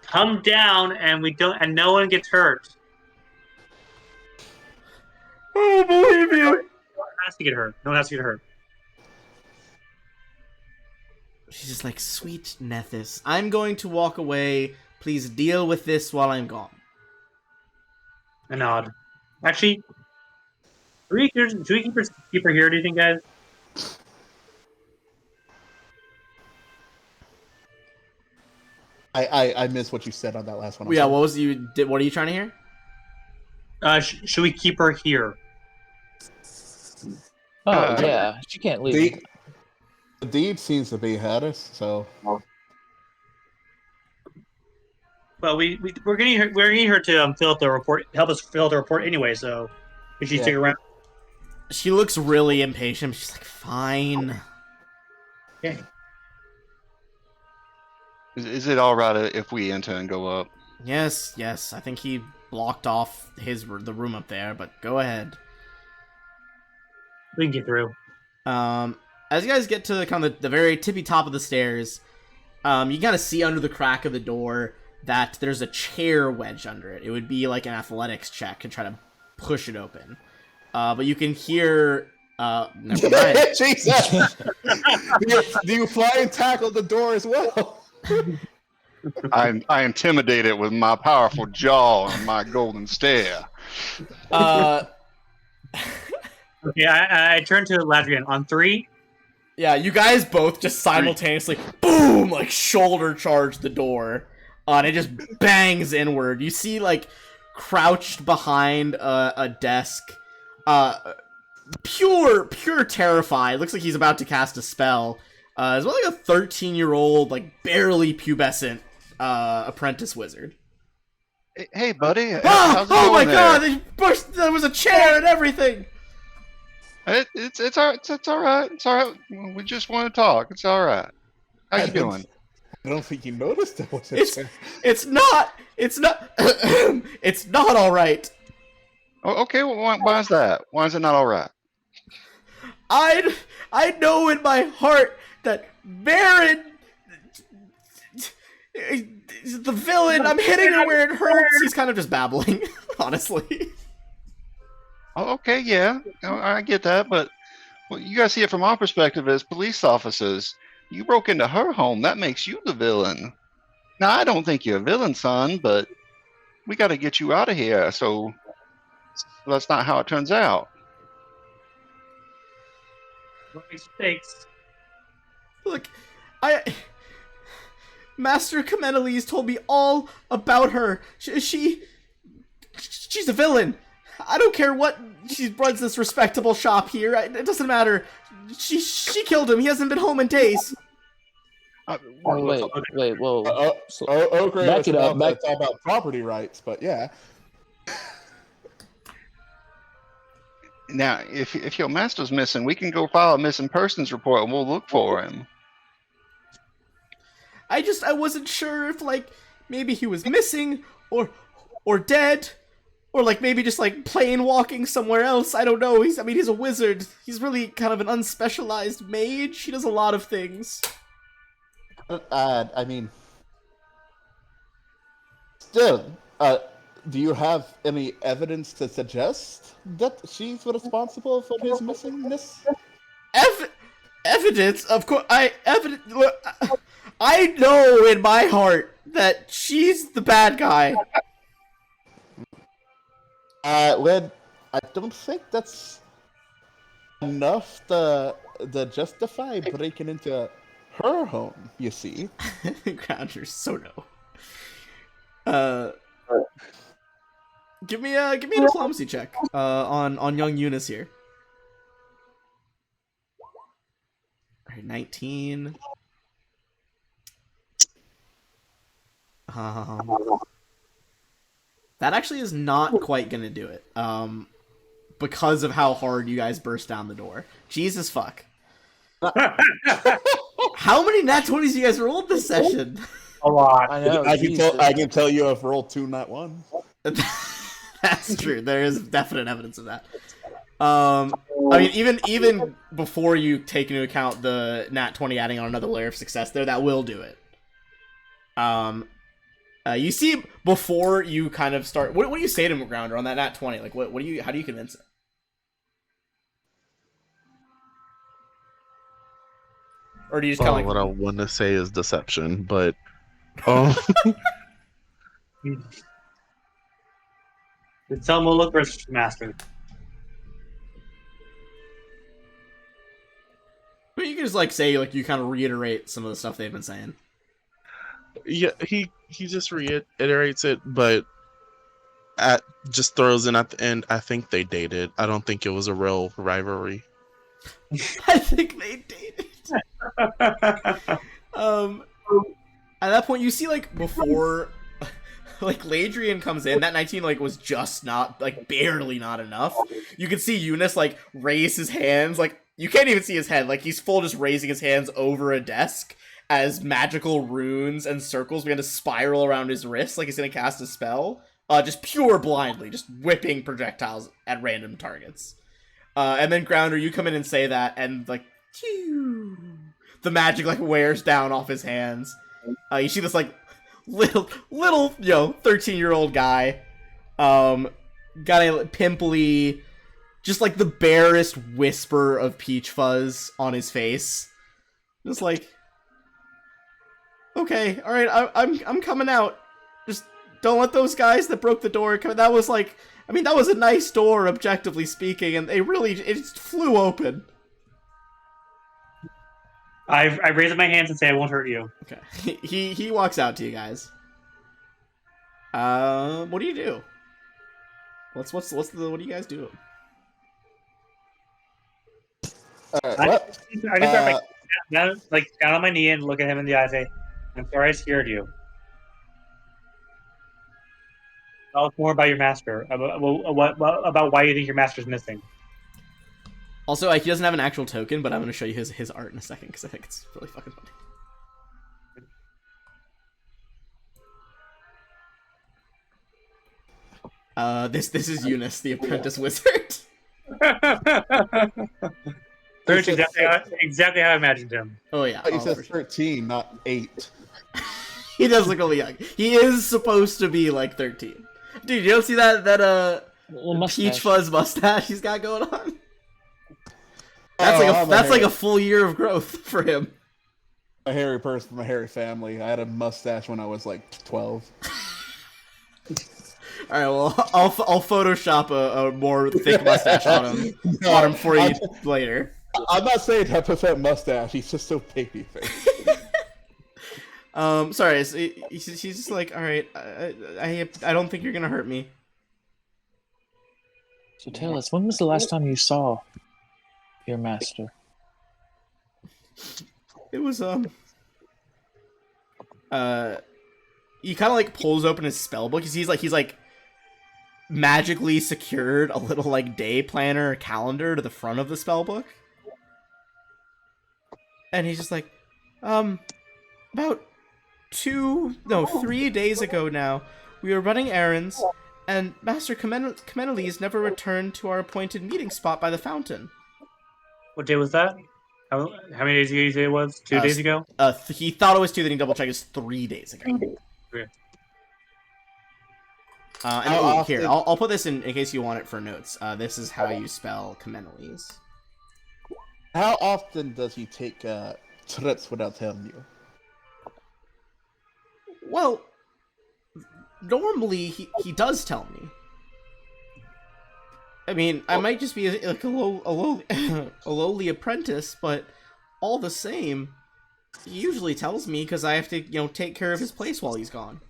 "Come down!" and no one gets hurt. I believe you. No one has to get hurt. No one has to get hurt. She's just like, sweet Nethys, I'm going to walk away. Please deal with this while I'm gone. A nod. Actually, should we keep her here? Do you think, guys? I missed what you said on that last one. I'm Yeah, sorry. what was you? What are you trying to hear? Should we keep her here? Oh yeah, she can't leave. The deed seems to be had us, so Well, we're getting her to fill out the report, help us fill out the report anyway. So we should stick around. She looks really impatient. She's like, fine. Okay. Is it all right if we enter and go up? Yes. I think he blocked off the room up there, but go ahead. We can get through. As you guys get to kind of the very tippy top of the stairs, you kind of see under the crack of the door that there's a chair wedged under it. It would be like an athletics check to try to push it open. But you can hear... never mind. Jesus! do you fly and tackle the door as well? I intimidate it with my powerful jaw and my golden stare. Okay, I turn to Ladrian on 3. Yeah, you guys both just simultaneously, boom, like shoulder charge the door, and it just bangs inward. You see, like, crouched behind a desk, pure terrified. Looks like he's about to cast a spell. It's like a 13-year-old, like barely pubescent apprentice wizard. Hey, buddy. Ah! Oh my god! There was a chair and everything. It's all right. It's all right. We just want to talk. It's all right. How you doing? I don't think you noticed there was a chair. It's not. It's not all right. Oh, okay. Well, why is that? Why is it not all right? I know in my heart that Baron is the villain. I'm hitting her where it hurts. He's kind of just babbling, honestly. Oh, okay, yeah, I get that, but you guys see it from our perspective as police officers. You broke into her home. That makes you the villain. Now, I don't think you're a villain, son, but we got to get you out of here. So that's not how it turns out. Mistakes. Look, Master Comeneles told me all about her. She's a villain. I don't care what she runs this respectable shop here. It doesn't matter. She killed him. He hasn't been home in days. Wait, whoa. Okay, Back it up. It's all about property rights, but yeah. Now, if your master's missing, we can go file a missing persons report and we'll look for him. I wasn't sure if, like, maybe he was missing or dead. Or, like, maybe just, like, plain walking somewhere else. I don't know. He's a wizard. He's really kind of an unspecialized mage. He does a lot of things. I mean... Still, do you have any evidence to suggest that she's responsible for his missingness? Evidence? Of course, I know in my heart that she's the bad guy. Well, I don't think that's enough to justify breaking into her home, you see. Grounder, so no. Give me a diplomacy check on young Eunice here. Alright, 19. That actually is not quite gonna do it. Because of how hard you guys burst down the door. Jesus fuck. How many nat 20s you guys rolled this session? A lot. I know. I can tell you I've rolled 2 nat 1s. That's true. There is definite evidence of that. I mean, even before you take into account the nat 20 adding on another layer of success there, that will do it. You see before you kind of start. What do you say to him, Grounder, on that nat 20? Like, what do you? How do you convince it? Or do you just kind of What I want to say is deception, but oh, Tell him we'll look for his master. But you can just like say like you kind of reiterate some of the stuff they've been saying. yeah, he just reiterates it, but just throws in at the end. I think they dated. I don't think it was a real rivalry. I think they dated. At that point, you see like before, like Ladrian comes in. That 19 like was just not like barely not enough. You can see Eunice like raise his hands. Like you can't even see his head. Like he's full just raising his hands over a desk as magical runes and circles begin to spiral around his wrists, like he's gonna cast a spell. Just pure blindly, just whipping projectiles at random targets. And then Grounder, you come in and say that, and like, phew, the magic like wears down off his hands. You see this like little 13-year-old guy, got a pimply, just like the barest whisper of peach fuzz on his face, just like, okay, all right, I'm coming out. Just don't let those guys that broke the door come. That was like, I mean, that was a nice door, objectively speaking, and it just flew open. I raise up my hands and say I won't hurt you. Okay, he walks out to you guys. What do you do? What do you guys do? I just start down on my knee and look at him in the eye and say, "I'm sorry I scared you. Tell us more about your master. About why you think your master's missing." Also, he doesn't have an actual token, but I'm going to show you his art in a second because I think it's really fucking funny. This is Eunice, the apprentice wizard. That's exactly how I imagined him. Oh yeah, He says for sure. 13, not 8. He does look really young. He is supposed to be like 13. Dude, you don't see that peach fuzz mustache he's got going on? That's like a full year of growth for him. A hairy person from a hairy family. I had a mustache when I was like 12. All right, well, I'll Photoshop a more thick mustache on him for you later. I'm not saying 10% mustache. He's just so baby face. Sorry, he's just like, all right, I don't think you're gonna hurt me. So tell us, when was the last time you saw your master? It was he kind of like pulls open his spell book. He's like magically secured a little like day planner calendar to the front of the spell book, and he's just like, about 3 days ago now, we were running errands, and Master Comeneles never returned to our appointed meeting spot by the fountain. What day was that? How many days ago did you say it was? 2 days ago? He thought it was 2, then he double checked. It's 3 days ago. Okay. Here, I'll put this in case you want it for notes. This is how you spell Comeneles. How often does he take trips without telling you? Well, normally he does tell me. I mean, I might just be like a lowly apprentice, but all the same, he usually tells me because I have to, take care of his place while he's gone.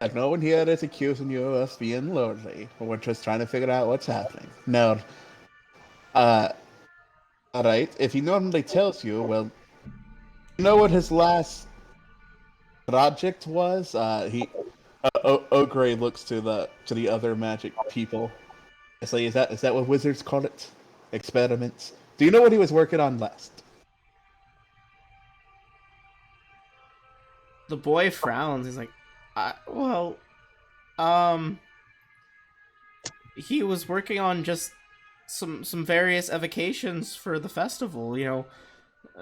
Like, no one here is accusing you of us being lonely. We're just trying to figure out what's happening. No. Alright, if he normally tells you, well, you know what his last project was? Ogre looks to the other magic people. It's like, is that what wizards call it? Experiments. Do you know what he was working on last? The boy frowns. He's like, he was working on just some various evocations for the festival.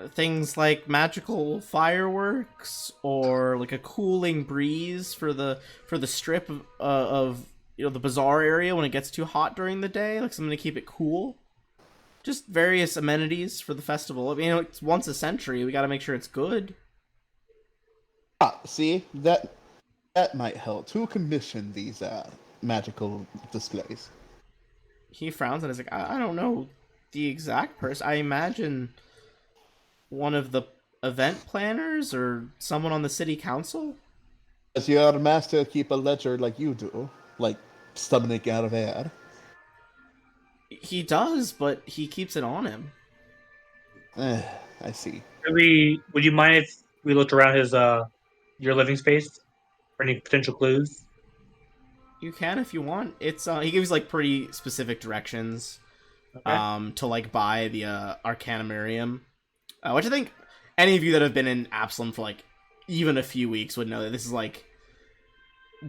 Things like magical fireworks or like a cooling breeze for the strip of the bazaar area when it gets too hot during the day, like something to keep it cool. Just various amenities for the festival. I mean, it's once a century. We got to make sure it's good. See, that might help. Who commissioned these magical displays? He frowns and is like, I don't know the exact person. I imagine one of the event planners or someone on the city council. Does your master keep a ledger like you do? Like summoning out of air? He does, but he keeps it on him. I see. Would you mind if we looked around your living space for any potential clues? You can if you want. It's he gives like pretty specific directions Okay. to like buy the Arcanumarium, which I think any of you that have been in Absalom for like even a few weeks would know that this is like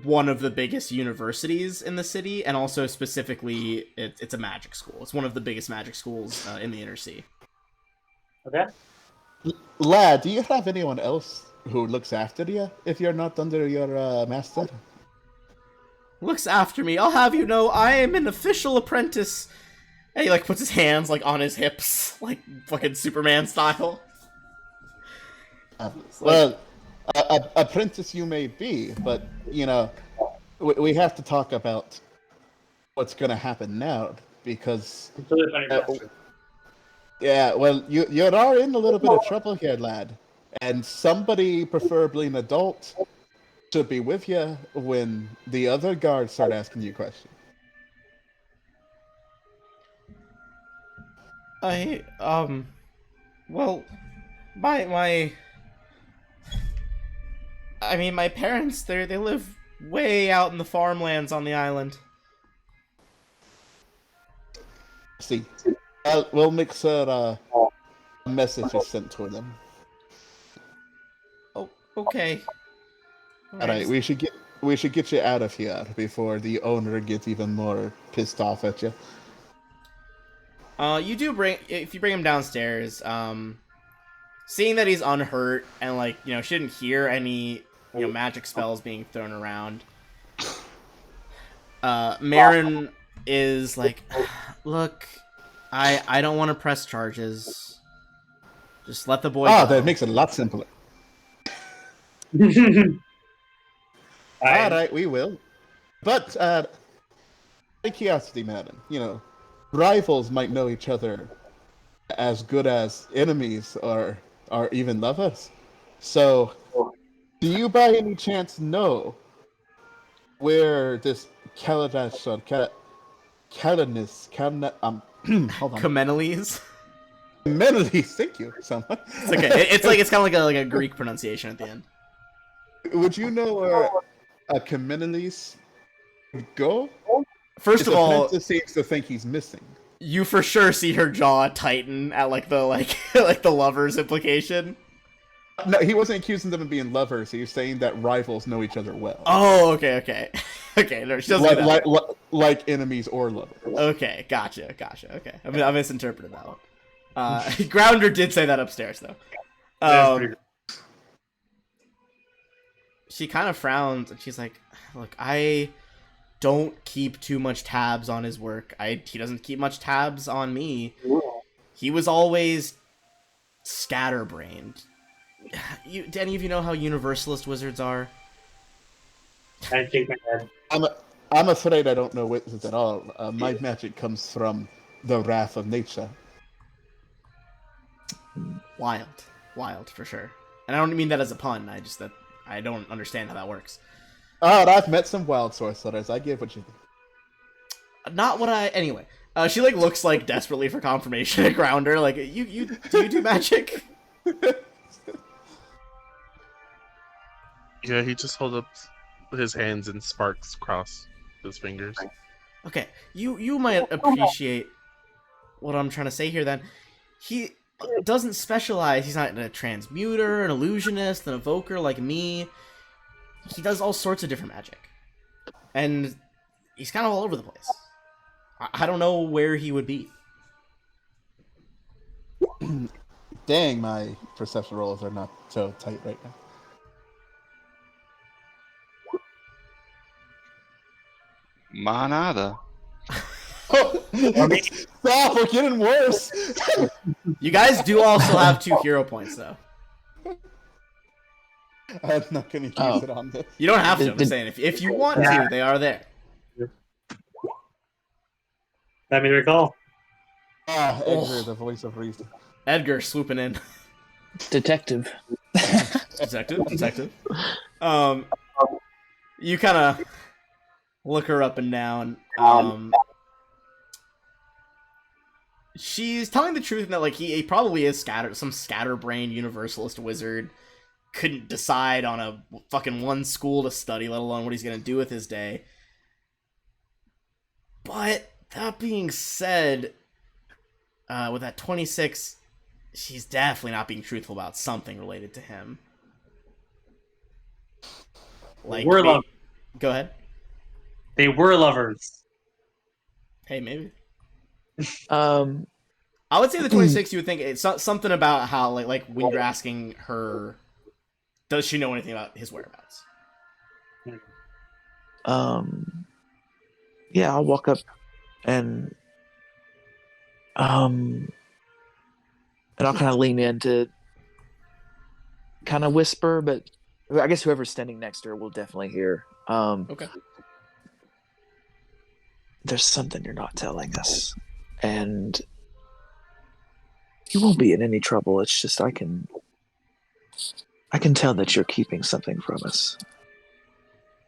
one of the biggest universities in the city, and also specifically it's a magic school. It's one of the biggest magic schools in the Inner Sea. Okay. Lad, do you have anyone else who looks after you if you're not under your master? Looks after me. I'll have you know, I am an official apprentice. And he like puts his hands like on his hips, like fucking Superman style. Well, apprentice you may be, but we have to talk about what's going to happen now because Completely funny question. yeah, well, you are in a little bit of trouble here, lad, and somebody, preferably an adult, should be with you when the other guards start asking you questions. Well, my I mean, my parents, they live way out in the farmlands on the island. See, we'll make sure a message is sent to them. Oh, okay. All right, we should get you out of here before the owner gets even more pissed off at you. You do if you bring him downstairs, seeing that he's unhurt and like, she didn't hear any, magic spells being thrown around. Marin is like, look, I don't want to press charges. Just let the boy go. That makes it a lot simpler. All right, we will. But curiosity, madam, rivals might know each other as good as enemies or even lovers. So, do you by any chance know where this Kaladesh or hold on. Kameniles? Kameniles, thank you, someone. It's okay. It's kind of like a Greek pronunciation at the end. Would you know where a Kameniles would go? First of all, it seems to think he's missing. You for sure see her jaw tighten at like the like the lovers implication. No, he wasn't accusing them of being lovers. He was saying that rivals know each other well. Oh, okay. Okay, no, she doesn't do that. Like enemies or lovers. Okay, gotcha. Okay, I misinterpreted that one. Grounder did say that upstairs though. She kind of frowns and she's like, "Look, I don't keep too much tabs on his work. He doesn't keep much tabs on me. He was always scatterbrained. Do any of you know how universalist wizards are?" I shake my head. I'm afraid I don't know wizards at all. My magic comes from the wrath of nature. Wild for sure. And I don't mean that as a pun. I don't understand how that works. Oh, I've met some wild sorcerers. I get what you think. Not what I. Anyway, she like looks like desperately for confirmation at Grounder. Like, do you do magic? Yeah, he just holds up his hands and sparks cross his fingers. Okay, you might appreciate what I'm trying to say here. Then he doesn't specialize. He's not a transmuter, an illusionist, an evoker like me. He does all sorts of different magic, and he's kind of all over the place. I don't know where he would be. Dang, my perception rolls are not so tight right now. Mine either. Oh, stop! We're getting worse. You guys do also have 2 hero points, though. I'm not going to use it on this. You don't have to. I'm just saying, if you want to, they are there. Let me recall. Ah, Edgar, the voice of reason. Edgar swooping in. Detective. Detective. You kind of look her up and down. She's telling the truth in that, like, he probably is some scatterbrained universalist wizard. Couldn't decide on a fucking one school to study, let alone what he's gonna do with his day. But that being said, with that 26, she's definitely not being truthful about something related to him. Like, go ahead. They were lovers. Hey, maybe. I would say the 26. You would think it's something about how, like when you're asking her, does she know anything about his whereabouts? Yeah, I'll walk up and I'll kind of lean in to kind of whisper, but I guess whoever's standing next to her will definitely hear. Okay. There's something you're not telling us, and you won't be in any trouble. It's just I can tell that you're keeping something from us.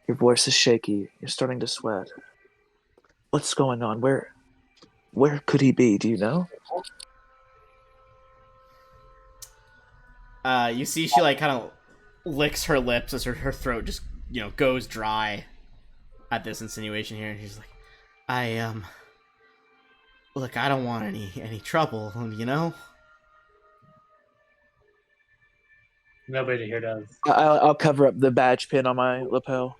Your voice is shaky. You're starting to sweat. What's going on? Where could he be? Do you know? You see she, like, kind of licks her lips as her throat just, goes dry at this insinuation here. And she's like, look, I don't want any trouble, Nobody here does. I'll cover up the badge pin on my lapel.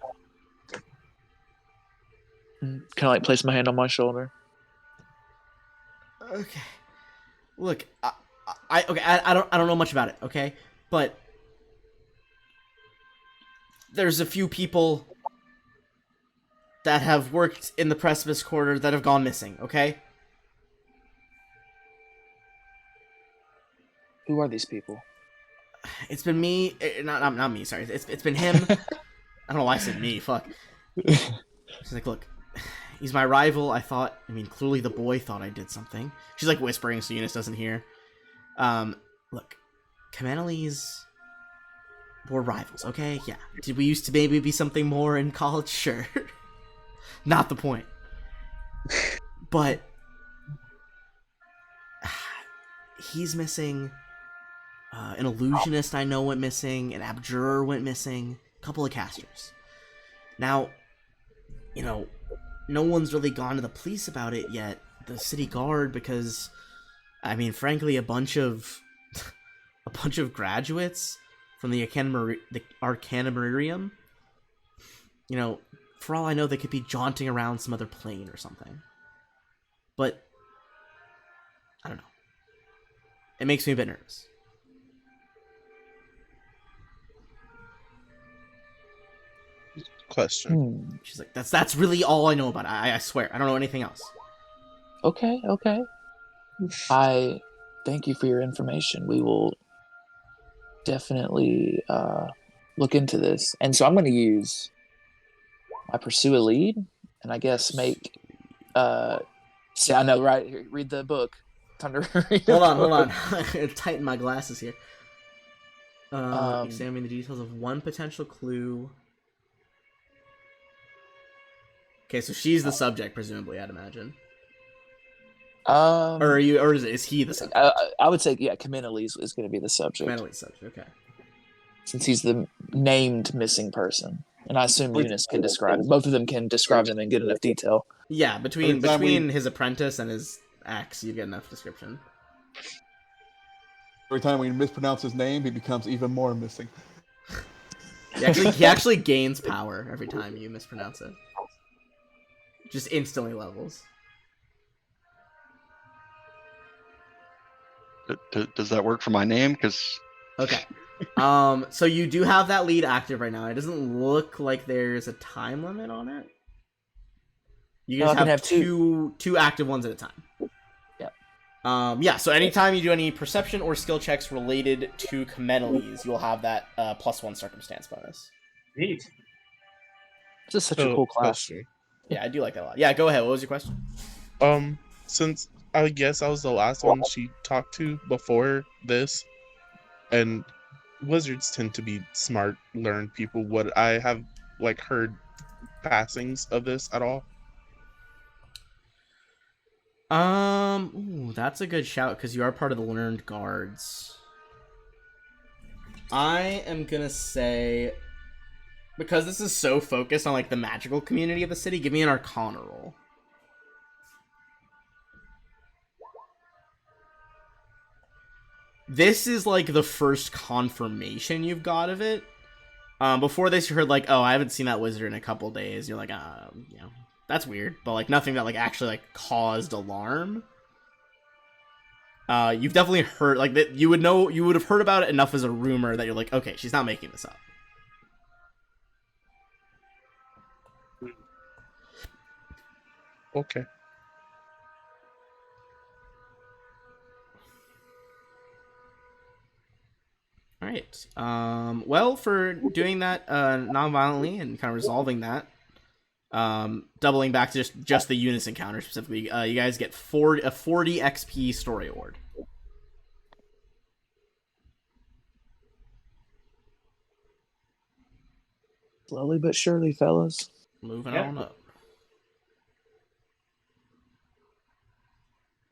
Kind of like place my hand on my shoulder. Okay. Look, I don't know much about it, okay? But there's a few people that have worked in the Precipice Quarter that have gone missing, okay? Who are these people? It's been me, not me, sorry. It's been him. I don't know why I said me, fuck. She's like, look, he's my rival. Clearly the boy thought I did something. She's like whispering so Eunice doesn't hear. Look, Kameniles were rivals, okay? Yeah. Did we used to maybe be something more in college? Sure. Not the point. But he's missing. An illusionist I know went missing. An abjurer went missing. A couple of casters. Now, no one's really gone to the police about it yet. The city guard, because, frankly, a bunch of graduates from the Arcanumarium, for all I know, they could be jaunting around some other plane or something. But I don't know. It makes me a bit nervous. Question. She's like, that's really all I know about it. I swear, I don't know anything else. Okay. I thank you for your information. We will definitely look into this. And so I'm going to use my pursue a lead, and I guess make. See, I know, right? Here, read the book. Time to read. Hold on. Tighten my glasses here. Examine the details of one potential clue. Okay, so she's the subject, presumably, I'd imagine. Or is he the subject? I would say, yeah, Kameniles is going to be the subject. Kameniles subject, okay. Since he's the named missing person. And I assume Eunice can describe it. Both of them can describe them in good enough detail. Yeah, between his apprentice and his ex, you get enough description. Every time we mispronounce his name, he becomes even more missing. He actually gains power every time you mispronounce it. Just instantly levels. Does that work for my name? Because Okay. So you do have that lead active right now. It doesn't look like there's a time limit on it. You No, just I can have have two active ones at a time. Yep. Yeah, so anytime you do any perception or skill checks related to Chimeneles, you'll have that +1 circumstance bonus. Neat. This is such a cool class. Question. Yeah, I do like that a lot. Yeah, go ahead. What was your question? Since I guess I was the last one she talked to before this, and wizards tend to be smart, learned people. Would I have like heard passings of this at all? Ooh, that's a good shout because you are part of the learned guards. I am gonna say, because this is so focused on like the magical community of the city, give me an Arcana roll. This is like the first confirmation you've got of it. Before this, you heard like, oh, I haven't seen that wizard in a couple days. You're like, you know, that's weird, but like nothing that like actually like caused alarm. You've definitely heard like that. You would have heard about it enough as a rumor that you're like, okay, she's not making this up. Okay. All right. Well, for doing that non-violently and kind of resolving that, doubling back to just the Eunice encounter specifically, you guys get a 40 XP story award. Slowly but surely, fellas. Moving Yeah. on up.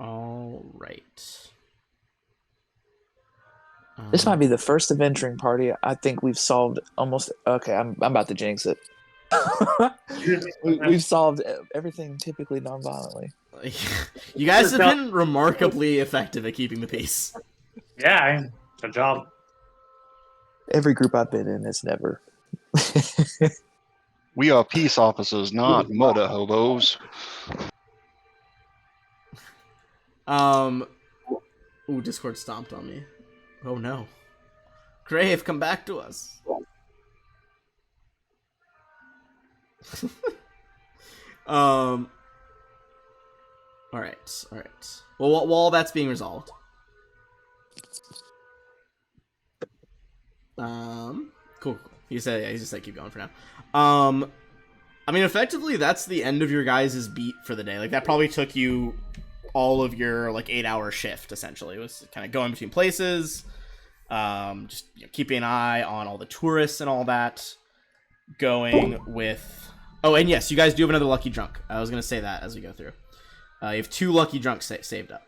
All right. This might be the first adventuring party I think we've solved almost. Okay, I'm about to jinx it. We've solved everything typically non-violently. You guys have been remarkably effective at keeping the peace. Yeah, good job. Every group I've been in, it's never. we are peace officers, not murder hobos. Ooh, Discord stomped on me. Oh no. Grave, come back to us. All right. Well, while that's being resolved, cool. He just said keep going for now. I mean, effectively, that's the end of your guys' beat for the day. Like that probably took you all of your like 8-hour shift. Essentially, it was kind of going between places, just keeping an eye on all the tourists and all that. Going with. Oh, and yes, you guys do have another lucky drunk. I was gonna say that as we go through. You have 2 lucky drunks saved up,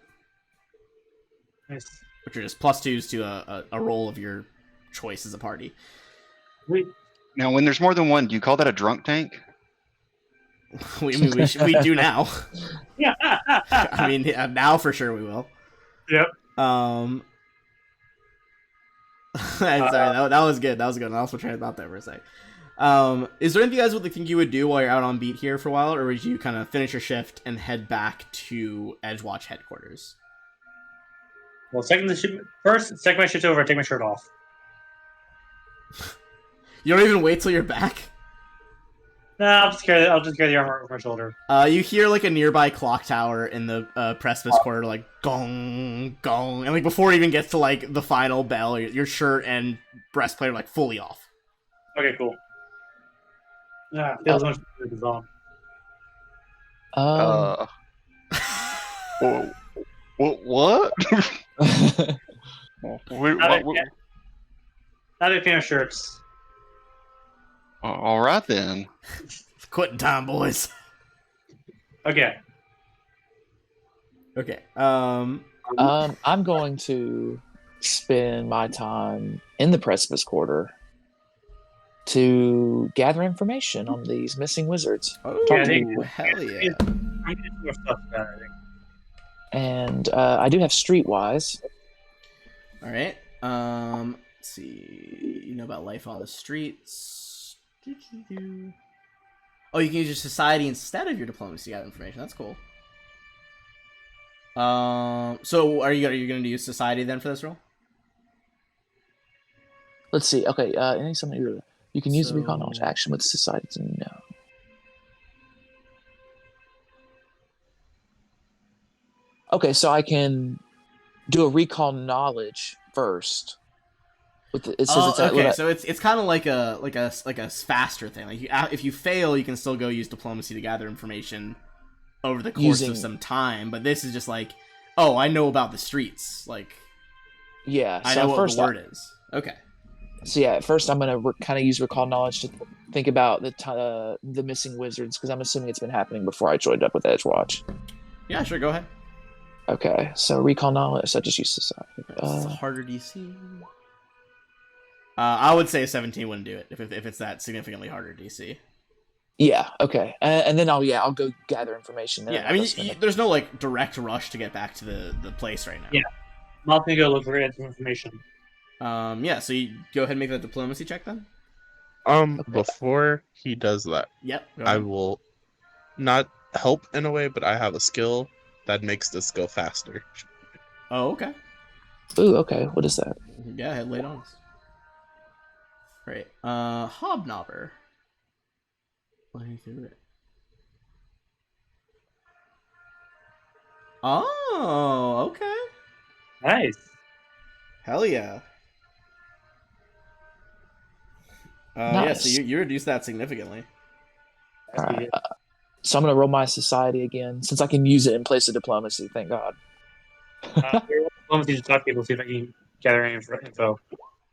Nice. which are just +2s to a roll of your choice as a party. Sweet. Now, when there's more than one, do you call that a drunk tank? we do now. Yeah. I mean, now for sure we will. Yep. I'm sorry, that was good. That was good. I also tried about that for a sec. Is there anything you guys would think you would do while you're out on beat here for a while, or would you kind of finish your shift and head back to Edgewatch headquarters? Well, second my shift over, take my shirt off. You don't even wait till you're back? Nah, I'll just carry the armor over my shoulder. You hear like a nearby clock tower in the precipice quarter, like gong, gong, and like before it even gets to like the final bell, your shirt and breastplate are like fully off. Okay, cool. Yeah, feels much better than on. What? Not a fan of shirts. All right then. It's quitting time, boys. Okay. Okay. I'm going to spend my time in the precipice quarter to gather information on these missing wizards. Oh, Yeah, hell yeah. I need more stuff for that, I think. And I do have Streetwise. All right. Let's see. You know about life on the streets. Oh, you can use your society instead of your diplomacy to gather information. That's cool. So are you gonna use society then for this roll? Let's see. Okay. Any something you can use the recall knowledge So- action with society to know. Okay, so I can do a recall knowledge first. It says it's okay. at, So it's kind of like a faster thing. Like if you fail, you can still go use diplomacy to gather information over the course of some time. But this is just like, oh, I know about the streets. Like, yeah. I So know what first, the word is. Okay. so yeah, at first I'm gonna kind of use recall knowledge to think about the missing wizards because I'm assuming it's been happening before I joined up with Edgewatch. Yeah, sure. Go ahead. Okay, so recall knowledge. So I just use society. It's a harder DC. I would say a 17 wouldn't do it if it's that significantly harder DC. Yeah. Okay. And then I'll go gather information. Yeah, I mean, there's no like direct rush to get back to the place right now. Yeah. I'm also gonna go look for information. Yeah. So you go ahead and make that diplomacy check then. Before he does that, Yep. Go I ahead. will not help in a way, but I have a skill that makes this go faster. Oh, okay. Ooh. Okay. What is that? Yeah, head laid on us. Right. Hobnobber. Playing through it. Oh, okay. Nice. Hell yeah. Yeah, so Nice. you reduce that significantly. All right. So I'm gonna roll my society again since I can use it in place of diplomacy. Thank God. Let me just talk to people, see if I can gather any info.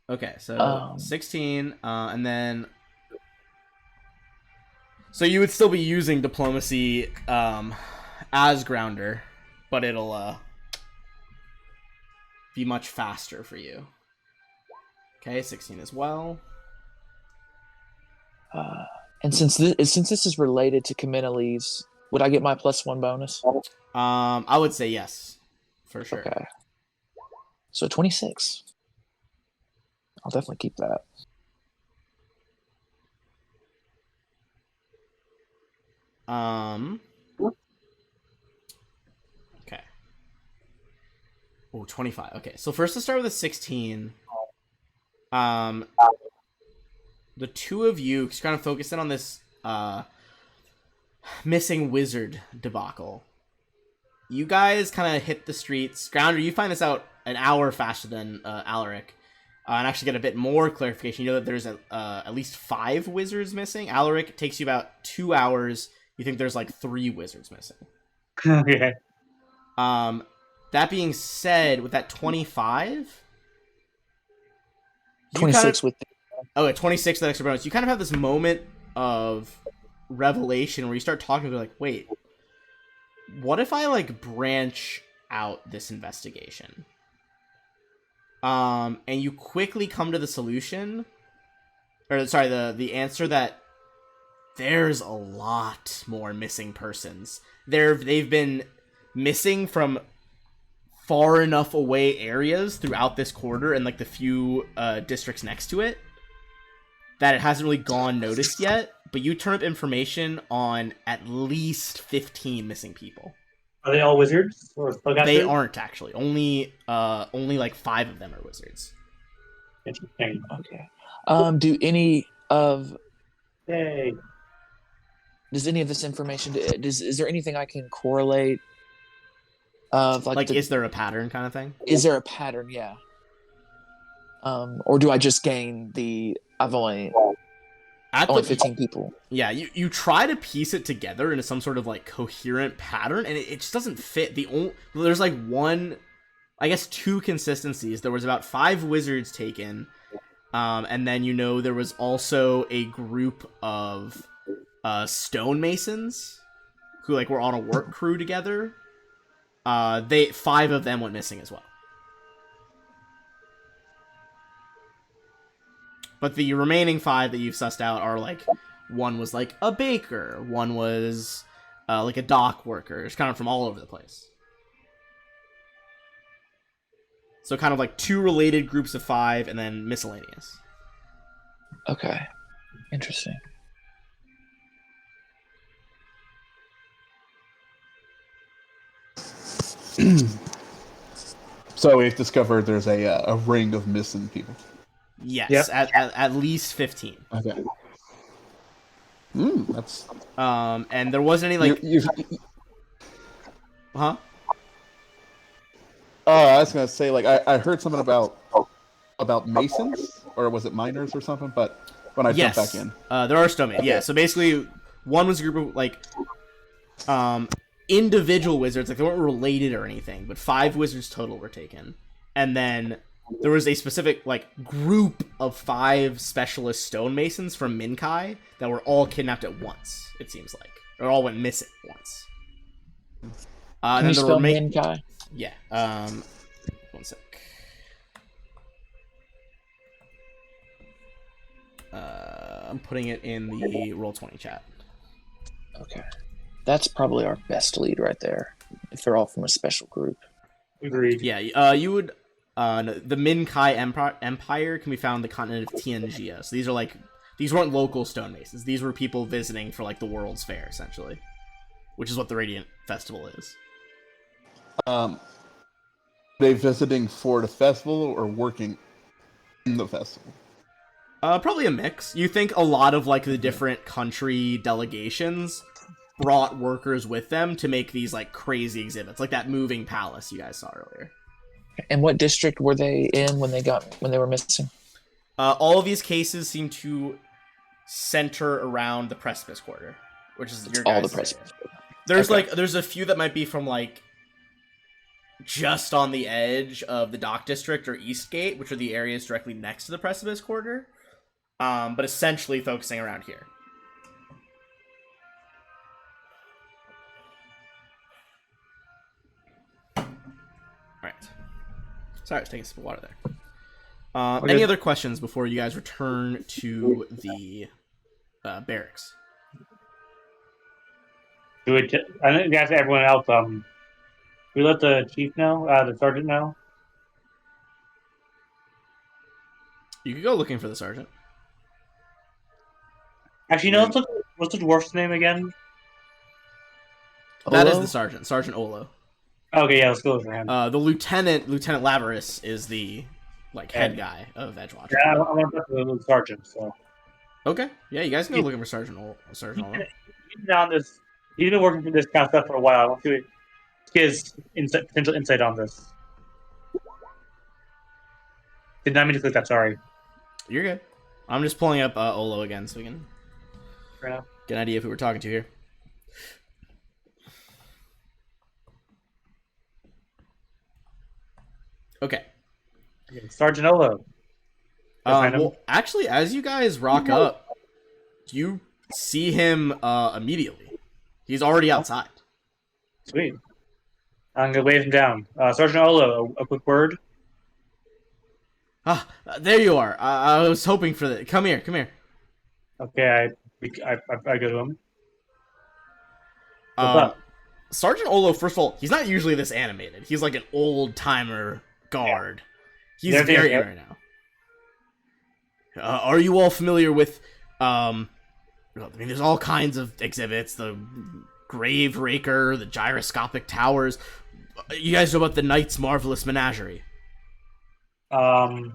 Okay, so 16, and then... So you would still be using diplomacy as grounder, but it'll be much faster for you. Okay, 16 as well. And since this is related to Kaminoles, would I get my +1 bonus? I would say yes, for sure. Okay. So 26. I'll definitely keep that. Okay. Oh, 25. Okay, so first let's start with a 16. The two of you kind of focus in on this missing wizard debacle. You guys kind of hit the streets. Grounder, you find this out an hour faster than Alaric. And actually get a bit more clarification. You know that there's at least 5 wizards missing. Alaric takes you about 2 hours. You think there's like 3 wizards missing. Okay. That being said, with that 25... 26 with... Oh, at 26, that extra bonus. You kind of have this moment of revelation where you start talking to like, wait, what if I like branch out this investigation? And you quickly come to the solution, or sorry, the answer that there's a lot more missing persons. They've been missing from far enough away areas throughout this quarter and like the few districts next to it that it hasn't really gone noticed yet, but you turn up information on at least 15 missing people. Are they all wizards? Or they aren't, actually. Only like 5 of them are wizards. Interesting. Okay. Do any of... Yay. Does any of this information... Is there anything I can correlate of like is there a pattern kind of thing? Is there a pattern? Yeah. Or do I just gain the... I've only 15 people. Yeah, you try to piece it together into some sort of like coherent pattern, and it just doesn't fit. There's like one, I guess 2 consistencies. There was about 5 wizards taken, and then there was also a group of stonemasons who like were on a work crew together. 5 of them went missing as well. But the remaining 5 that you've sussed out are like, one was like a baker, one was like a dock worker. It's kind of from all over the place. So kind of like 2 related groups of 5 and then miscellaneous. Okay. Interesting. So we've discovered there's a ring of missing people. Yes, Yep. at least 15. Okay. That's And there wasn't any like, you. huh? Oh, I was gonna say like I heard something about masons, or was it miners or something? But when I jump back in, there are stonemasons. Yeah, so basically, one was a group of like, individual wizards, like they weren't related or anything, but 5 wizards total were taken, and then there was a specific like group of 5 specialist stonemasons from Minkai that were all kidnapped at once. It seems like, or all went missing once. Can you spell Minkai? Yeah. One sec. I'm putting it in the Roll20 chat. Okay. That's probably our best lead right there. If they're all from a special group. Agreed. Yeah. You would. No, the Minkai Empire can be found in the continent of Tianjia. So these weren't local stonemasons. These were people visiting for like the World's Fair, essentially, which is what the Radiant Festival is. they visiting for the festival or working in the festival? Probably a mix. You think a lot of like the different country delegations brought workers with them to make these like crazy exhibits, like that moving palace you guys saw earlier. And what district were they in when they were missing? All of these cases seem to center around the Precipice Quarter, which is your guys' all the Precipice. There's Okay. there's a few that might be from like just on the edge of the Dock District or Eastgate, which are the areas directly next to the Precipice Quarter, but essentially focusing around here. Alright. Sorry, I was taking a sip of water there. Any other questions before you guys return to the barracks? Do we? I think you guys, everyone else. We let the chief know, the sergeant know. You could go looking for the sergeant. Actually, no. Let's look. What's the dwarf's name again? That is Olo? the sergeant, Sergeant Olo. Okay, yeah, let's go for him. The Lieutenant Laveris, is the head guy of Edgewatch. Yeah, I want to talk to the sergeant. So Okay, yeah, you guys can go looking for Sergeant Olo. he's down this. He's been working for this kind of stuff for a while. I want to get his potential insight on this. Did not mean to click that. Sorry. You're good. I'm just pulling up Olo again so we can Fair enough. get an idea of who we're talking to here. Okay. Sergeant Olo. Well, actually, as you guys rock up, you see him immediately. He's already outside. Sweet. I'm gonna wave him down. Sergeant Olo, a quick word. Ah, there you are. I was hoping for that. Come here. Okay, I go to him. What's up? Sergeant Olo, first of all, he's not usually this animated. He's like an old timer guard. He's Yeah, very yeah. right now. Are you all familiar with? I mean, there's all kinds of exhibits. The Grave Raker, the gyroscopic towers. You guys know about the Knight's Marvelous Menagerie? No.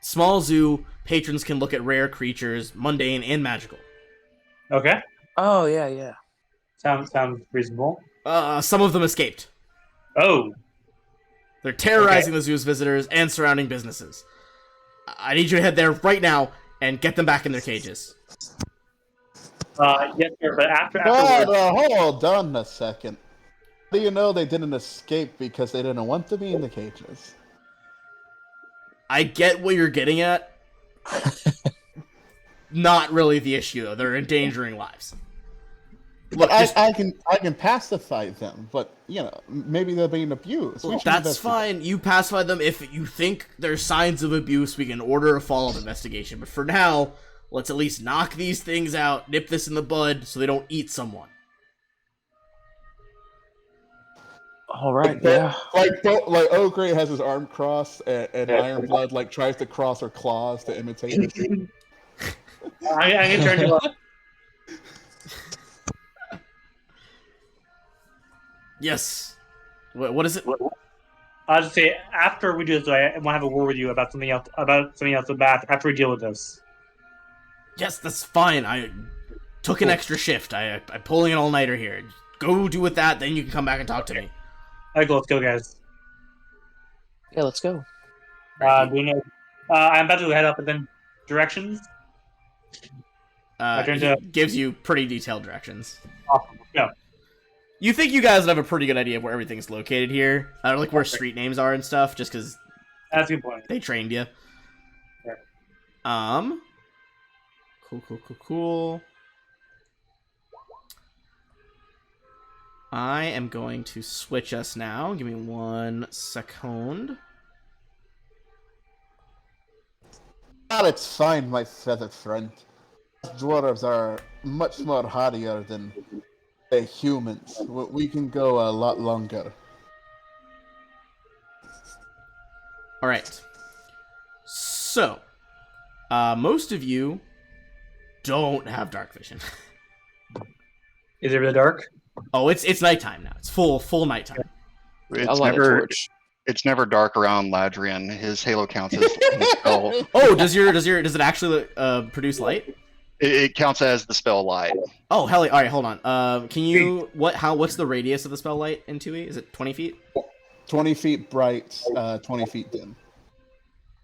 Small zoo. Patrons can look at rare creatures, mundane and magical. Okay. Oh yeah. Sounds reasonable. Some of them escaped. Oh. They're terrorizing the zoo's visitors and surrounding businesses. I need you to head there right now and get them back in their cages. Yes, sir. But But afterwards, hold on a second. How do you know they didn't escape because they didn't want to be in the cages? I get what you're getting at. Not really the issue, though. They're endangering lives. But I can pacify them, but maybe they're being abused. We should That's investigate. fine. You pacify them. If you think there's signs of abuse, we can order a follow-up investigation. But for now, let's at least knock these things out, nip this in the bud, so they don't eat someone. All right. Yeah. Like Ogre has his arm crossed, and Ironblood tries to cross her claws to imitate it. I can turn you up. Yes. What is it? I'll just say after we do this, I want to have a word with you about something else. After we deal with this. Yes, that's fine. I took an extra shift. I'm pulling an all-nighter here. Go do with that, then you can come back and talk to me. All right, let's go, guys. Yeah, let's go. Do you know? I'm about to head up, and then directions. He gives you pretty detailed directions. Awesome. Yeah. You think you guys would have a pretty good idea of where everything's located here, like where street names are and stuff, just because That's a good point. they trained you. Yeah. Cool. I am going to switch us now. Give me 1 second. But it's fine, my feathered friend. Dwarves are much more hardier than the humans. We can go a lot longer. All right. So, most of you don't have dark vision. Is it really dark? Oh, it's nighttime now. It's full nighttime. It's never dark around Ladrian. His halo counts as his spell. Oh, does it actually produce light? It counts as the spell light. Oh, hell yeah. All right, hold on. Can you what's the radius of the spell light in 2e? Is it 20 feet? 20 feet bright, 20 feet dim.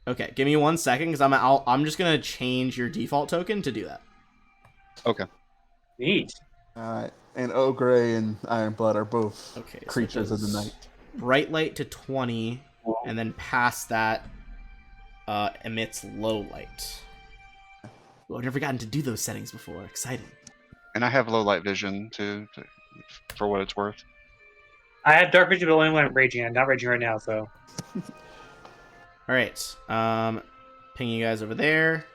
Okay, give me 1 second because I'm just gonna change your default token to do that. Okay. Neat. Alright, and Ogre and Ironblood are both Okay, so creatures of the night. Bright light to 20, and then past that emits low light. Well, I've never gotten to do those settings before. Exciting. And I have low light vision for what it's worth. I have dark vision, but only when I'm raging. I'm not raging right now, so. All right. Ping you guys over there.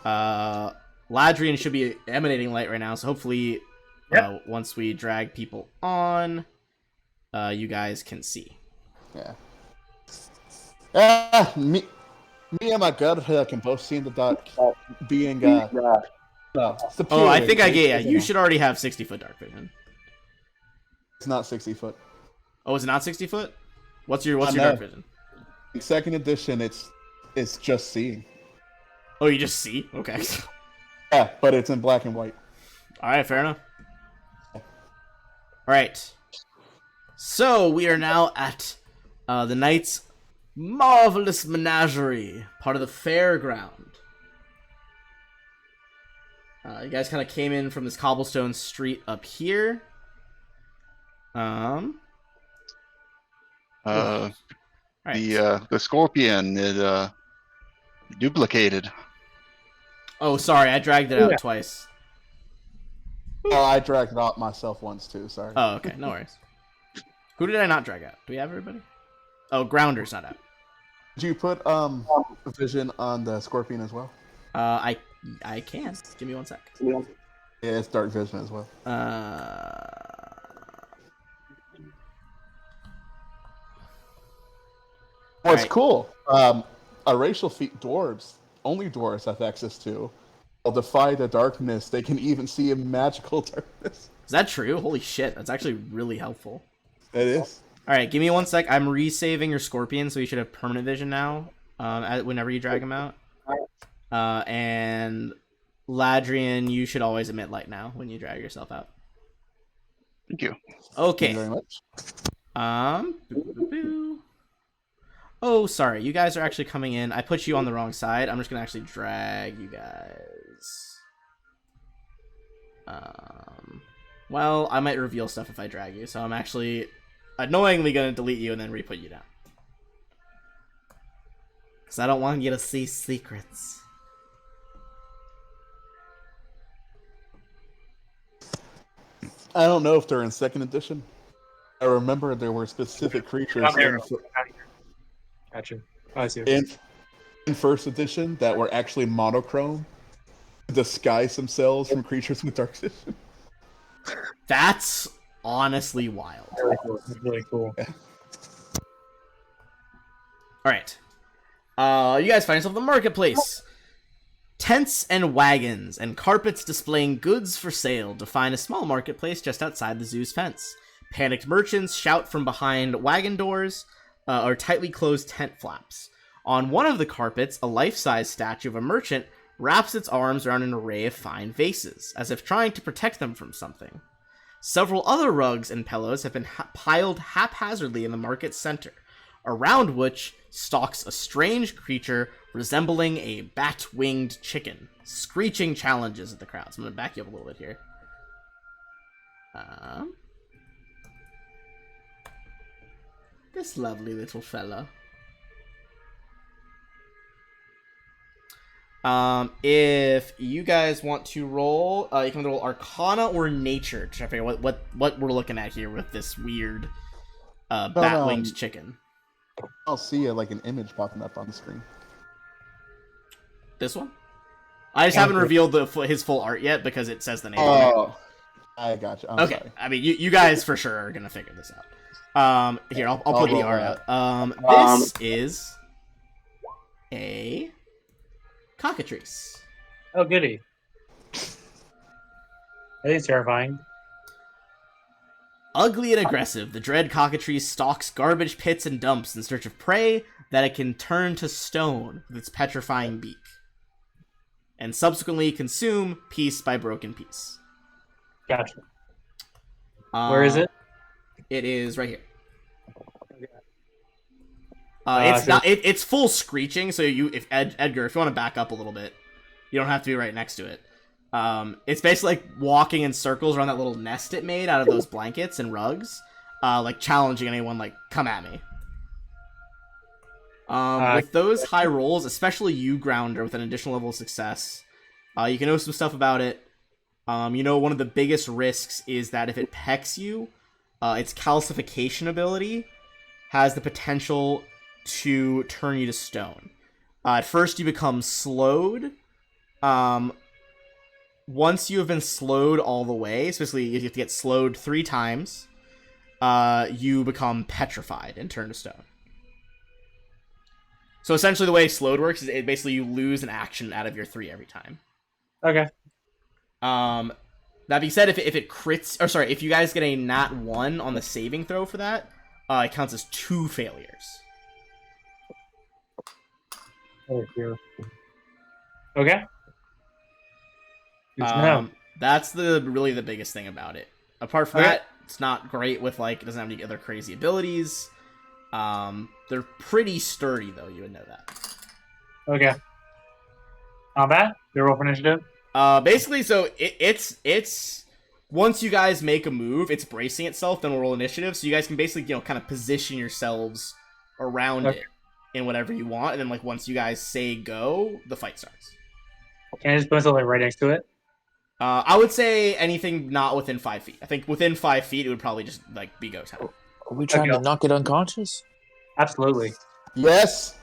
Ladrian should be emanating light right now, so hopefully, once we drag people on, you guys can see. Yeah. Me and my god can both see in the dark, being superior. Oh, I think you should already have 60-foot dark vision. It's not 60 foot. Oh, is it not 60 foot? What's your dark vision? In second edition, it's just seeing. Oh, you just see? Okay. Yeah, but it's in black and white. All right, fair enough. All right. So we are now at the knight's marvelous menagerie, part of the fairground. You guys kind of came in from this cobblestone street up here. Right. The scorpion it duplicated. Oh, sorry, I dragged it out twice. Oh, I dragged it out myself once too. Sorry. Oh, okay, no worries. Who did I not drag out? Do we have everybody? Oh, Grounder's not out. Did you put vision on the scorpion as well? I can. Give me 1 sec. Yeah, it's dark vision as well. What's right. cool? A racial feat only dwarves have access to. They'll defy the darkness. They can even see in magical darkness. Is that true? Holy shit, that's actually really helpful. It is. All right, give me 1 sec. I'm resaving your scorpion, so you should have permanent vision now. Whenever you drag him out. And Ladrian, you should always emit light now when you drag yourself out. Thank you. Okay. Thank you very much. Oh, sorry. You guys are actually coming in. I put you on the wrong side. I'm just gonna actually drag you guys. Well, I might reveal stuff if I drag you, so I'm actually annoyingly gonna delete you and then re-put you down. Because I don't want you to see secrets. I don't know if they're in second edition. I remember there were specific creatures Gotcha. I see. in first edition that were actually monochrome to disguise themselves from creatures with dark vision. That's honestly wild. Really cool. It's really cool. Alright. You guys find yourself in the marketplace. Tents and wagons and carpets displaying goods for sale define a small marketplace just outside the zoo's fence. Panicked merchants shout from behind wagon doors or tightly closed tent flaps. On one of the carpets, a life-size statue of a merchant wraps its arms around an array of fine vases, as if trying to protect them from something. Several other rugs and pillows have been piled haphazardly in the market center, around which stalks a strange creature resembling a bat-winged chicken, screeching challenges at the crowds. I'm going to back you up a little bit here. This lovely little fella. If you guys want to roll, you can roll Arcana or Nature to try to figure out what we're looking at here with this weird bat-winged chicken. I'll see like an image popping up on the screen. This one? I just haven't revealed his full art yet because it says the name on it. Oh, I gotcha. Okay, sorry. I mean, you guys for sure are gonna figure this out. Here, I'll put the art out. This is a cockatrice. Oh, goody. I think it's terrifying. Ugly and aggressive, the dread cockatrice stalks garbage pits and dumps in search of prey that it can turn to stone with its petrifying beak, and subsequently consume piece by broken piece. Gotcha. Where is it? It is right here. Sure. It's full screeching. So if Edgar, if you want to back up a little bit, you don't have to be right next to it. It's basically like walking in circles around that little nest it made out of those blankets and rugs, like challenging anyone, like, come at me. With those high rolls, especially you, Grounder, with an additional level of success, you can know some stuff about it. One of the biggest risks is that if it pecks you, its calcification ability has the potential to turn you to stone. At first, you become slowed. Once you have been slowed all the way, so basically you have to get slowed 3 times, you become petrified and turn to stone. So essentially the way slowed works is basically you lose an action out of your 3 every time. Okay. That being said, if it crits, or sorry, if you guys get a nat 1 on the saving throw for that, it counts as 2 failures. Oh, here. Okay. Good to know. That's really the biggest thing about it. Apart from that, it's not great with, like, it doesn't have any other crazy abilities. They're pretty sturdy, though, you would know that. Okay. Combat? Your roll for initiative? Basically, so it's once you guys make a move, it's bracing itself, then we'll roll initiative, so you guys can basically, kind of position yourselves around it in whatever you want, and then, like, once you guys say go, the fight starts. Can I just put myself, like, right next to it? I would say anything not within 5 feet. I think within 5 feet, it would probably just, like, be go time. Are we trying to knock it unconscious? Absolutely. Yes.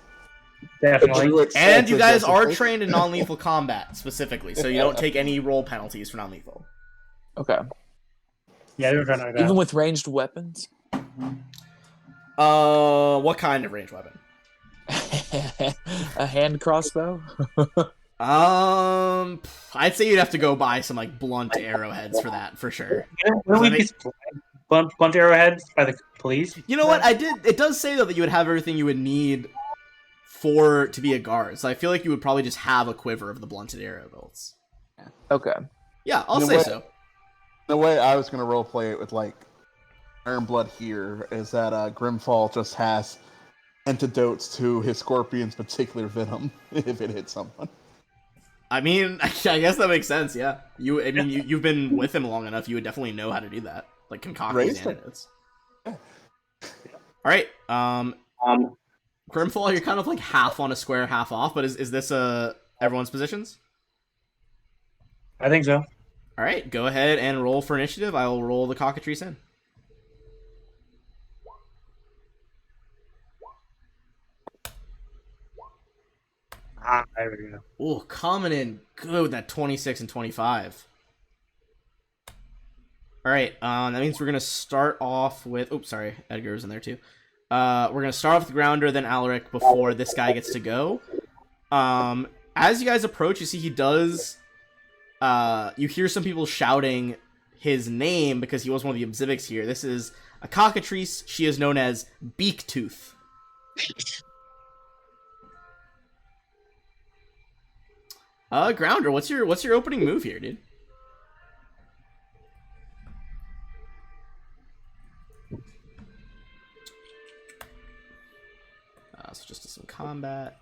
Definitely. And you guys are trained in non-lethal combat, specifically, so you don't take any roll penalties for non-lethal. Okay. Yeah, they're trying to knock it down. Even with ranged weapons? What kind of ranged weapon? A hand crossbow? I'd say you'd have to go buy some, like, blunt arrowheads for that, for sure. Will we be blunt arrowheads by the police? You know what? It does say, though, that you would have everything you would need to be a guard. So I feel like you would probably just have a quiver of the blunted arrow bolts. Okay. Yeah, I'll say so. The way I was going to roleplay it with, like, Iron Blood here is that Grimfall just has antidotes to his scorpion's particular venom if it hits someone. I mean, I guess that makes sense, yeah. You've been with him long enough, you would definitely know how to do that. Like, concoct these antidotes. Yeah. Alright, Grimfall, you're kind of, like, half on a square, half off, but is this everyone's positions? I think so. Alright, go ahead and roll for initiative. I will roll the cockatrice in. There we go. Ooh, coming in good with that 26 and 25. Alright, that means we're going to start off with... Oops, sorry, Edgar was in there too. We're going to start off with Grounder, then Alaric, before this guy gets to go. As you guys approach, you see he does... you hear some people shouting his name because he was one of the exhibits here. This is a cockatrice. She is known as Beaktooth. Grounder, what's your opening move here, dude? So just do some combat.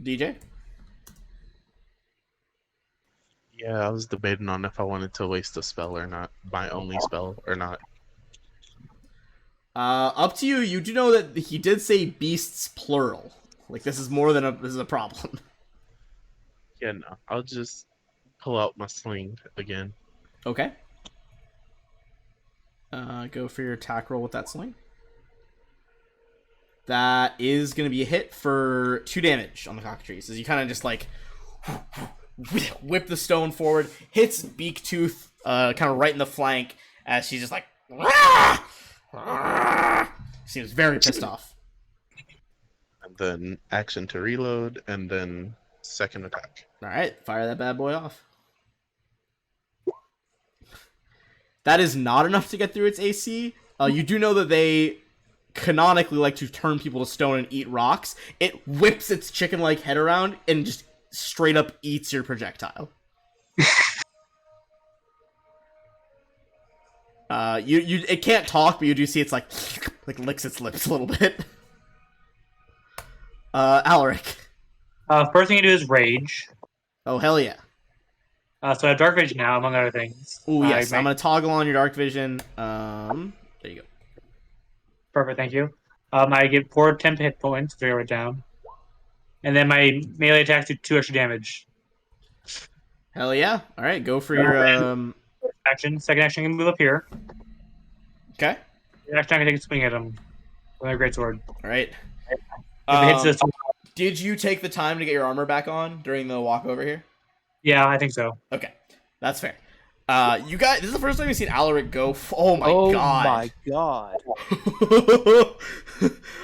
DJ? Yeah, I was debating on if I wanted to waste a spell or not. My only spell or not. Up to you. You do know that he did say beasts plural. Like, this is more than this is a problem. Yeah, no. I'll just pull out my sling again. Okay. Go for your attack roll with that sling. That is going to be a hit for 2 damage on the cockatrice. As you kind of just, like, whip the stone forward, hits Beaktooth kind of right in the flank as she's just like, Rah! Rah! Seems very pissed off. And then action to reload, and then second attack. All right, fire that bad boy off. That is not enough to get through its AC. You do know that they canonically like to turn people to stone and eat rocks. It whips its chicken-like head around and just straight up eats your projectile. It can't talk, but you do see it's like licks its lips a little bit. Alaric. First thing I do is rage. Oh, hell yeah. So I have dark vision now, among other things. Oh, yes. I'm going to toggle on your dark vision. There you go. Perfect, thank you. I get 4 temp hit points, if I write it down. And then my melee attacks do 2 extra damage. Hell yeah. All right, go for your... Action. Second action, I can move up here. Okay. Next time I can take a swing at him with a greatsword. All right. If it hits this... Did you take the time to get your armor back on during the walk over here? Yeah, I think so. Okay, that's fair. You guys, this is the first time you've seen Alaric go. Oh my god! Oh my god!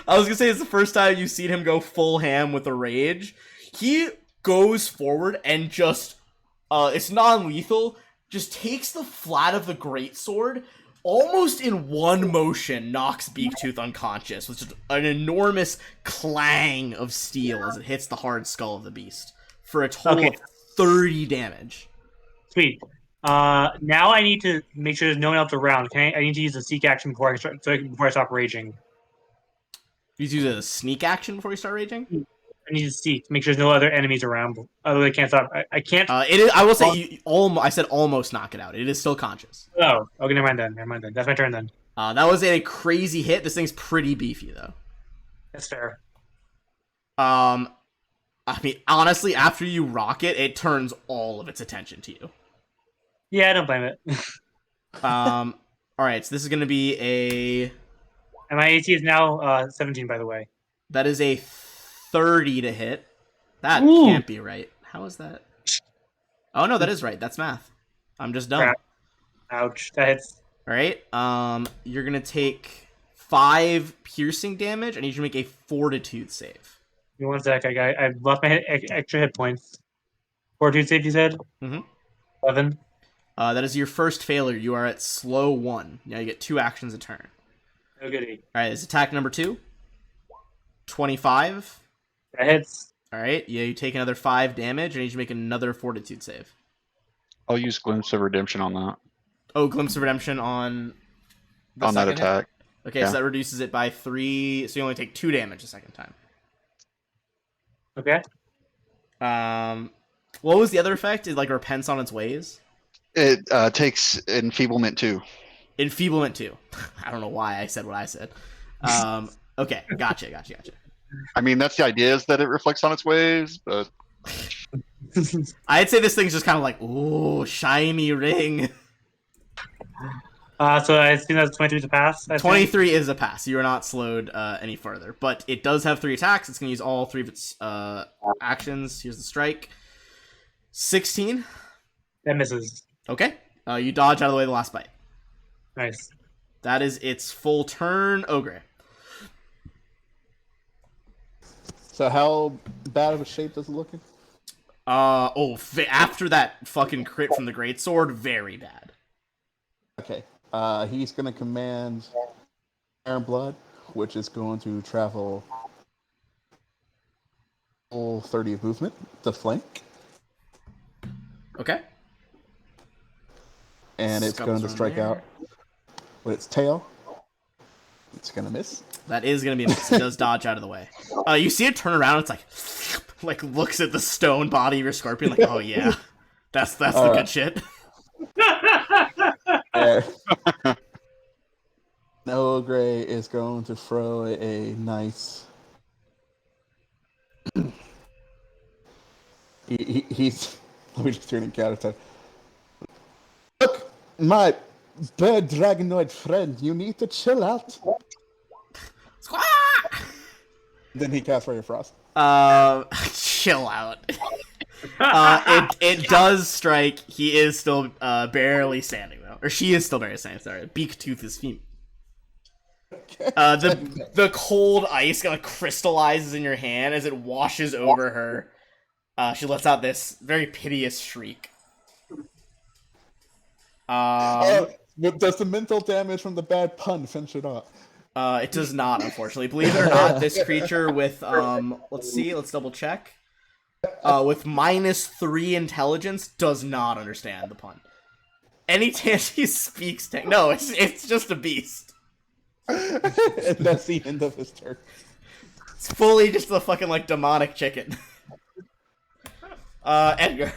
I was gonna say it's the first time you've seen him go full ham with a rage. He goes forward and just, it's non-lethal. Just takes the flat of the greatsword, almost in one motion, knocks Beaktooth unconscious with just an enormous clang of steel as it hits the hard skull of the beast for a total of 30 damage. Sweet. Now I need to make sure there's no one else around. I need to use a seek action before I stop raging. You use a sneak action before you start raging? I need to seek, make sure there's no other enemies around. Otherwise, I can't stop. I can't. It is. I will say, I said almost knock it out. It is still conscious. Oh, okay, never mind then. That's my turn then. That was a crazy hit. This thing's pretty beefy though. That's fair. I mean, honestly, after you rock it, it turns all of its attention to you. Yeah, I don't blame it. All right, so this is going to be a... And my AC is now 17, by the way. That is a 30 to hit. That Ooh. Can't be right. How is that? Oh, no, that is right. That's math. I'm just dumb. Crap. Ouch. That hits. All right, you're going to take 5 piercing damage. I need you to make a fortitude save. Give me 1 sec. I lost my extra hit points. Fortitude save, you said? Mm-hmm. 11. That is your first failure. You are at slow 1. Now you get 2 actions a turn. No goodie. All right, this is attack number 2. 25. That hits. All right, yeah, you take another 5 damage. I need you to make another fortitude save. I'll use Glimpse of Redemption on that. Oh, Glimpse of Redemption on the On that second hit? attack. Okay, Yeah. so that reduces it by 3, so you only take 2 damage the second time. Okay. What was the other effect? It, like, repents on its ways? It takes Enfeeblement 2. Enfeeblement 2. I don't know why I said what I said. Okay, gotcha. I mean, that's the idea, is that it reflects on its ways, but... I'd say this thing's just kind of like, ooh, shiny ring. So I assume that's 22 to pass. I think? 23 is a pass. You are not slowed any further. But it does have 3 attacks. It's going to use all 3 of its actions. Here's the strike. 16. That misses. Okay. You dodge out of the way of the last bite. Nice. That is its full turn. Ogre. So how bad of a shape does it look in? After that fucking crit from the greatsword, very bad. Okay. He's going to command Iron Blood, which is going to travel full 30 of movement to flank. Okay. And it's going to strike out with its tail. It's going to miss. That is going to be a miss. It does dodge out of the way. You see it turn around, it's like looks at the stone body of your scorpion, like, oh yeah, that's the good shit. Noah Gray is going to throw a nice. He's. Let me just turn and counter. Look, my bird dragonoid friend, you need to chill out. Then he casts Ray of Frost. Chill out. It does strike. He is still barely standing though, or she is still barely standing. Sorry, beak tooth is feet. The cold ice kind of crystallizes in your hand as it washes over her. She lets out this very piteous shriek. Does the mental damage from the bad pun finish it off? It does not, unfortunately. Believe it or not, this creature with let's double check. With -3 intelligence does not understand the pun. Anytime he speaks, no, it's just a beast. And that's the end of his turn. It's fully just the fucking like demonic chicken. Edgar,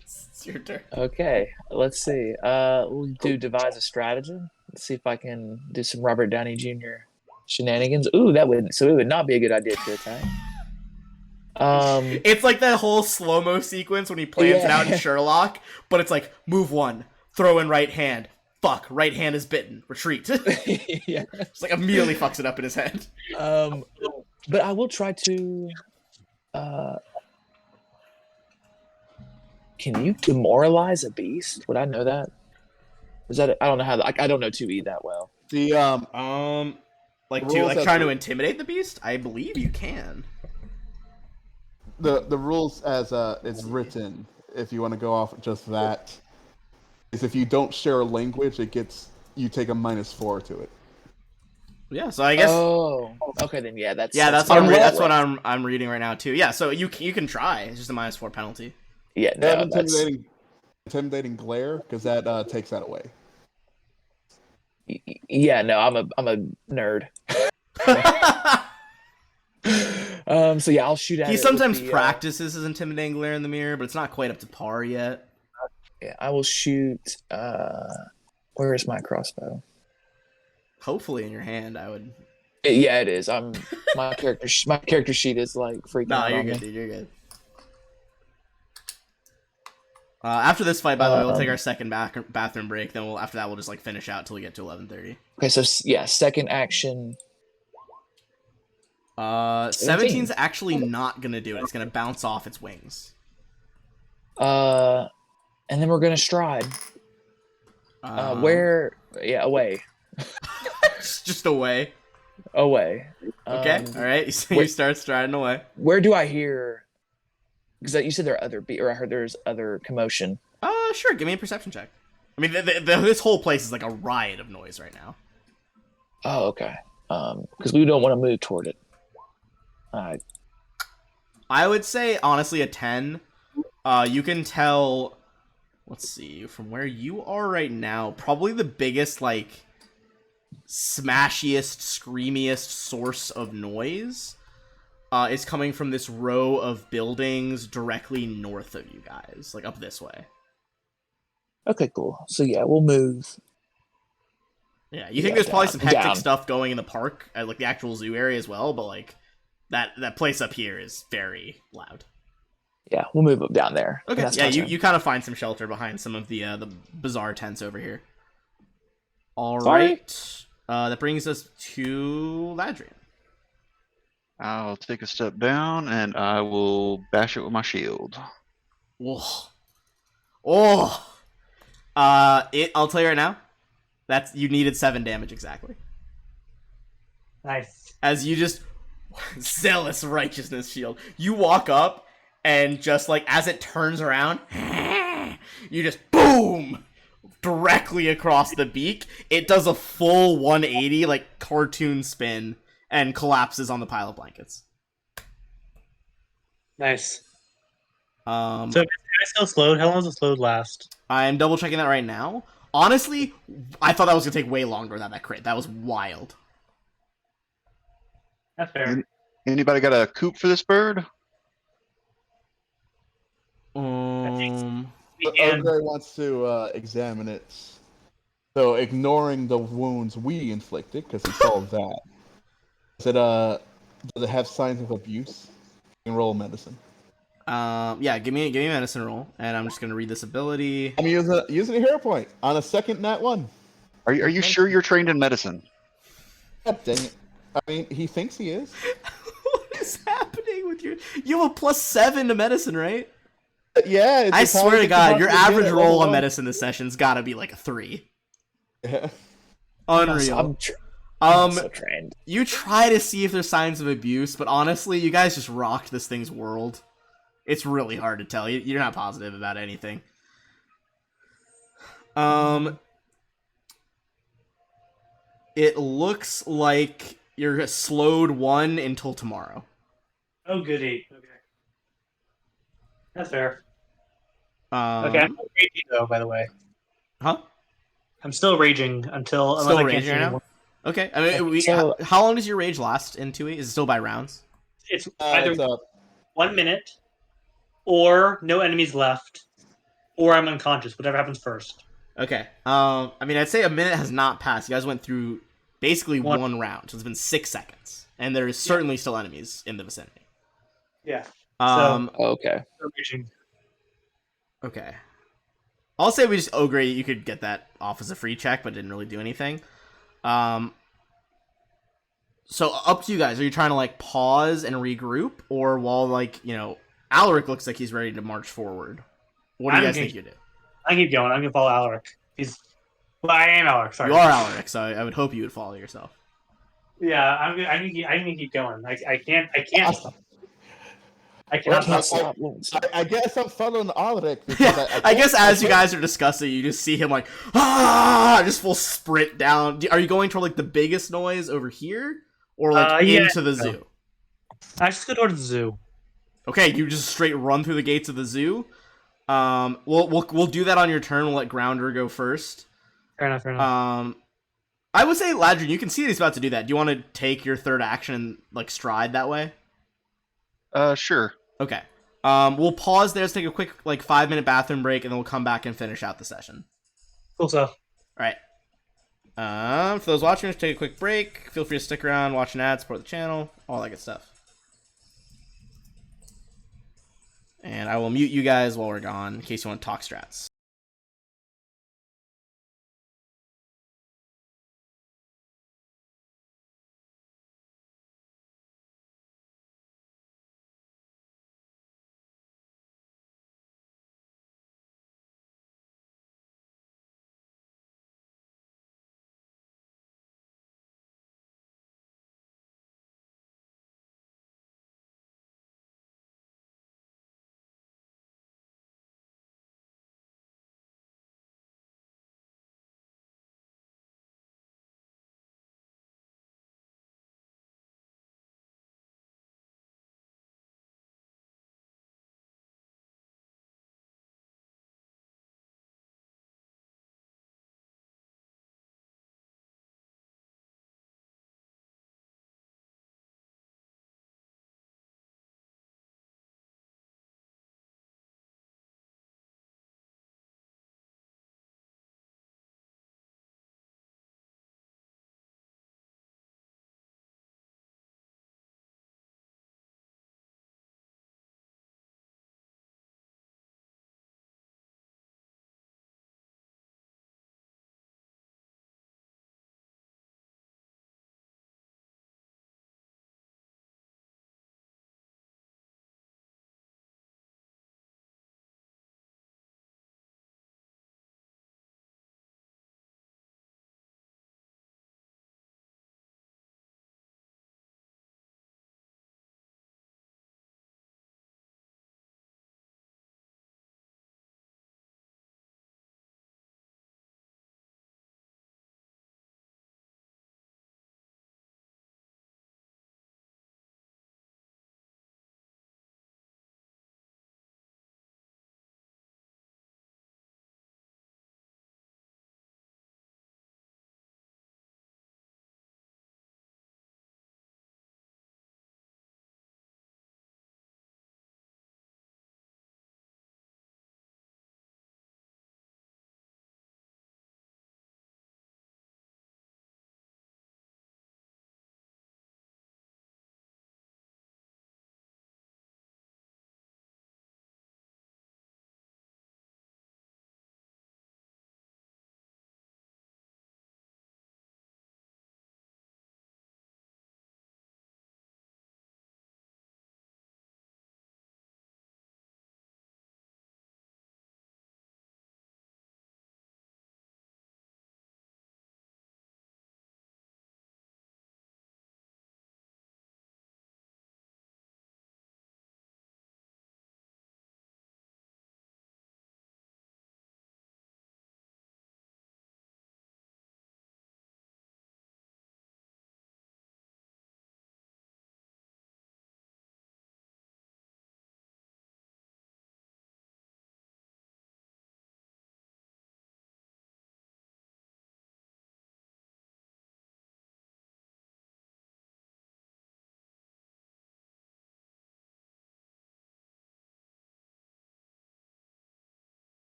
it's your turn. Okay, let's see. We'll do devise a stratagem. Let's see if I can do some Robert Downey Jr. shenanigans. Ooh, it would not be a good idea to attack. It's like that whole slow-mo sequence when he plans it out in Sherlock, but it's like move one, throw in right hand. Fuck, right hand is bitten. Retreat. Yeah. It's like immediately fucks it up in his head. But I will try to. Can you demoralize a beast? Would I know that? Is that I don't know how. I don't know 2E that well. The trying to intimidate the beast. I believe you can. The rules as it's written, if you want to go off just that, is if you don't share a language, you take a -4 to it. Yeah, so I guess. Oh, okay then. Yeah, that's what I'm reading right now too. Yeah, so you can try. It's just a -4 penalty. Yeah, no, intimidating glare because that takes that away. Yeah, no, I'm a nerd. So yeah, I'll shoot at. He sometimes practices his intimidating glare in the mirror, but it's not quite up to par yet. Yeah, I will shoot. Where is my crossbow? Hopefully in your hand, I would. Yeah, it is. My character sheet is like freaking out. No, you're good, dude. You're good. After this fight, by the way, we'll take our second bathroom break. Then after that, we'll just like finish out till we get to 11:30. Okay, so yeah, second action. 17's actually not gonna do it. It's gonna bounce off its wings. And then we're gonna stride. Where? Yeah, away. Just away. Away. Okay. All right. So you start striding away. Where do I hear? Because you said there are other or I heard there's other commotion. Sure. Give me a perception check. I mean, this whole place is like a riot of noise right now. Oh, okay. Because we don't want to move toward it. I would say honestly a 10. You can tell. Let's see, from where you are right now, probably the biggest like smashiest, screamiest source of noise is coming from this row of buildings directly north of you guys, like up this way. Okay, cool. So yeah, we'll move. Yeah, you think there's probably some hectic stuff going in the park, at like the actual zoo area as well, but like that place up here is very loud. Yeah, we'll move up down there. Okay, yeah, you kind of find some shelter behind some of the bizarre tents over here. All right, that brings us to Ladrian. I'll take a step down and I will bash it with my shield. I'll tell you right now, you needed 7 damage exactly. Nice. As you just zealous righteousness shield, you walk up and just like as it turns around, you just boom directly across the beak. It does a full 180 like cartoon spin and collapses on the pile of blankets. Nice. Um, So is it still slowed? How long does it slowed last? I'm double checking that right now. Honestly, I thought that was gonna take way longer than that crit. That was wild. That's fair. Anybody got a coop for this bird? Um, And Ogre wants to examine it. So, ignoring the wounds we inflicted, because he solved that. Does it have signs of abuse? You can roll medicine. yeah, give me a medicine roll, and I'm just gonna read this ability. I'm using a hero point on a second nat one. Are you sure you're trained in medicine? God dang it. I mean, he thinks he is. What is happening with your? You have a +7 to medicine, right? Yeah, it's I as high swear as to it can God, your possibly average get at roll level on 1. medicine this session's got to be like a 3. Yeah. Unreal. I'm so trained. You try to see if there's signs of abuse, but honestly, you guys just rocked this thing's world. It's really hard to tell. You're not positive about anything. It looks like you're slowed 1 until tomorrow. oh goody. Okay. That's fair. Um, Okay, I'm still raging though, by the way. Huh? I'm still raging until Still unless I can't raging see right now? anyone. Okay. I mean, So- how long does your rage last in 2E? Is it still by rounds? It's either It's up. 1 minute, or no enemies left, or I'm unconscious. Whatever happens first. Okay. I mean, I'd say a minute has not passed. You guys went through basically One. one round, so it's been 6 seconds, and there is certainly still enemies in the vicinity. Yeah. Okay. Still raging. Okay. I'll say we just ogre. You could get that off as a free check, but didn't really do anything. So up to you guys. Are you trying to like pause and regroup, or while Alaric looks like he's ready to march forward? What do you guys think you do? I keep going. I'm gonna follow Alaric. I am Alaric. Sorry. You are Alaric, so I would hope you would follow yourself. Yeah, I'm gonna keep going. I can't. I I cannot can't stop. stop. I guess I'm following Alaric. Yeah, I guess as you guys are discussing, you just see him like just full sprint down. Are you going toward like the biggest noise over here, or like Yeah. into the zoo? I just go towards the zoo. Okay, you just straight run through the gates of the zoo. We'll do that on your turn. We'll let Grounder go first. Fair enough. Fair enough. I would say Ladrin, you can see that he's about to do that. Do you want to take your third action and like stride that way? Sure. Okay. We'll pause there. Let's take a quick 5-minute bathroom break, and then we'll come back and finish out the session. Cool stuff. All right. For those watching, just take a quick break. Feel free to stick around, watch an ad, support the channel, all that good stuff. And I will mute you guys while we're gone in case you want to talk strats.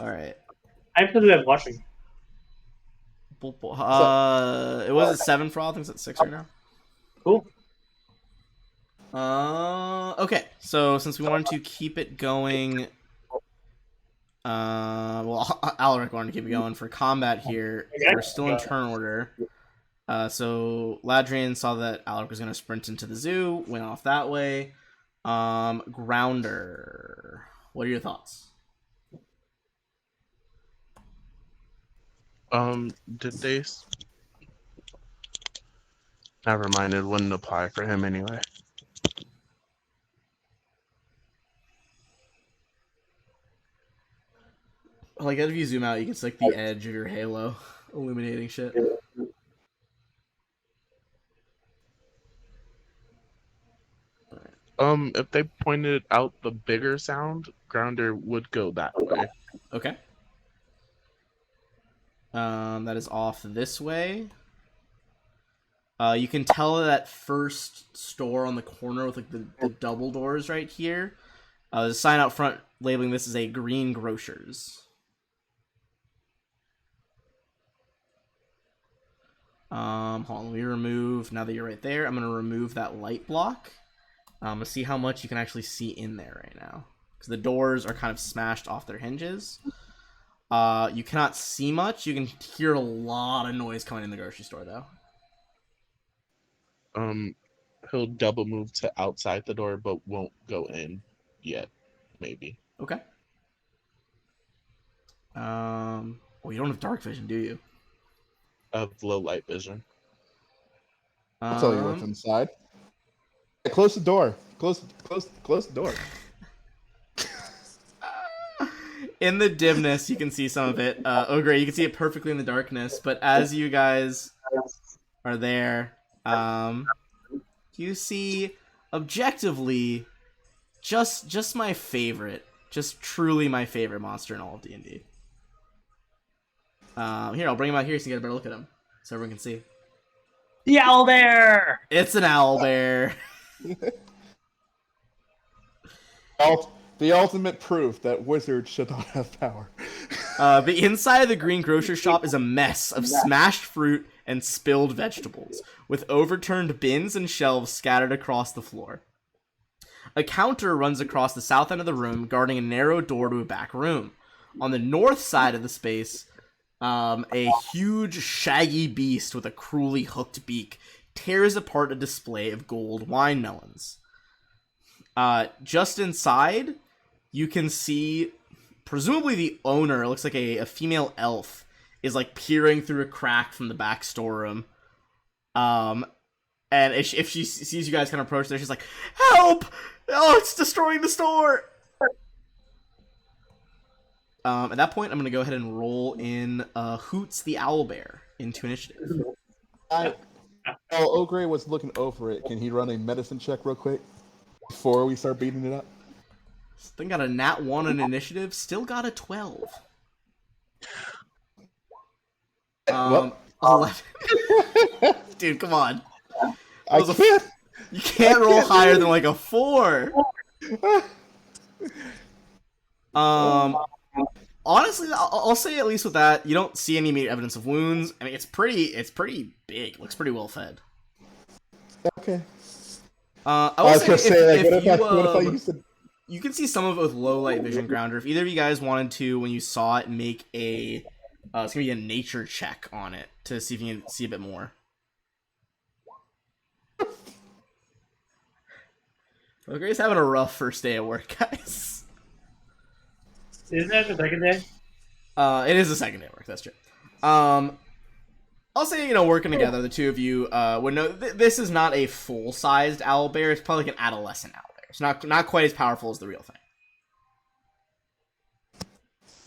right. I'm still good at watching. It was at 7 for all. I think it's at 6 right now. Cool. Okay. So since we wanted to keep it going, Alaric wanted to keep it going for combat here. We're still in turn order. So Ladrian saw that Alaric was going to sprint into the zoo, went off that way. Grounder, what are your thoughts? Did they? Never mind. It wouldn't apply for him anyway. Like, if you zoom out, you can see like the edge of your halo illuminating shit. If they pointed out the bigger sound, Grounder would go that way. Okay. That is off this way. You can tell that first store on the corner with like the double doors right here. There's a sign out front labeling this as a Green Grocers. Hold on, let me remove, now that you're right there, I'm going to remove that light block. I'm going to see how much you can actually see in there right now. Because the doors are kind of smashed off their hinges. You cannot see much. You can hear a lot of noise coming in the grocery store, though. He'll double move to outside the door, but won't go in yet. Maybe. Okay. Well, you don't have dark vision, do you? Of low light vision. I'll tell you what's inside. Hey, close the door. Close the door. In the dimness, you can see some of it. Oh, great. You can see it perfectly in the darkness. But as you guys are there, you see objectively just my favorite, just truly my favorite monster in all of D&D. Here, I'll bring him out here so you get a better look at him, so everyone can see. The owlbear! It's an owlbear. The ultimate proof that wizards should not have power. The inside of the Green Grocer shop is a mess of smashed fruit and spilled vegetables, with overturned bins and shelves scattered across the floor. A counter runs across the south end of the room, guarding a narrow door to a back room. On the north side of the space, a huge, shaggy beast with a cruelly hooked beak tears apart a display of gold wine melons. Just inside, you can see, presumably the owner, looks like a female elf, is like peering through a crack from the back storeroom. And if she sees you guys kind of approach there, she's like, "Help! Oh, it's destroying the store!" At that point, I'm going to go ahead and roll in Hoots the Owlbear into initiative. While Ogre was looking over it, can he run a medicine check real quick before we start beating it up? Thing got a nat 1 in initiative, still got a 12. 11. Dude, come on. You can't roll higher than like a 4. Honestly, I'll say at least with that, you don't see any immediate evidence of wounds. I mean, it's pretty big. Looks pretty well fed. Okay. I was gonna say, what if I used to... You can see some of it with low light vision, Grounder. If either of you guys wanted to, when you saw it, make a it's gonna be a nature check on it to see if you can see a bit more. Well, Gray's having a rough first day at work, guys. Isn't that the second day? It is the second day at work. That's true. I'll say, working together, the two of you would know this is not a full-sized owlbear. It's probably like an adolescent owlbear. It's not quite as powerful as the real thing.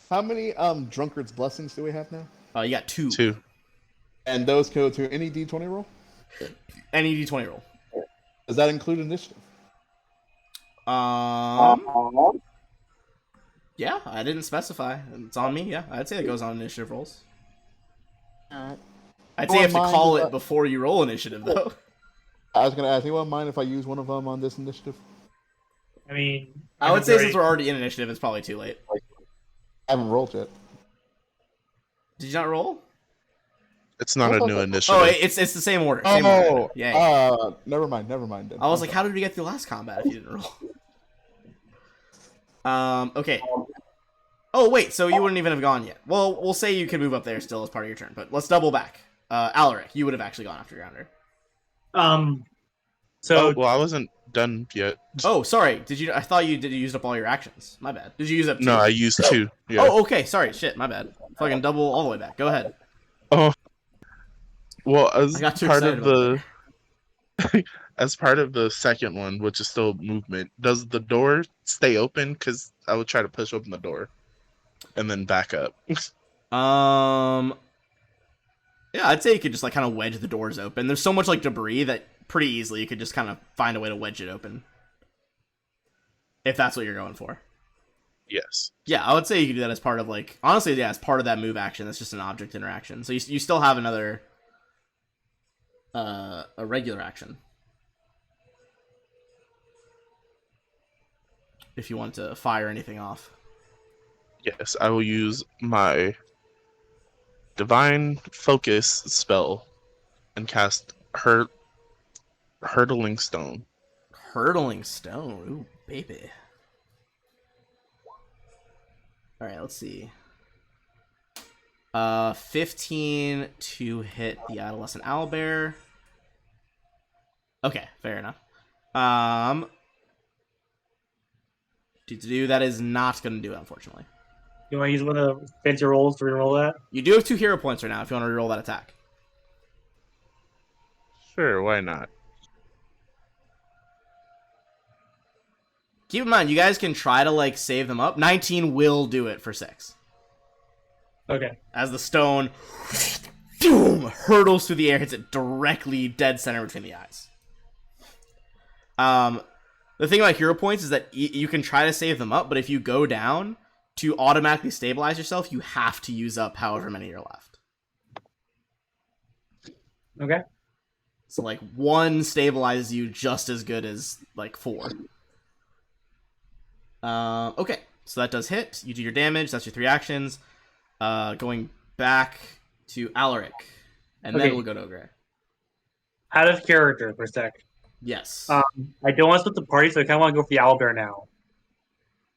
How many Drunkard's Blessings do we have now? You got 2. 2. And those go to any D20 roll? Any D20 roll. Does that include initiative? Yeah, I didn't specify. It's on me, yeah. I'd say it goes on initiative rolls. Alright. I'd say you have to call it before you roll initiative, though. I was going to ask, anyone mind if I use one of them on this initiative? I mean... I would say since we're already in initiative, it's probably too late. I haven't rolled yet. Did you not roll? It's not a new Oh, initiative. it's the same order. Same order. Yeah. Never mind then. I was like, how did we get through last combat if you didn't roll? Okay. Oh, wait, so you wouldn't even have gone yet. Well, we'll say you can move up there still as part of your turn, but let's double back. Alaric, you would have actually gone after Grounder. So Oh, well, I wasn't done yet. Oh, sorry. Did you? I thought you used up all your actions. My bad. Did you use up 2? No, I used 2. Yeah. Oh, okay. Sorry. Shit. My bad. Fucking double all the way back. Go ahead. Oh. Well, as I got too part excited of about the as part of the second one, which is still movement, does the door stay open? Because I would try to push open the door and then back up. Yeah, I'd say you could just like kind of wedge the doors open. There's so much like debris that pretty easily you could just kind of find a way to wedge it open. If that's what you're going for. Yes. Yeah, I would say you could do that as part of like, honestly, yeah, as part of that move action. That's just an object interaction. So you still have another a regular action. If you want to fire anything off. Yes, I will use my Divine Focus spell and cast Hurtling Stone. Hurtling Stone. Ooh, baby. Alright, let's see. 15 to hit the Adolescent Owlbear. Okay, fair enough. That is not going to do it, unfortunately. you want to use one of the fancy rolls to reroll that? You do have 2 hero points right now if you want to reroll that attack. Sure, why not? Keep in mind, you guys can try to like save them up. 19 will do it for 6. Okay. As the stone boom, hurtles through the air, hits it directly dead center between the eyes. The thing about hero points is that you can try to save them up, but if you go down, to automatically stabilize yourself, you have to use up however many are left. Okay. So like 1 stabilizes you just as good as like 4. Okay, so that does hit. You do your damage. That's your 3 actions. Going back to Alaric, and then we'll go to Ogre. Out of character for a sec. Yes. I don't want to split the party, so I kind of want to go for the owlbear now.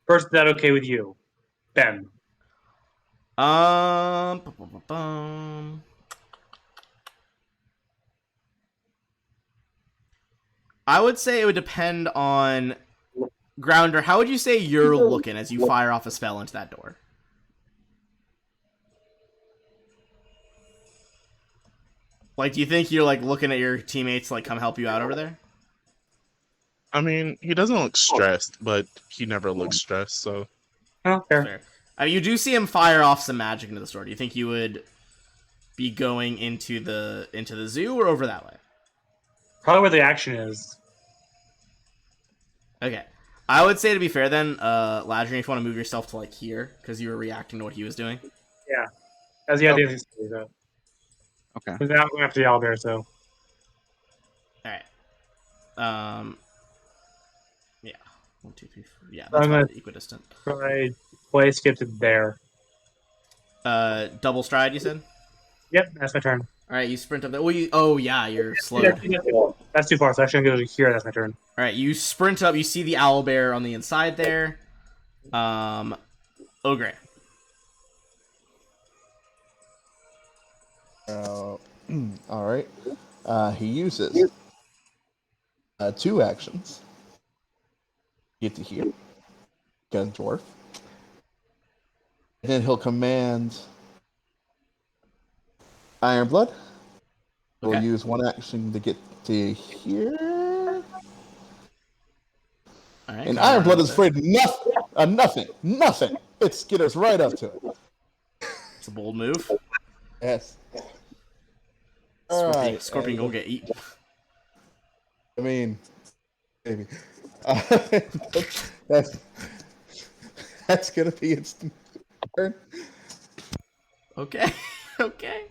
First, is that okay with you, Ben? Bum, bum, bum. I would say it would depend on Grounder. How would you say you're looking as you fire off a spell into that door? Like, do you think you're like looking at your teammates to like come help you out over there? I mean, he doesn't look stressed, but he never looks stressed, so... Oh, fair. Fair. You do see him fire off some magic into the store. Do you think you would be going into the zoo or over that way? Probably where the action is. Okay. I would say, to be fair then, Ladrin, if you want to move yourself to like here, because you were reacting to what he was doing. Yeah. That's the idea. So. Okay. We're not going after the owlbear, so... Alright. Yeah. 1, 2, 3, 4. Yeah, that's I'm gonna equidistant. try place skip to there. Double stride, you said? Yep, that's my turn. Alright, you sprint up there. Oh, yeah, you're slow. That's too far, so actually I'm going to go here. That's my turn. Alright, you sprint up. You see the owlbear on the inside there. Ogre. Alright. He uses 2 actions. Get to here. Get a dwarf. And then he'll command Ironblood. He'll Okay. use 1 action to get to here. Alright. And Ironblood is afraid of nothing. It skitters right up to it. It's a bold move. Yes. Scorpion go get eaten. I mean, maybe. That's gonna be its turn. Okay. Okay.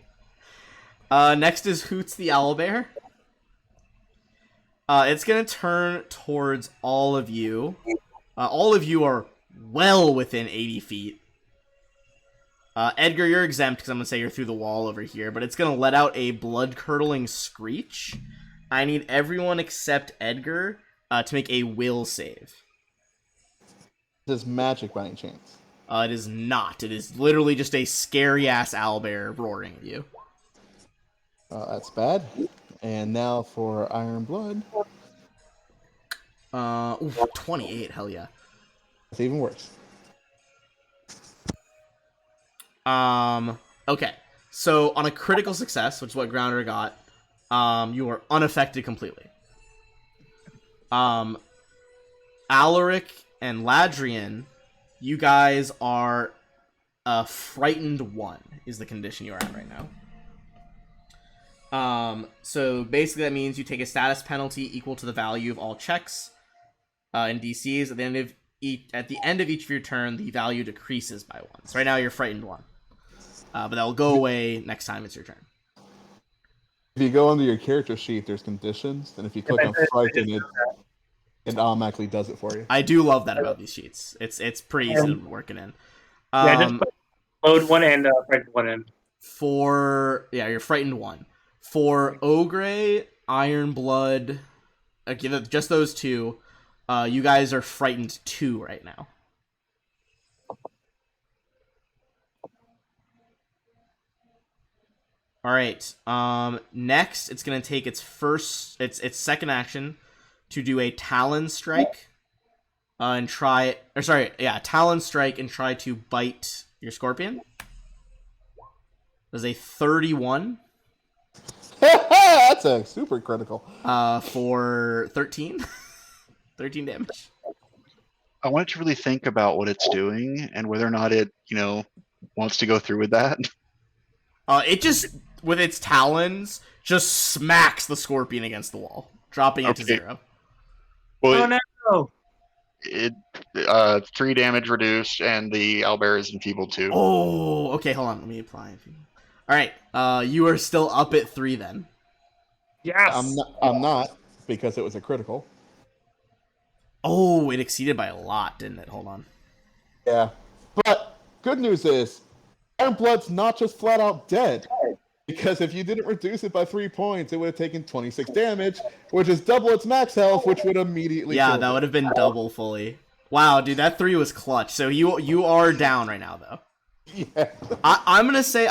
Next is Hoots the Owlbear. It's gonna turn towards all of you. All of you are well within 80 feet. Edgar, you're exempt because I'm gonna say you're through the wall over here, but it's gonna let out a blood-curdling screech. I need everyone except Edgar to make a will save. This is magic by any chance. It is not. It is literally just a scary-ass owlbear roaring at you. That's bad. And now for Iron Blood. 28, hell yeah. It's even worse. Okay. So on a critical success, which is what Grounder got, you are unaffected completely. Alaric and Ladrian, you guys are frightened 1 is the condition you're at right now. So basically that means you take a status penalty equal to the value of all checks in DCs. At the end of each of your turn, the value decreases by 1. So right now you're frightened 1. But that will go away next time it's your turn. If you go under your character sheet, there's conditions, and if you click on Frighten, it automatically does it for you. I do love that about these sheets. It's pretty easy to work it in. Just put load 1 and frightened 1 in. You're frightened 1. For Ogre, Iron Blood, just those 2, you guys are frightened 2 right now. Alright, next it's going to take its second action to do a Talon Strike, Talon Strike and try to bite your Scorpion. Does a 31. That's a super critical. For 13. 13 damage. I want it to really think about what it's doing and whether or not it, wants to go through with that. It just, with its talons, just smacks the Scorpion against the wall, dropping it to 0. Well, Oh no! It 3 damage reduced, and the owlbear is enfeebled too. Oh, okay, hold on, let me apply. Alright, you are still up at 3 then. Yes! I'm not, because it was a critical. Oh, it exceeded by a lot, didn't it? Hold on. Yeah. But good news is, Iron Blood's not just flat out dead. Because if you didn't reduce it by 3 points, it would have taken 26 damage, which is double its max health, which would immediately Yeah, kill that it. would have been double fully. Wow, dude, that 3 was clutch. So you are down right now, though. Yeah. I'm gonna say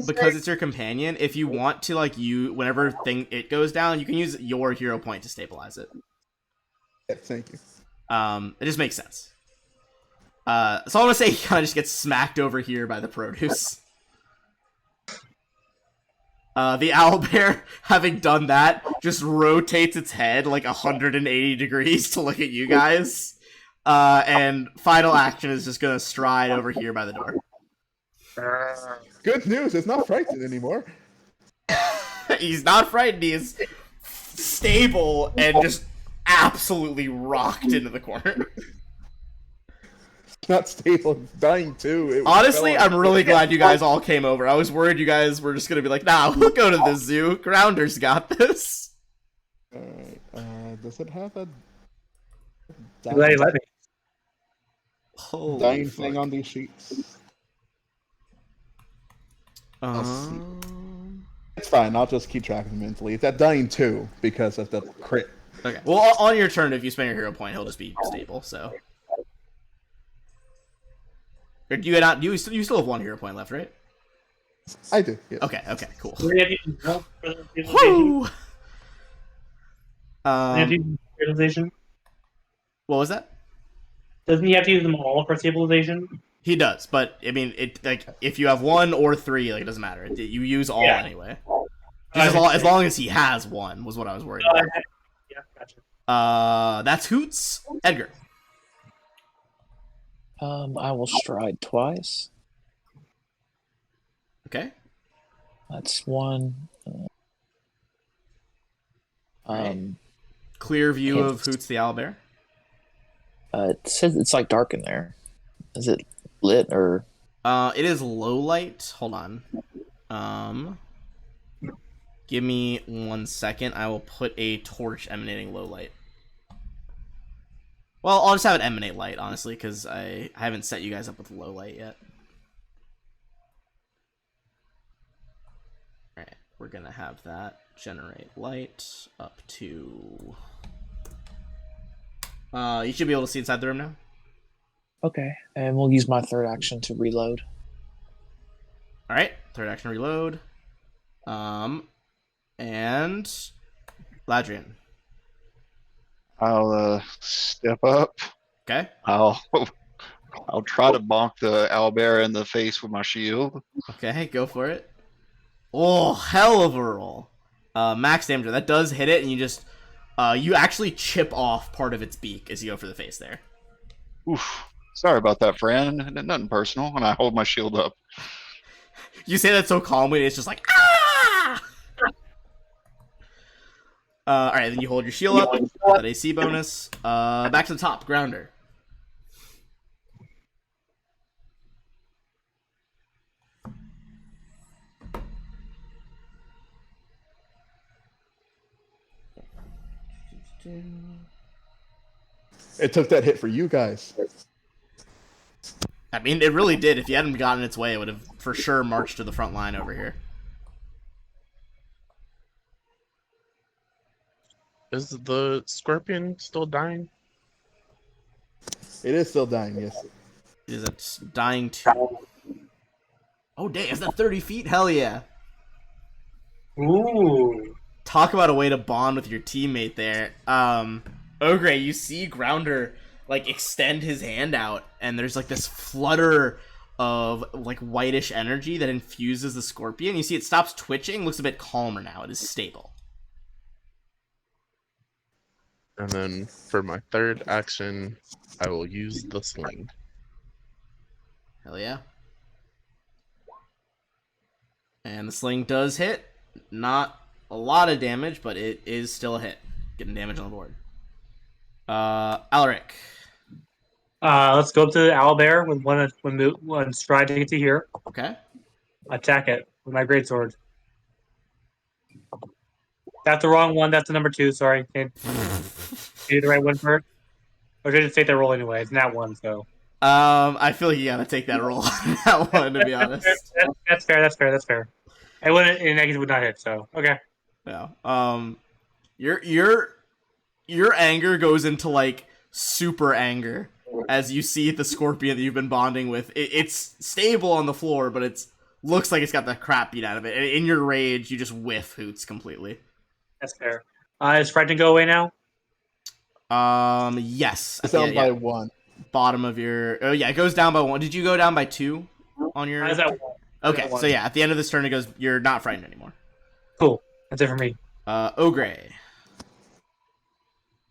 because it's your companion, if you want to whenever it goes down, you can use your hero point to stabilize it. Yeah, thank you. It just makes sense. So I'm gonna say he kind of just gets smacked over here by the produce. The owlbear, having done that, just rotates its head like 180 degrees to look at you guys. And final action is just gonna stride over here by the door. Good news, it's not frightened anymore. He's not frightened, he is stable and just absolutely rocked into the corner. Not stable, it's dying too. Honestly, I'm really glad you guys all came over. I was worried you guys were just gonna be like, nah, we'll go to the zoo. Grounder's got this. Alright, does it have a Glad he let me. Holy dying fuck. thing on these sheets? It's fine, I'll just keep track of them mentally. It's at dying 2 because of the crit. Okay. Well, on your turn, if you spend your hero point, he'll just be stable. So, or do you not? You still have 1 hero point left, right? I do, yes. Okay. Cool. Do we have to use help for the stabilization? Woo! Do we have to use stabilization? What was that? Doesn't he have to use them all for stabilization? He does, but I mean, if you have 1 or 3, it doesn't matter. You use all anyway. Just as long as he has 1 was what I was worried about. Yeah, gotcha. That's Hoots. Edgar. I will stride twice. Okay. That's 1. Clear view of Hoots the owlbear. It says it's like dark in there. Is it lit or? It is low light. Hold on. Give me 1 second. I will put a torch emanating low light. Well, I'll just have it emanate light, honestly, because I haven't set you guys up with low light yet. we're gonna have that generate light up to... you should be able to see inside the room now. Okay, and we'll use my third action to reload. Alright, third action reload. And Ladrian. I'll step up. Okay. I'll try to bonk the owlbear in the face with my shield. Okay, go for it. Oh, hell of a roll. Max damage. That does hit it, and you just you actually chip off part of its beak as you go for the face there. Oof. Sorry about that, friend. Nothing personal. And I hold my shield up. You say that so calmly, it's just like, ah! Alright, then you hold your shield up. That AC bonus. Back to the top, Grounder. It took that hit for you guys. I mean, it really did. If you hadn't gotten its way, it would have for sure marched to the front line over here. Is the scorpion still dying? It is still dying, yes. Is it dying too? Oh, dang. Is that 30 feet? Hell yeah. Ooh. Talk about a way to bond with your teammate there. Ogre, you see Grounder like extend his hand out, and there's like this flutter of like whitish energy that infuses the scorpion. You see it stops twitching, looks a bit calmer now. It is stable. And then for my third action, I will use the sling. Hell yeah. And the sling does hit. Not a lot of damage, but it is still a hit. Getting damage on the board. Alaric. Let's go up to the owlbear with one stride to get to here. Okay. Attack it with my greatsword. That's the wrong one. That's the number 2. Sorry. Can you do the right one first? Or should I just take that roll anyway? It's not one, so. I feel like you gotta take that roll on that one, to be honest. That's fair. That's fair. That's fair. I wouldn't. In negative would not hit. So okay. Yeah. Your anger goes into like super anger as you see the scorpion that you've been bonding with. It's stable on the floor, but it's looks like it's got the crap beat out of it. And in your rage, you just whiff Hoots completely. That's fair. Is Frightened go away now? Yes. It's down by 1. Bottom of your. Oh yeah, it goes down by 1. Did you go down by 2 on your? How's that one? Okay, so yeah, at the end of this turn, it goes. You're not frightened anymore. Cool. That's it for me. Ogre.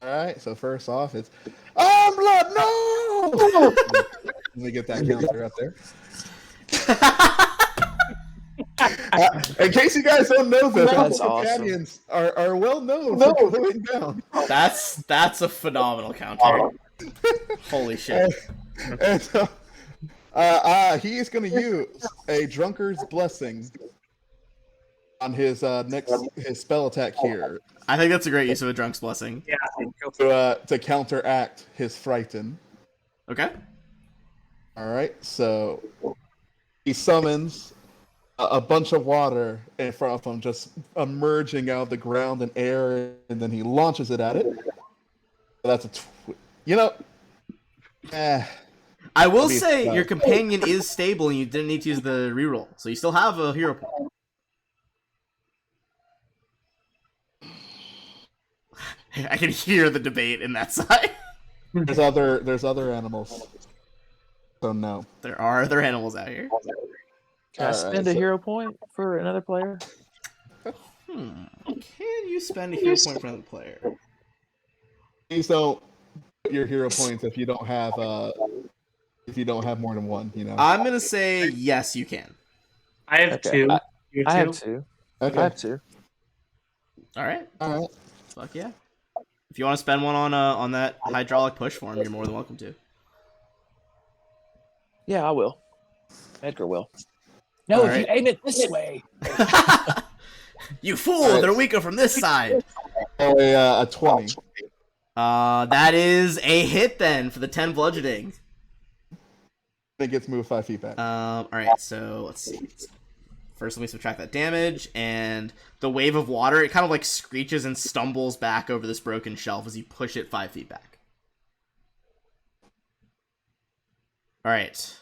Alright, so first off, it's blood, no! Let me get that counter up there. In case you guys don't know this, That's Alpha awesome. Companions are well known for going down. That's a phenomenal counter. Holy shit. And he is going to use a Drunkard's Blessing on his his spell attack here I think that's a great use of a Drunk's Blessing. Yeah. Go for it. to counteract his Frighten. Okay. All right, so he summons a bunch of water in front of him, just emerging out of the ground and air, and then he launches it at it. That's I will Maybe say it's, your companion is stable and you didn't need to use the reroll, so you still have a hero point. I can hear the debate in that side. there's other animals. So no. There are other animals out here. Can I spend a hero point for another player? Can you spend a hero point for another player? Please don't put your hero points if you don't have more than one. I'm gonna say yes, you can. I have Okay. 2. You I have have 2? 2. Okay. I have 2. All right. All right. Fuck yeah. If you want to spend one on that hydraulic push for him, you're more than welcome to. Yeah, I will. Edgar will. No, All if you right. aim it this way. You fool! They're weaker from this side. A 20. That is a hit then for the 10 bludgeoning. It gets moved 5 feet back. All right, so let's see. First, let me subtract that damage, and the wave of water, it kind of like screeches and stumbles back over this broken shelf as you push it 5 feet back. Alright.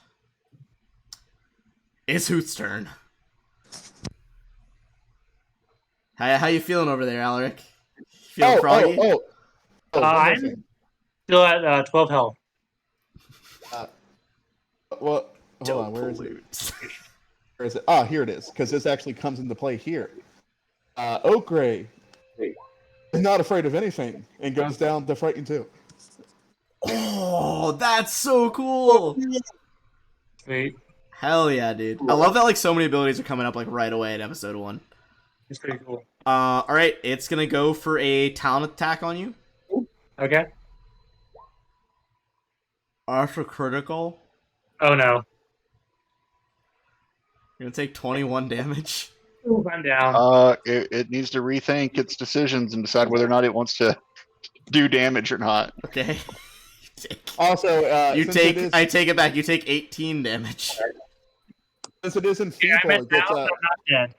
It's Hoot's turn. How you feeling over there, Alaric? Feeling froggy? I'm still at 12 health. Well, hold on, where is it? Where is it? Ah, here it is, because this actually comes into play here. Oakray is not afraid of anything and goes down to frightened too. Oh, that's so cool! Sweet. Hell yeah, dude. I love that like so many abilities are coming up like right away in episode 1. It's pretty cool. Alright, it's gonna go for a talent attack on you. Okay. For critical. Oh no. You're gonna take 21 damage. Ooh, I'm down. It needs to rethink its decisions and decide whether or not it wants to do damage or not. Okay. Also, you since take. it is, I take it back. You take 18 damage. since it isn't Yeah, feeble, I'm down, but I'm not dead.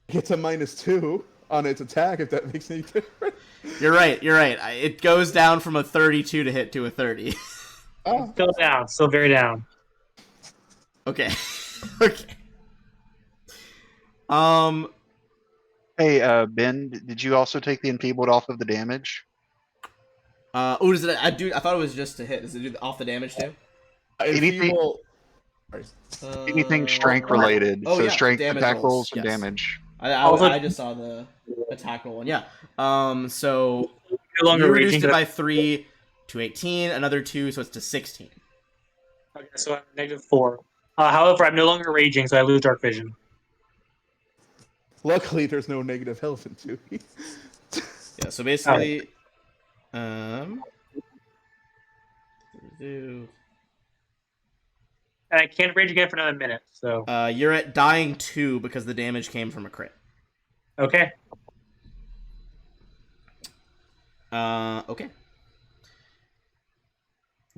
gets a -2 on its attack, if that makes any difference. You're right. You're right. It goes down from a 32 to hit to a 30. Oh, Still down. Still very down. Okay. Okay. Hey, Ben, did you also take the enfeebled off of the damage? Does it? I thought it was just to hit. Does it do off the damage too? Anything- Anything strength related? Oh, so yeah, strength, damage attack rolls, and yes. damage. I just saw the attack roll one. Yeah. So No longer you raging. reduced it by 3 to 18. Another 2, so it's to 16. Okay, so I'm -4. However, I'm no longer raging, so I lose dark vision. luckily, there's no negative health in 2. Yeah. So basically, And I can't rage again for another minute. So you're at dying 2 because the damage came from a crit. okay. Okay.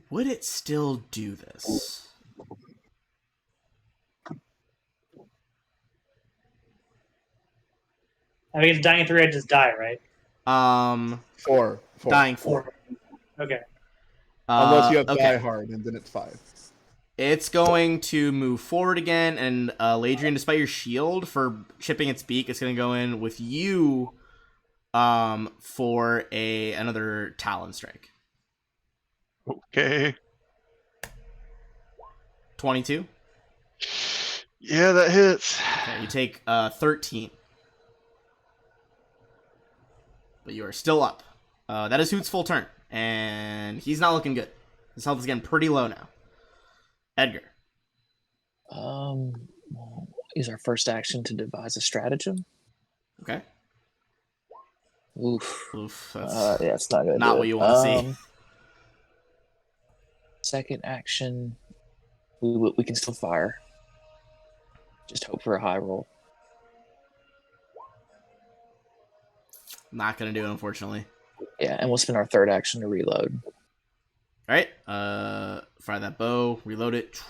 Would it still do this? I mean, it's dying 3, I just die, right? 4. Dying 4. Okay. Unless you have okay. Die Hard, and then it's 5. It's going to move forward again, and Ladrian, despite your shield for chipping its beak, it's going to go in with you for another Talon Strike. Okay. 22? Yeah, that hits. Okay, you take 13. But you are still up. That is Hoot's full turn, and he's not looking good. His health is getting pretty low now. Edgar. Use our first action to devise a stratagem. Okay. Oof. That's Yeah, it's not good. not what you want to see. Second action, we can still fire. Just hope for a high roll. Not going to do it, unfortunately. Yeah, and we'll spend our third action to reload. All right. Fire that bow. Reload it.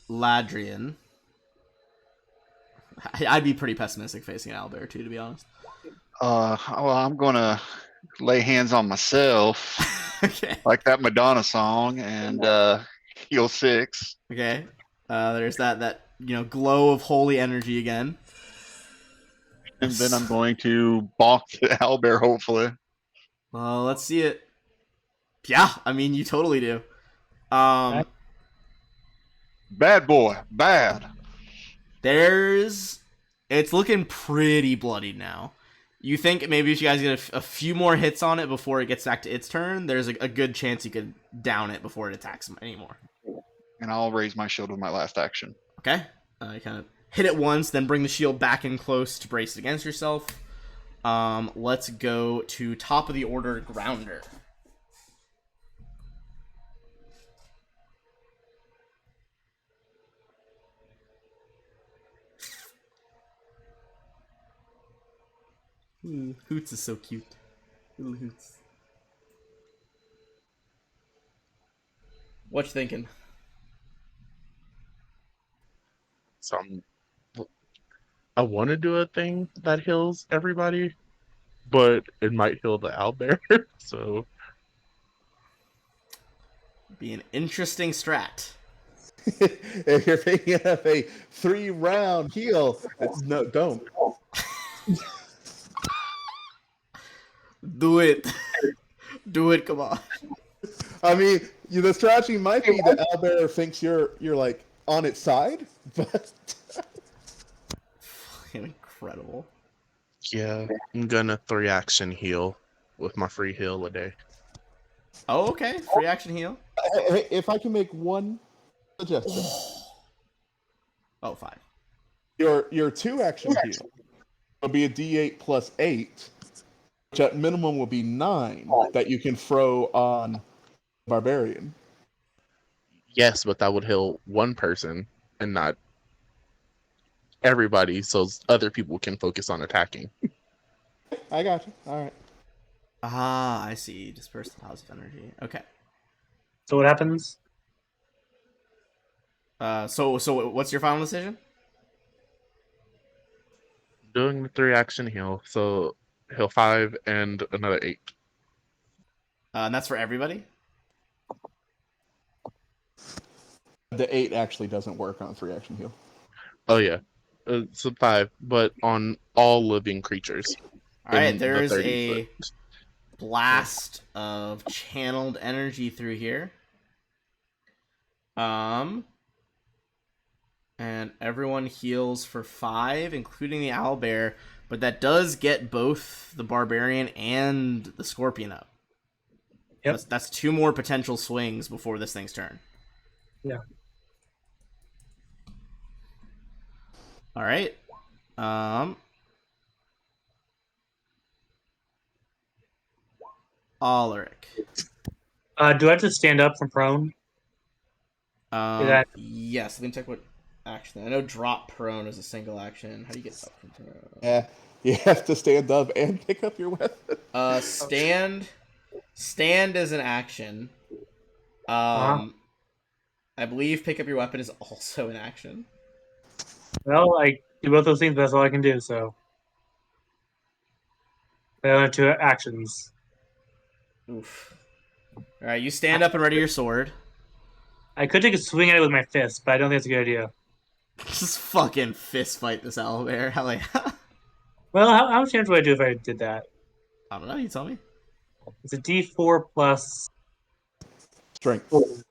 Ladrian. I'd be pretty pessimistic facing Owlbear too, to be honest. Well, I'm gonna lay hands on myself, Okay. like that Madonna song, and heal 6. Okay. There's that glow of holy energy again. And then I'm going to bonk the owlbear, hopefully. Well, let's see it. Yeah, I mean, you totally do. Bad boy, bad. It's looking pretty bloody now. You think maybe if you guys get a few more hits on it before it gets back to its turn, there's a good chance you could down it before it attacks him anymore. And I'll raise my shield with my last action. Okay. You kind of hit it once, then bring the shield back in close to brace it against yourself. Let's go to top of the order, Grounder. Ooh, Hoots is so cute. Little Hoots. What you thinking? So I want to do a thing that heals everybody, but it might heal the owlbear. So Be an interesting strat. If you're thinking of a 3-round heal, no, don't. Do it. Do it, come on. I mean, the strategy might be that owlbear thinks you're like on its side, but Incredible. yeah, I'm gonna 3-action heal with my free heal a day. Oh, okay. Free action heal. hey, if I can make one suggestion, Oh, 5. your 2-action heal will be a D8 plus 8, which at minimum will be 9 that you can throw on barbarian. Yes, but that would heal one person and not everybody, so other people can focus on attacking. I got you. All right. Ah, I see. Disperse the positive energy. Okay. So what happens? So what's your final decision? Doing the 3-action heal, so heal 5 and another 8. And that's for everybody? The 8 actually doesn't work on a 3-action heal. Oh yeah, so 5, but on all living creatures. Alright, in there the is 30 a foot. blast of channeled energy through here. And everyone heals for 5, including the owlbear, but that does get both the barbarian and the scorpion up. Yep. That's 2 more potential swings before this thing's turn. Yeah. All right. Alaric. Do I have to stand up from prone? Yes, let me check what action. I know drop prone is a single action. How do you get up from prone? Yeah, you have to stand up and pick up your weapon. Stand is an action. I believe pick up your weapon is also an action. Well, I do both those things, but that's all I can do, so. I only have 2 actions. Oof. Alright, you stand up and ready your sword. I could take a swing at it with my fist, but I don't think that's a good idea. Just fucking fist fight this owlbear. Hell yeah. Well, how much damage would I do if I did that? I don't know, you tell me. It's a D4 plus. Strength.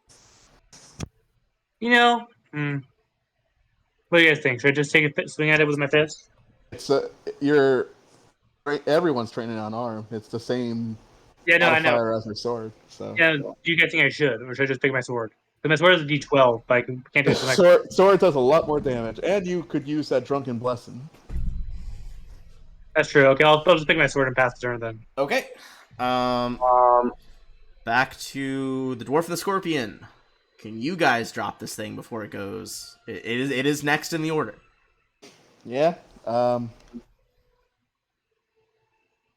You know, what do you guys think? Should I just take a swing at it with my fist? It's everyone's training on arm. It's the same Yeah, no, I know. modifier as your sword. So Yeah, do you guys think I should, or should I just pick my sword? Because my sword is a D12, but I can't do something. sword does a lot more damage, and you could use that drunken blessing. That's true. Okay, I'll just pick my sword and pass the turn then. Okay. Back to the dwarf and the scorpion. Can you guys drop this thing before it goes? It is next in the order. Yeah.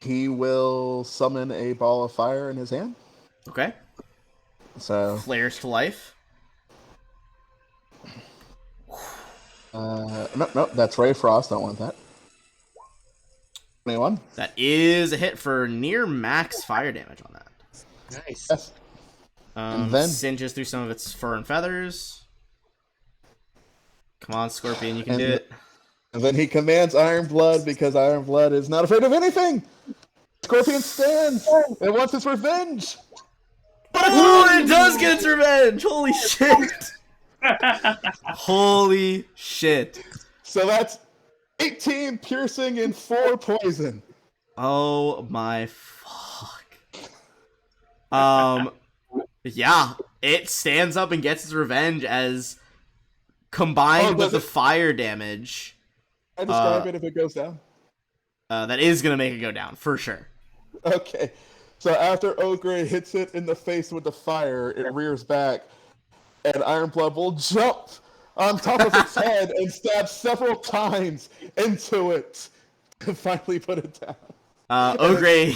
He will summon a ball of fire in his hand. Okay. So Flares to life. no, that's Ray Frost. Don't want that. 21. That is a hit for near max fire damage on that. Nice. Yes. And then Singes through some of its fur and feathers. Come on, Scorpion, you can do it. And then he commands Iron Blood because Iron Blood is not afraid of anything. Scorpion stands and wants his revenge. Oh, it does get its revenge! Holy shit! Holy shit! So that's 18 piercing and 4 poison. Oh my fuck. Yeah, it stands up and gets its revenge as combined with the fire damage. I describe it if it goes down. That is gonna make it go down, for sure. Okay. So after Ogre hits it in the face with the fire, it rears back, and Ironblood will jump on top of its head and stab several times into it to finally put it down. Ogre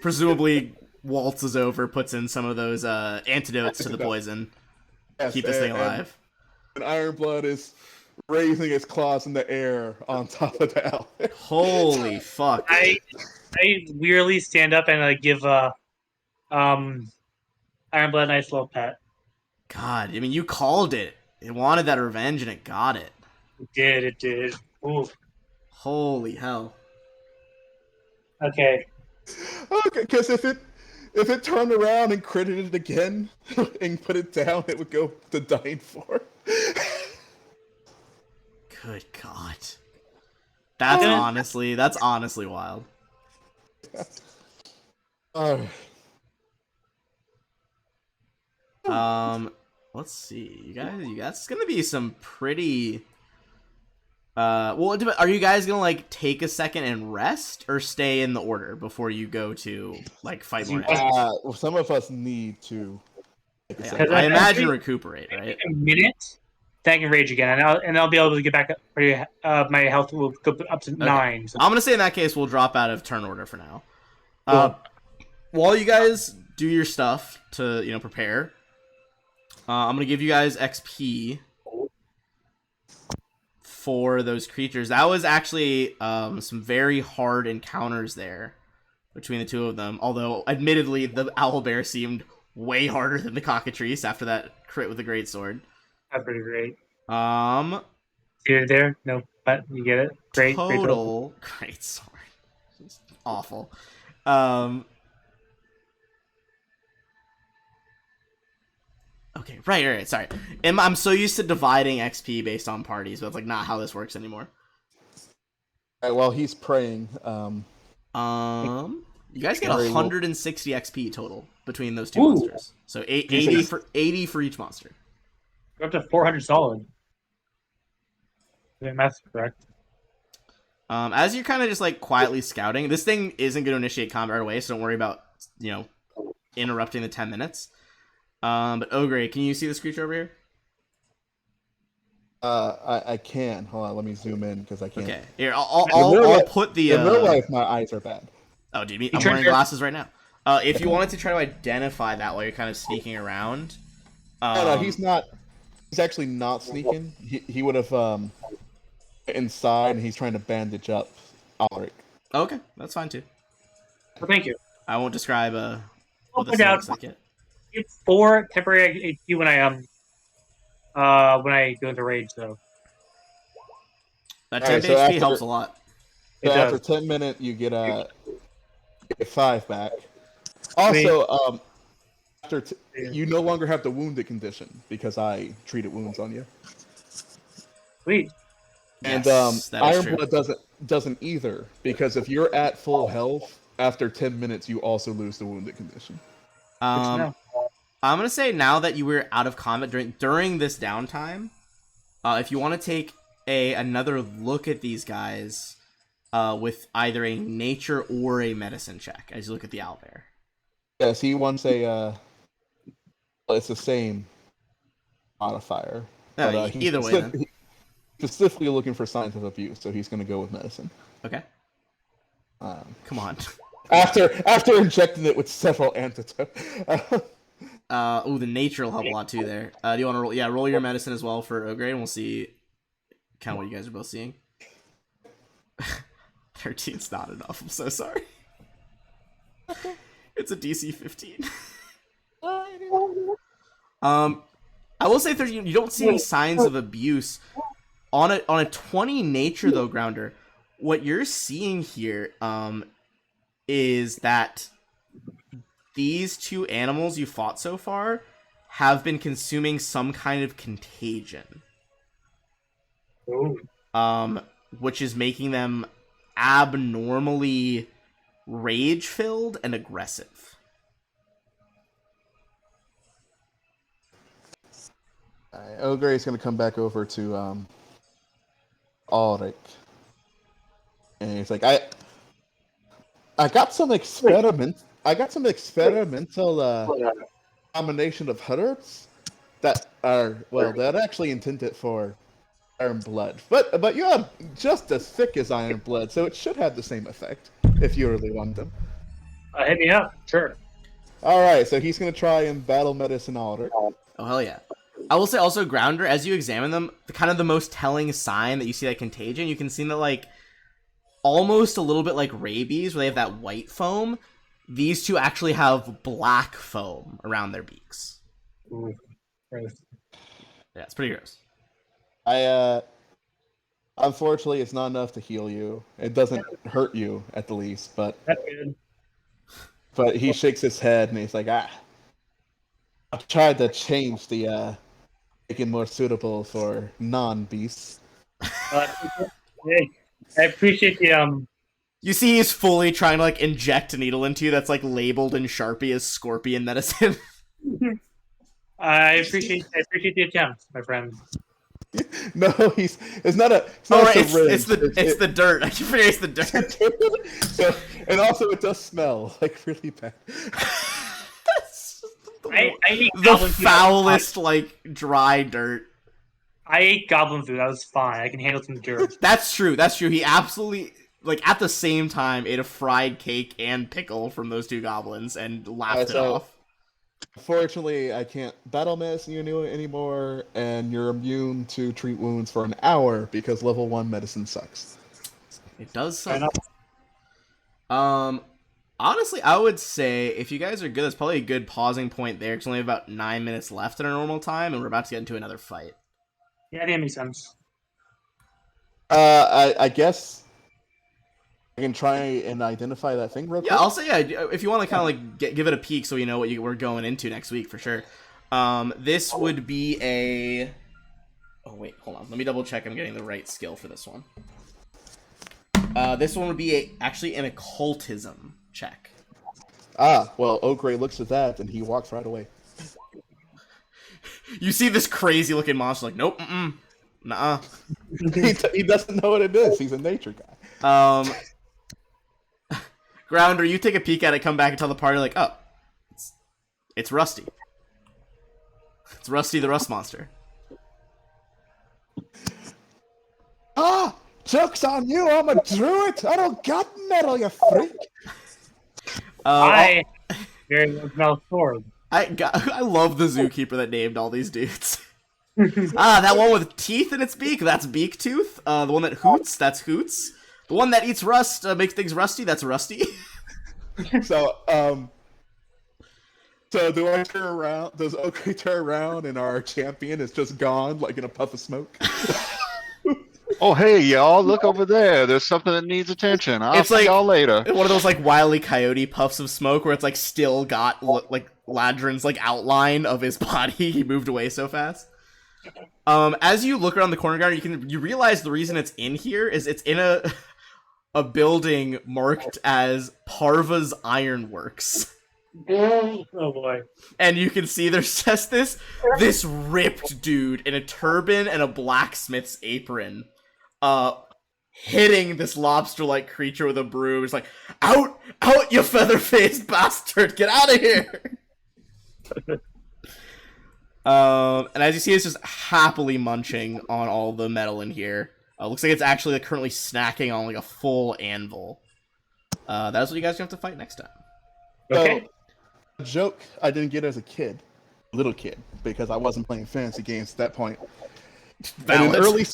presumably waltzes over, puts in some of those antidotes to the poison. Yes, Keep this thing alive. And Ironblood is raising its claws in the air on top of the elf. Holy fuck. I weirdly stand up and give Ironblood a nice little pet. God, I mean, you called it. It wanted that revenge and it got it. It did. Ooh. Holy hell. Okay. Okay, because if it turned around and critted it again and put it down, it would go to dying for. Good God. That's honestly wild. Let's see. You guys, it's gonna be some pretty. Well, are you guys gonna like take a second and rest, or stay in the order before you go to like fight more? Well, some of us need to. Yeah, I imagine recuperate, right? A minute, then I can rage again, and I'll be able to get back up. My health will go up to 9. So. I'm gonna say in that case we'll drop out of turn order for now. While you guys do your stuff to prepare, I'm gonna give you guys XP for those creatures. That was actually some very hard encounters there between the two of them. Although, admittedly, the owlbear seemed way harder than the cockatrice after that crit with the greatsword. That's pretty great. You're there? No, but you get it. Great. Total greatsword. Just awful. Okay, right. Sorry, I'm so used to dividing XP based on parties, but it's like not how this works anymore. Right, well, he's praying. You guys get 160 XP total between those two monsters. So 80 for each monster. We're up to 400 solid. That's correct. As you're kind of just like quietly scouting, this thing isn't going to initiate combat right away, so don't worry about interrupting the 10 minutes. But Ogre, can you see this creature over here? I can. Hold on, let me zoom in because I can't. Okay, here I'll put the. In real life, my eyes are bad. Oh, dude, I'm wearing glasses right now. If you wanted to try to identify that while you're kind of sneaking around. No, he's not. He's actually not sneaking. He would have inside, and he's trying to bandage up Alric. Okay, that's fine too. Well, thank you. I won't describe what this looks like yet. It's 4 temporary HP when I go into rage, though. That 10 HP helps a lot. So after 10 minutes, you get 5 back. Also, you no longer have the wounded condition because I treated wounds on you. Sweet. And Ironblood doesn't either, because if you're at full health after 10 minutes, you also lose the wounded condition. I'm gonna say now that you were out of combat during this downtime, if you want to take another look at these guys, with either a nature or a medicine check as you look at the owlbear. Yes, he wants a. It's the same modifier. No, but, either way, then. He's specifically looking for signs of abuse, so he's going to go with medicine. Okay. Come on. After injecting it with several antidotes. The nature will help a lot too there. Do you want to roll? Yeah, roll your medicine as well for Ogre, and we'll see kind of what you guys are both seeing. 13's not enough. I'm so sorry. It's a DC 15. I will say 13. You don't see any signs of abuse on a 20 nature though, Grounder. What you're seeing here, is that these two animals you fought so far have been consuming some kind of contagion. Which is making them abnormally rage-filled and aggressive. Ogre is going to come back over to Ulrich. And he's like, I got some experimental combination of herbs that are they're actually intended for Iron Blood, but you are just as thick as Iron Blood, so it should have the same effect if you really want them. Hit me up, sure. All right, so he's gonna try and battle medicine Ulrich. Oh hell yeah! I will say also, Grounder, as you examine them, kind of the most telling sign that you see that contagion, you can see that, like, almost a little bit like rabies, where they have that white foam. These two actually have black foam around their beaks. Ooh, gross. Yeah, it's pretty gross. Unfortunately, it's not enough to heal you. It doesn't hurt you, at the least, but That's good. he shakes his head and he's like, I've tried to change the, make it more suitable for non-beasts. Hey, I appreciate the You see he's fully trying to, like, inject a needle into you that's, like, labeled in Sharpie as scorpion medicine. I appreciate the attempt, my friend. No, it's not a syringe. It's the dirt. I keep forgetting it's the dirt. So, and also it does smell like really bad. I ate The goblin food. foulest, like, dry dirt. I ate goblin food. That was fine. I can handle some dirt. That's true. He absolutely, like, at the same time ate a fried cake and pickle from those two goblins and laughed it off. Fortunately, I can't battle medicine you anymore, and you're immune to treat wounds for an hour because level 1 medicine sucks. It does suck. Honestly, I would say if you guys are good, that's probably a good pausing point there. Because only have about 9 minutes left in our normal time, and we're about to get into another fight. Yeah, that makes sense. I guess I can try and identify that thing real quick. Yeah, I'll say if you want to kind of like give it a peek, so you know what we're going into next week for sure. This would be a. Oh wait, hold on. Let me double check. I'm getting the right skill for this one. This one would be actually an occultism check. Well, Ogre looks at that and he walks right away. You see this crazy looking monster, like, nope, nuh-uh. He doesn't know what it is. He's a nature guy. Grounder, you take a peek at it, come back and tell the party, like, oh, it's Rusty. It's Rusty the Rust Monster. Joke's on you, I'm a druid! I don't got metal, you freak! I very well sword. I love the zookeeper that named all these dudes. That one with teeth in its beak, that's Beak Tooth. The one that hoots, that's Hoots. The one that eats rust, makes things rusty, that's Rusty. So do I turn around? Does Ogre turn around and our champion is just gone, like in a puff of smoke? Oh, hey, y'all, look over there. There's something that needs attention. I'll see y'all later. One of those, like, Wile E. Coyote puffs of smoke where it's, like, still got, like, Ladrin's, like, outline of his body. He moved away so fast. As you look around the corner guard, you realize the reason it's in here is it's in a building marked as Parva's Ironworks. Oh boy. And you can see there's just this ripped dude in a turban and a blacksmith's apron, hitting this lobster-like creature with a broom. It's like, out, you feather-faced bastard, get out of here! And as you see, it's just happily munching on all the metal in here. Looks like it's actually like, currently snacking on like a full anvil. That's what you guys have to fight next time. Okay. So, a joke I didn't get as a kid, little kid, because I wasn't playing fantasy games at that point. In an early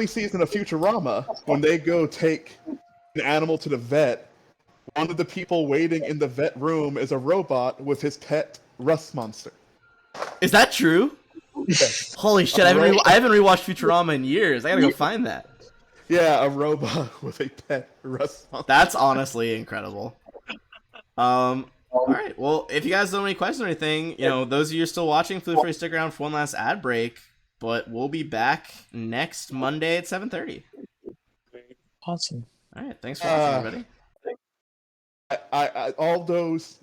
season of Futurama, when they go take an animal to the vet, one of the people waiting in the vet room is a robot with his pet rust monster. Is that true? Yes. Holy shit, I haven't rewatched Futurama in years. I gotta go find that. Yeah, a robot with a pet rust monster. That's honestly incredible. Alright, well, if you guys don't have any questions or anything, those of you who are still watching, feel free to stick around for one last ad break, but we'll be back next Monday at 7:30. Awesome. Alright, thanks for watching, everybody. All those